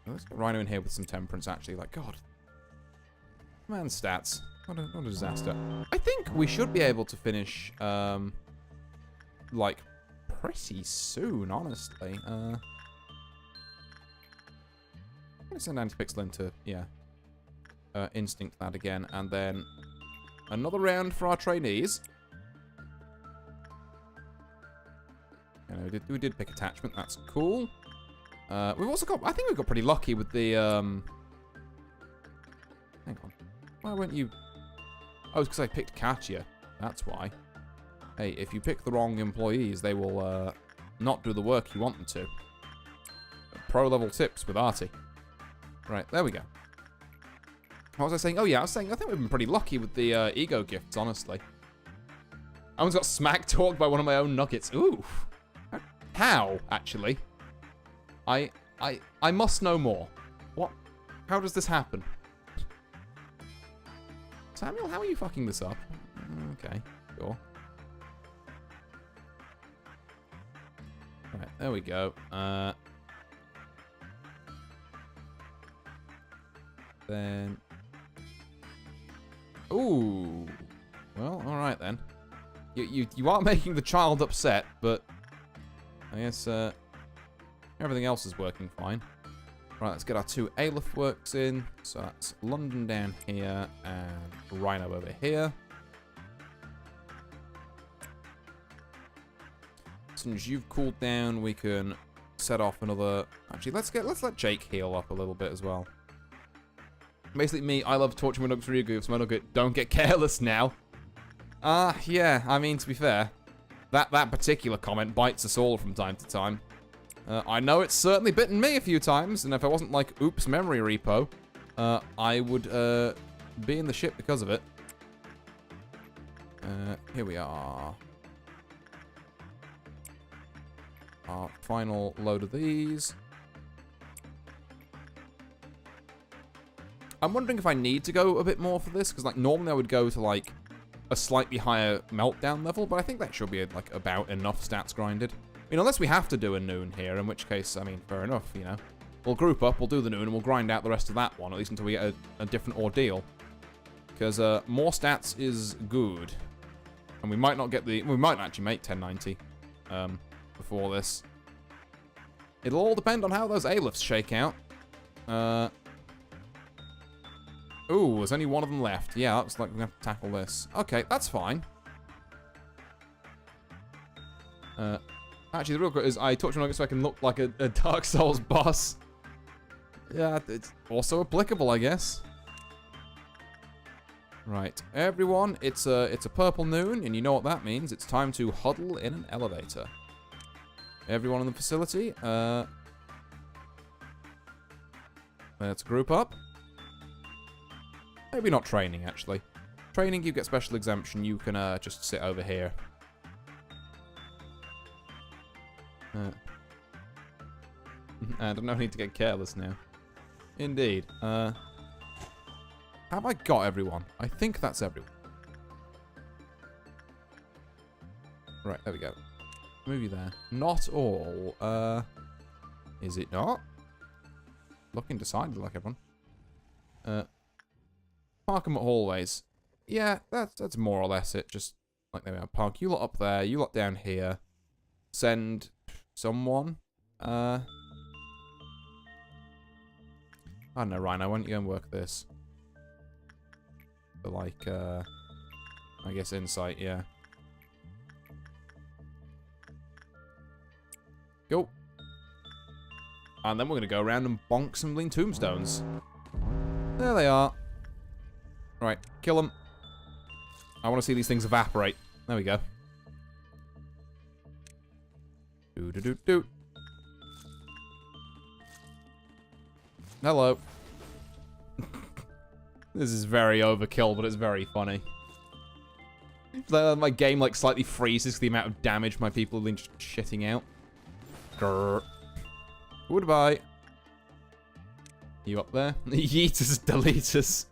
Let's get Rhino in here with some temperance, actually. Like, God. Man, stats. What a disaster. I think we should be able to finish, like, pretty soon, honestly. I'm going to send Antipixel into, yeah, Instinct that again, and then another round for our trainees. You know, we did pick attachment, that's cool. We've also got, I think we've got pretty lucky with the, hang on. Why weren't you... Oh, it's because I picked Katya. That's why. Hey, if you pick the wrong employees, they will not do the work you want them to. Pro-level tips with Artie. Right, there we go. What was I saying? Oh, yeah, I was saying I think we've been pretty lucky with the ego gifts, honestly. I almost got smack-talked by one of my own nuggets. Ooh. How, actually? I must know more. What? How does this happen? Samuel, how are you fucking this up? Okay, sure. Right, there we go. Then... Ooh. Well, alright then. You are making the child upset, but... I guess, everything else is working fine. Right, let's get our 2 Aleph works in. So that's London down here and Rhino over here. As soon as you've cooled down, we can set off another... Actually, let's let Jake heal up a little bit as well. Basically, me, I love torturing my nuggets for your goofs. My nugget, don't get careless now. Yeah, I mean, to be fair, that particular comment bites us all from time to time. I know it's certainly bitten me a few times, and if I wasn't like, oops, memory repo, I would be in the shit because of it. Here we are. Our final load of these. I'm wondering if I need to go a bit more for this, because like normally I would go to like a slightly higher meltdown level, but I think that should be like about enough stats grinded. I mean, unless we have to do a noon here, in which case, I mean, fair enough, you know. We'll group up, we'll do the noon, and we'll grind out the rest of that one, at least until we get a different ordeal. Because more stats is good. And we might not get the... We might actually make 1090 before this. It'll all depend on how those A-lifts shake out. Ooh, there's only one of them left. Yeah, looks like we're going to have to tackle this. Okay, that's fine. Actually, the real quick is I talked to him so I can look like a Dark Souls boss. Yeah, it's also applicable, I guess. Right, everyone, it's a purple noon, and you know what that means. It's time to huddle in an elevator. Everyone in the facility, let's group up. Maybe not training, actually. Training, you get special exemption. You can just sit over here. And no need to get careless now. Indeed. Have I got everyone? I think that's everyone. Right, there we go. Move you there. Not all. Is it not? Looking decided like everyone. Park them at hallways. Yeah, that's more or less it. Just like there we are. Park you lot up there. You lot down here. Send someone. I don't know, Rhino. Why don't you go and work this? For like, I guess insight, yeah. Go. And then we're gonna go around and bonk some lean tombstones. There they are. Right, kill them. I want to see these things evaporate. There we go. Do. Hello. This is very overkill, but it's very funny. My game like slightly freezes the amount of damage my people have been shitting out. Grrr. Goodbye. You up there? Yeeters, deleters.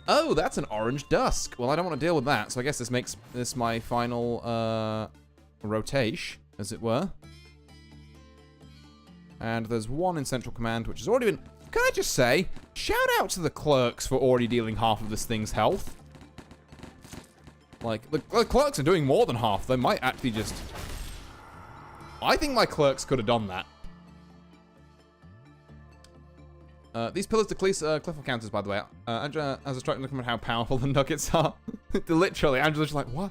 Oh, that's an orange dusk. Well, I don't want to deal with that, so I guess this makes this my final rotation, as it were. And there's one in Central Command, which has already been... Can I just say, shout out to the clerks for already dealing half of this thing's health. Like, the clerks are doing more than half. They might actually just... I think my clerks could have done that. These pillars decrease cliffle counters, by the way. Angela has a strike looking at how powerful the nuggets are. Literally, Angela's just like, what?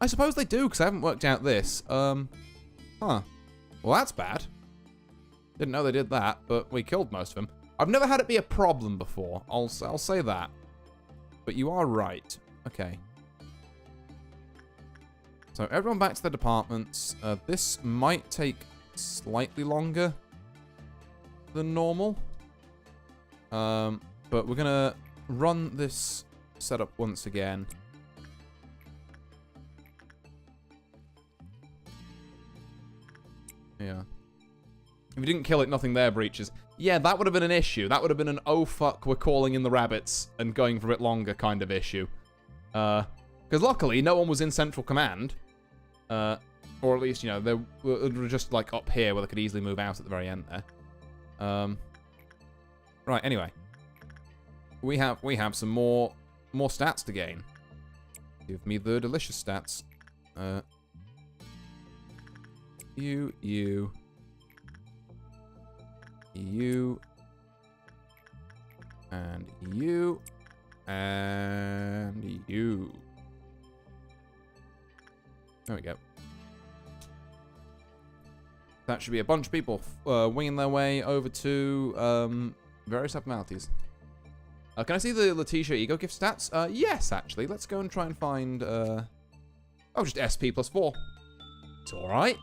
I suppose they do, because I haven't worked out this. Huh. Well, that's bad. Didn't know they did that, but we killed most of them. I've never had it be a problem before. I'll say that. But you are right. Okay. So everyone back to their departments. This might take slightly longer than normal. But we're gonna run this setup once again. Yeah. If we didn't kill it, nothing there breaches. Yeah, that would have been an issue. That would have been an oh fuck, we're calling in the rabbits and going for a bit longer kind of issue. Because luckily, no one was in Central Command. Or at least, you know, they were just like up here where they could easily move out at the very end there. Right, anyway. We have some more stats to gain. Give me the delicious stats. You, and you, and you. There we go. That should be a bunch of people winging their way over to various abnormalities. Can I see the Letitia Ego gift stats? Yes, actually. Let's go and try and find... oh, just SP +4. It's alright.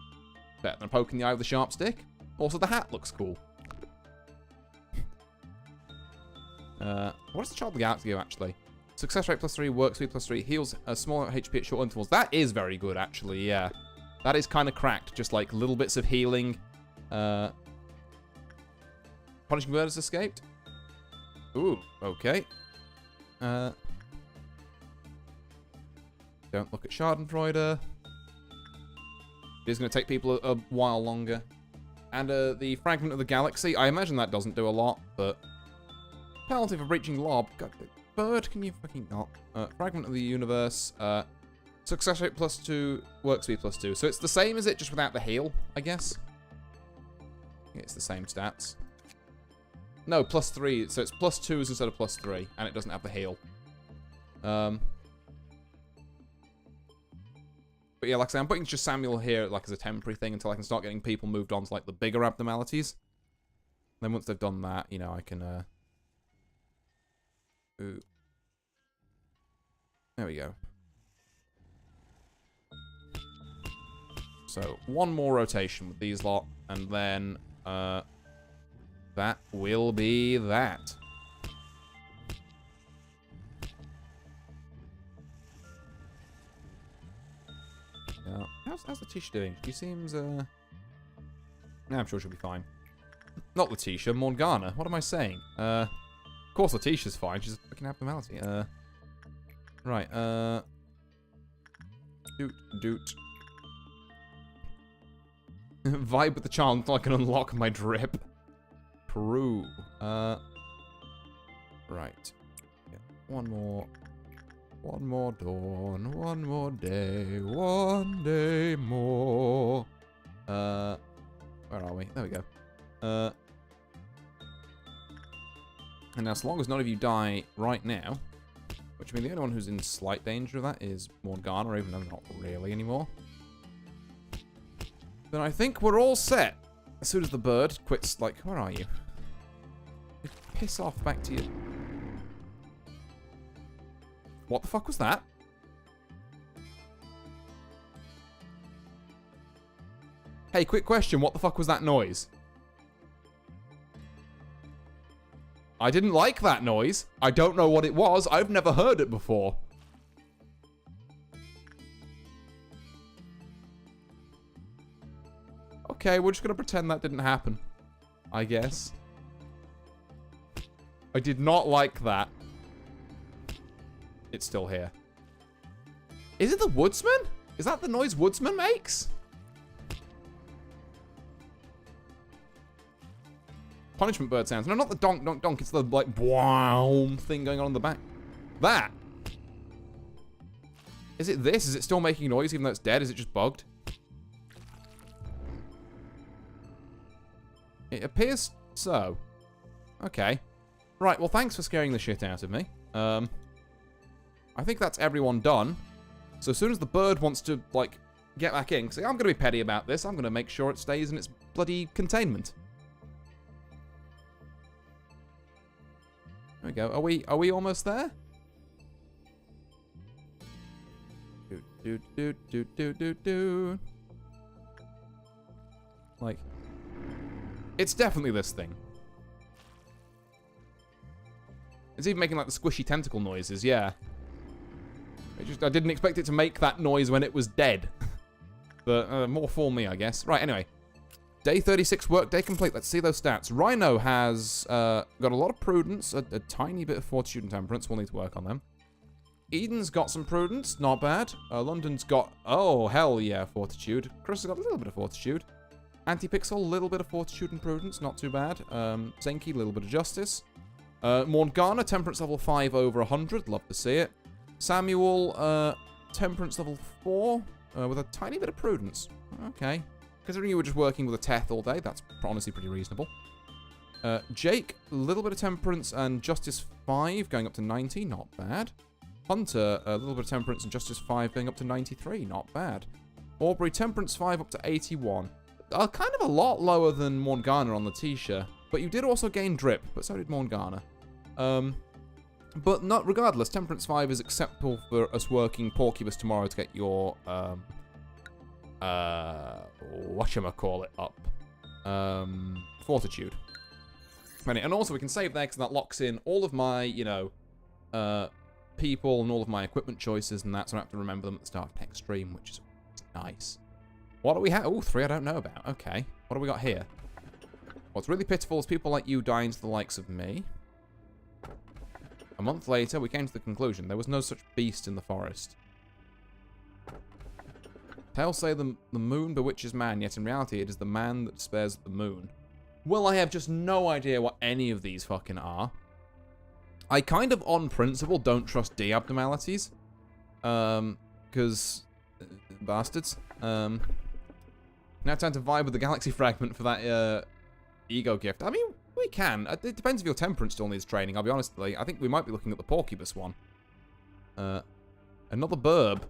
Better than poking the eye with a sharp stick. Also, the hat looks cool. What does the Child of the Galaxy do, actually? Success rate +3, work speed +3, heals a smaller HP at short intervals. That is very good, actually, yeah. That is kind of cracked. Just like little bits of healing. Punishing Bird has escaped. Ooh, okay. Don't look at Schadenfreude. It is going to take people a while longer. And the Fragment of the Galaxy, I imagine that doesn't do a lot, but... Penalty for breaching Lob. God, Bird, can you fucking not? Fragment of the Universe. Success rate +2, work speed +2. So it's the same as it, just without the heal, I guess. I think it's the same stats. No, +3. So it's +2s instead of +3, and it doesn't have the heal. But yeah, like I say, I'm putting just Samuel here like as a temporary thing until I can start getting people moved on to like the bigger abnormalities. Then once they've done that, you know, I can ooh. There we go. So, one more rotation with these lot, and then that will be that. How's Letitia doing? She seems, nah, I'm sure she'll be fine. Not Letitia, Morgana. What am I saying? Of course Letitia's fine. She's a fucking abnormality. Right, Doot. Vibe with the charm until I can unlock my drip. True. Right. Yeah, one more dawn, one more day, one day more. Where are we? There we go. And now, as long as none of you die right now, which I mean, the only one who's in slight danger of that is Morgana, even though not really anymore, then I think we're all set. As soon as the bird quits, like, where are you? Piss off back to you. What the fuck was that? Hey, quick question. What the fuck was that noise? I didn't like that noise. I don't know what it was. I've never heard it before. Okay, we're just gonna pretend that didn't happen. I guess. I did not like that. It's still here. Is it the woodsman? Is that the noise woodsman makes? Punishment bird sounds. No, not the donk, donk, donk. It's the, like, wow thing going on in the back. That. Is it this? Is it still making noise even though it's dead? Is it just bugged? It appears so. Okay. Right, well, thanks for scaring the shit out of me. I think that's everyone done. So as soon as the bird wants to, like, get back in, because I'm going to be petty about this, I'm going to make sure it stays in its bloody containment. There we go. Are we almost there? Do. Like, it's definitely this thing. It's even making like the squishy tentacle noises, yeah. I didn't expect it to make that noise when it was dead. But more for me, I guess. Right, anyway. Day 36 workday complete. Let's see those stats. Rhino has got a lot of prudence, a tiny bit of fortitude and temperance. We'll need to work on them. Eden's got some prudence, not bad. London's got, oh, hell yeah, fortitude. Chris has got a little bit of fortitude. Antipixel, a little bit of fortitude and prudence, not too bad. Zenki, a little bit of justice. Morgana, temperance level 5 over 100, love to see it. Samuel, temperance level 4, with a tiny bit of prudence. Okay. Considering you were just working with a Teth all day, that's honestly pretty reasonable. Jake, a little bit of temperance and justice 5, going up to 90, not bad. Hunter, a little bit of temperance and justice 5, going up to 93, not bad. Aubrey, temperance 5 up to 81. Kind of a lot lower than Morgana on Letitia, but you did also gain drip, but so did Morgana. But not regardless, temperance 5 is acceptable for us working Porcubus tomorrow to get your whatchamacallit up. Fortitude. And also we can save there because that locks in all of my, you know, people and all of my equipment choices and that, so I don't have to remember them at the start of next stream, which is nice. What do we have? Oh, 3 I don't know about. Okay. What do we got here? What's really pitiful is people like you dying to the likes of me. A month later, we came to the conclusion there was no such beast in the forest. Tales say the moon bewitches man, yet in reality it is the man that spares the moon. Well, I have just no idea what any of these fucking are. I kind of, on principle, don't trust D abnormalities. Because... bastards. Now time to vibe with the galaxy fragment for that, ego gift. I mean, we can. It depends if your temperance still needs training, I'll be honest with you. I think we might be looking at the porcupus one. Another burb.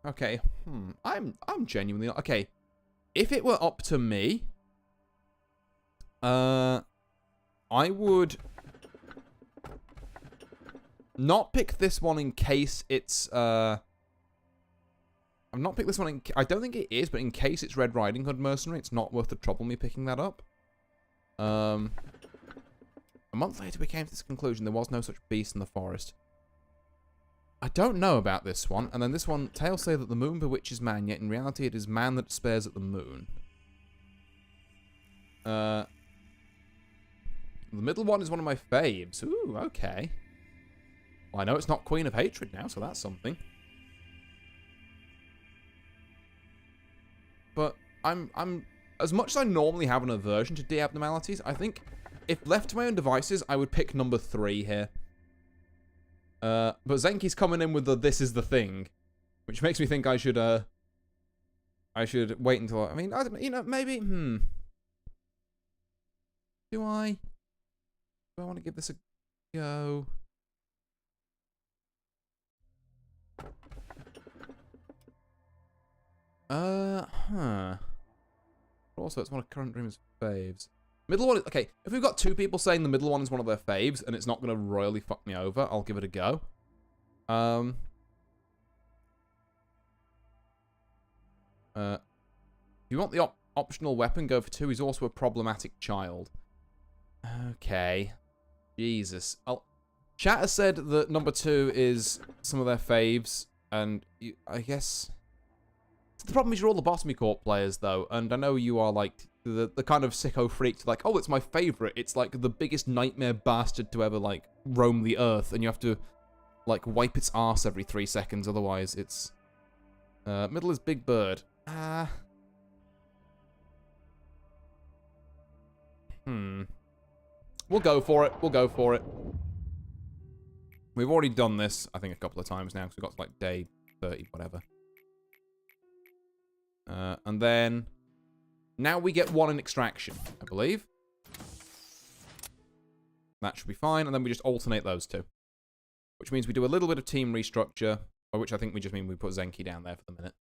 Okay. I'm genuinely... Okay. If it were up to me... I would... not pick this one in case it's... I've not picked this one in... I don't think it is, but in case it's Red Riding Hood Mercenary, it's not worth the trouble me picking that up. A month later, we came to this conclusion. There was no such beast in the forest. I don't know about this one. And then this one, tales say that the moon bewitches man, yet in reality it is man that spares at the moon. The middle one is one of my faves. Ooh, okay. Well, I know it's not Queen of Hatred now, so that's something. But I'm as much as I normally have an aversion to D abnormalities, I think if left to my own devices, I would pick number 3 here. But Zenki's coming in with the "this is the thing," which makes me think I should wait until... I mean, I don't know, you know, maybe, Do I want to give this a go? Also, it's one of Current Dreamers' faves. Middle one, okay, if we've got 2 people saying the middle one is one of their faves, and it's not going to royally fuck me over, I'll give it a go. If you want the optional weapon, go for 2. He's also a problematic child. Okay. Jesus. Chat has said that number 2 is some of their faves, and I guess... The problem is you're all Lobotomy Corp players, though, and I know you are, like, the kind of sicko freak to, like, oh, it's my favorite. It's, like, the biggest nightmare bastard to ever, like, roam the earth, and you have to, like, wipe its arse every 3 seconds, otherwise it's... middle is Big Bird. We'll go for it. We'll go for it. We've already done this, I think, a couple of times now, because we got to, like, day 30, whatever. And then... Now we get 1 in extraction, I believe. That should be fine, and then we just alternate those 2. Which means we do a little bit of team restructure, by which I think we just mean we put Zenki down there for the minute.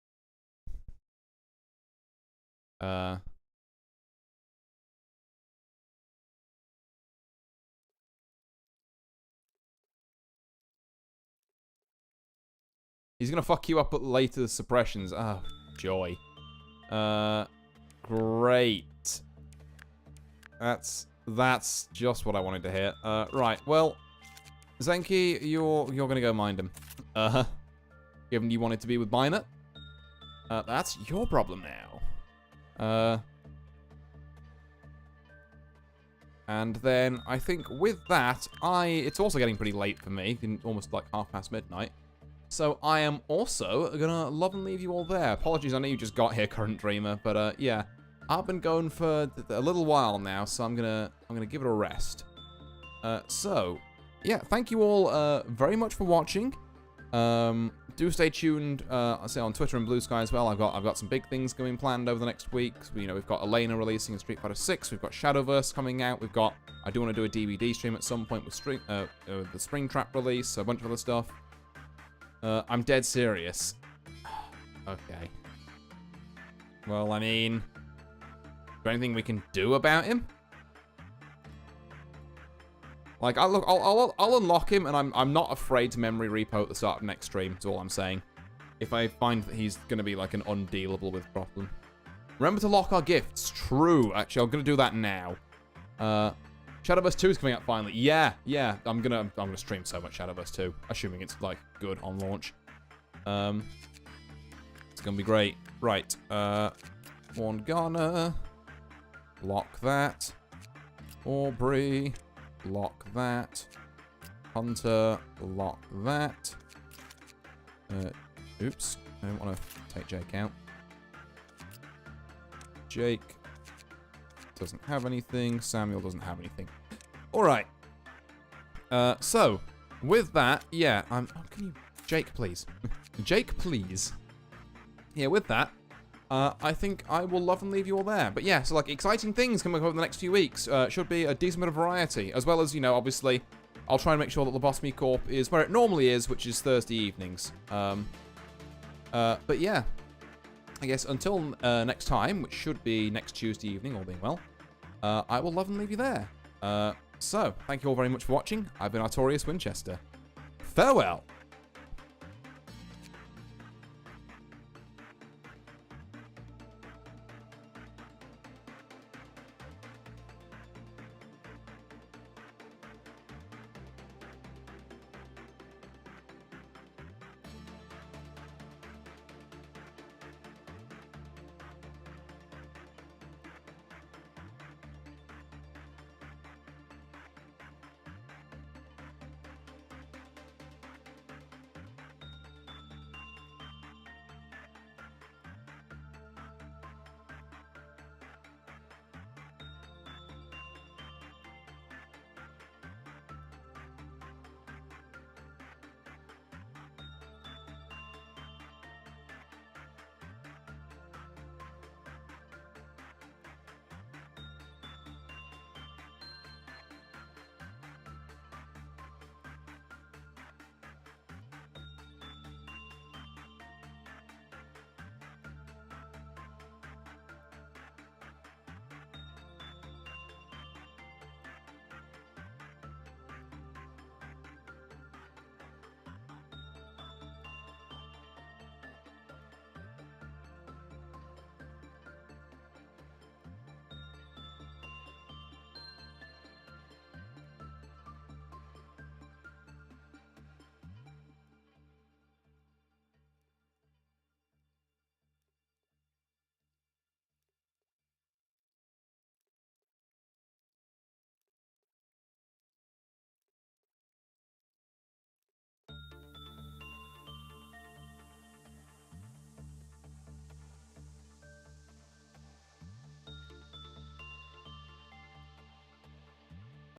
He's gonna fuck you up at later suppressions. Oh, joy. Great. That's just what I wanted to hear. Right, well, Zenki, you're gonna go mind him. Given you wanted to be with Minor. That's your problem now. And then I think with that, it's also getting pretty late for me, almost like midnight. So I am also gonna love and leave you all there. Apologies, I know you just got here, Current Dreamer, but yeah, I've been going for a little while now, so I'm gonna give it a rest. So yeah, thank you all very much for watching. Do stay tuned. I'll say on Twitter and Blue Sky as well. I've got some big things going planned over the next week. You know, we've got Elena releasing in Street Fighter 6. We've got Shadowverse coming out. I do want to do a DVD stream at some point with the Springtrap release. So a bunch of other stuff. I'm dead serious. Okay. Well, I mean, is there anything we can do about him? Like, I'll unlock him, and I'm not afraid to memory repo at the start of next stream, is all I'm saying. If I find that he's going to be, like, an undealable with problem. Remember to lock our gifts. True. Actually, I'm going to do that now. Shadowverse 2 is coming out finally. Yeah. I'm gonna stream so much Shadowverse 2, assuming it's, like, good on launch. It's gonna be great. Right. Morgana. Lock that. Aubrey. Lock that. Hunter. Lock that. Oops. I don't want to take Jake out. Jake doesn't have anything. Samuel doesn't have anything. Alright. So, with that, yeah, can you... Jake, please. Jake, please. Yeah, with that, I think I will love and leave you all there. But yeah, so like exciting things coming up over the next few weeks. Should be a decent bit of variety, as well as, you know, obviously, I'll try and make sure that Lobotomy Corp is where it normally is, which is Thursday evenings. But yeah, I guess until next time, which should be next Tuesday evening, all being well, I will love and leave you there. So, thank you all very much for watching. I've been Artorius Winchester. Farewell.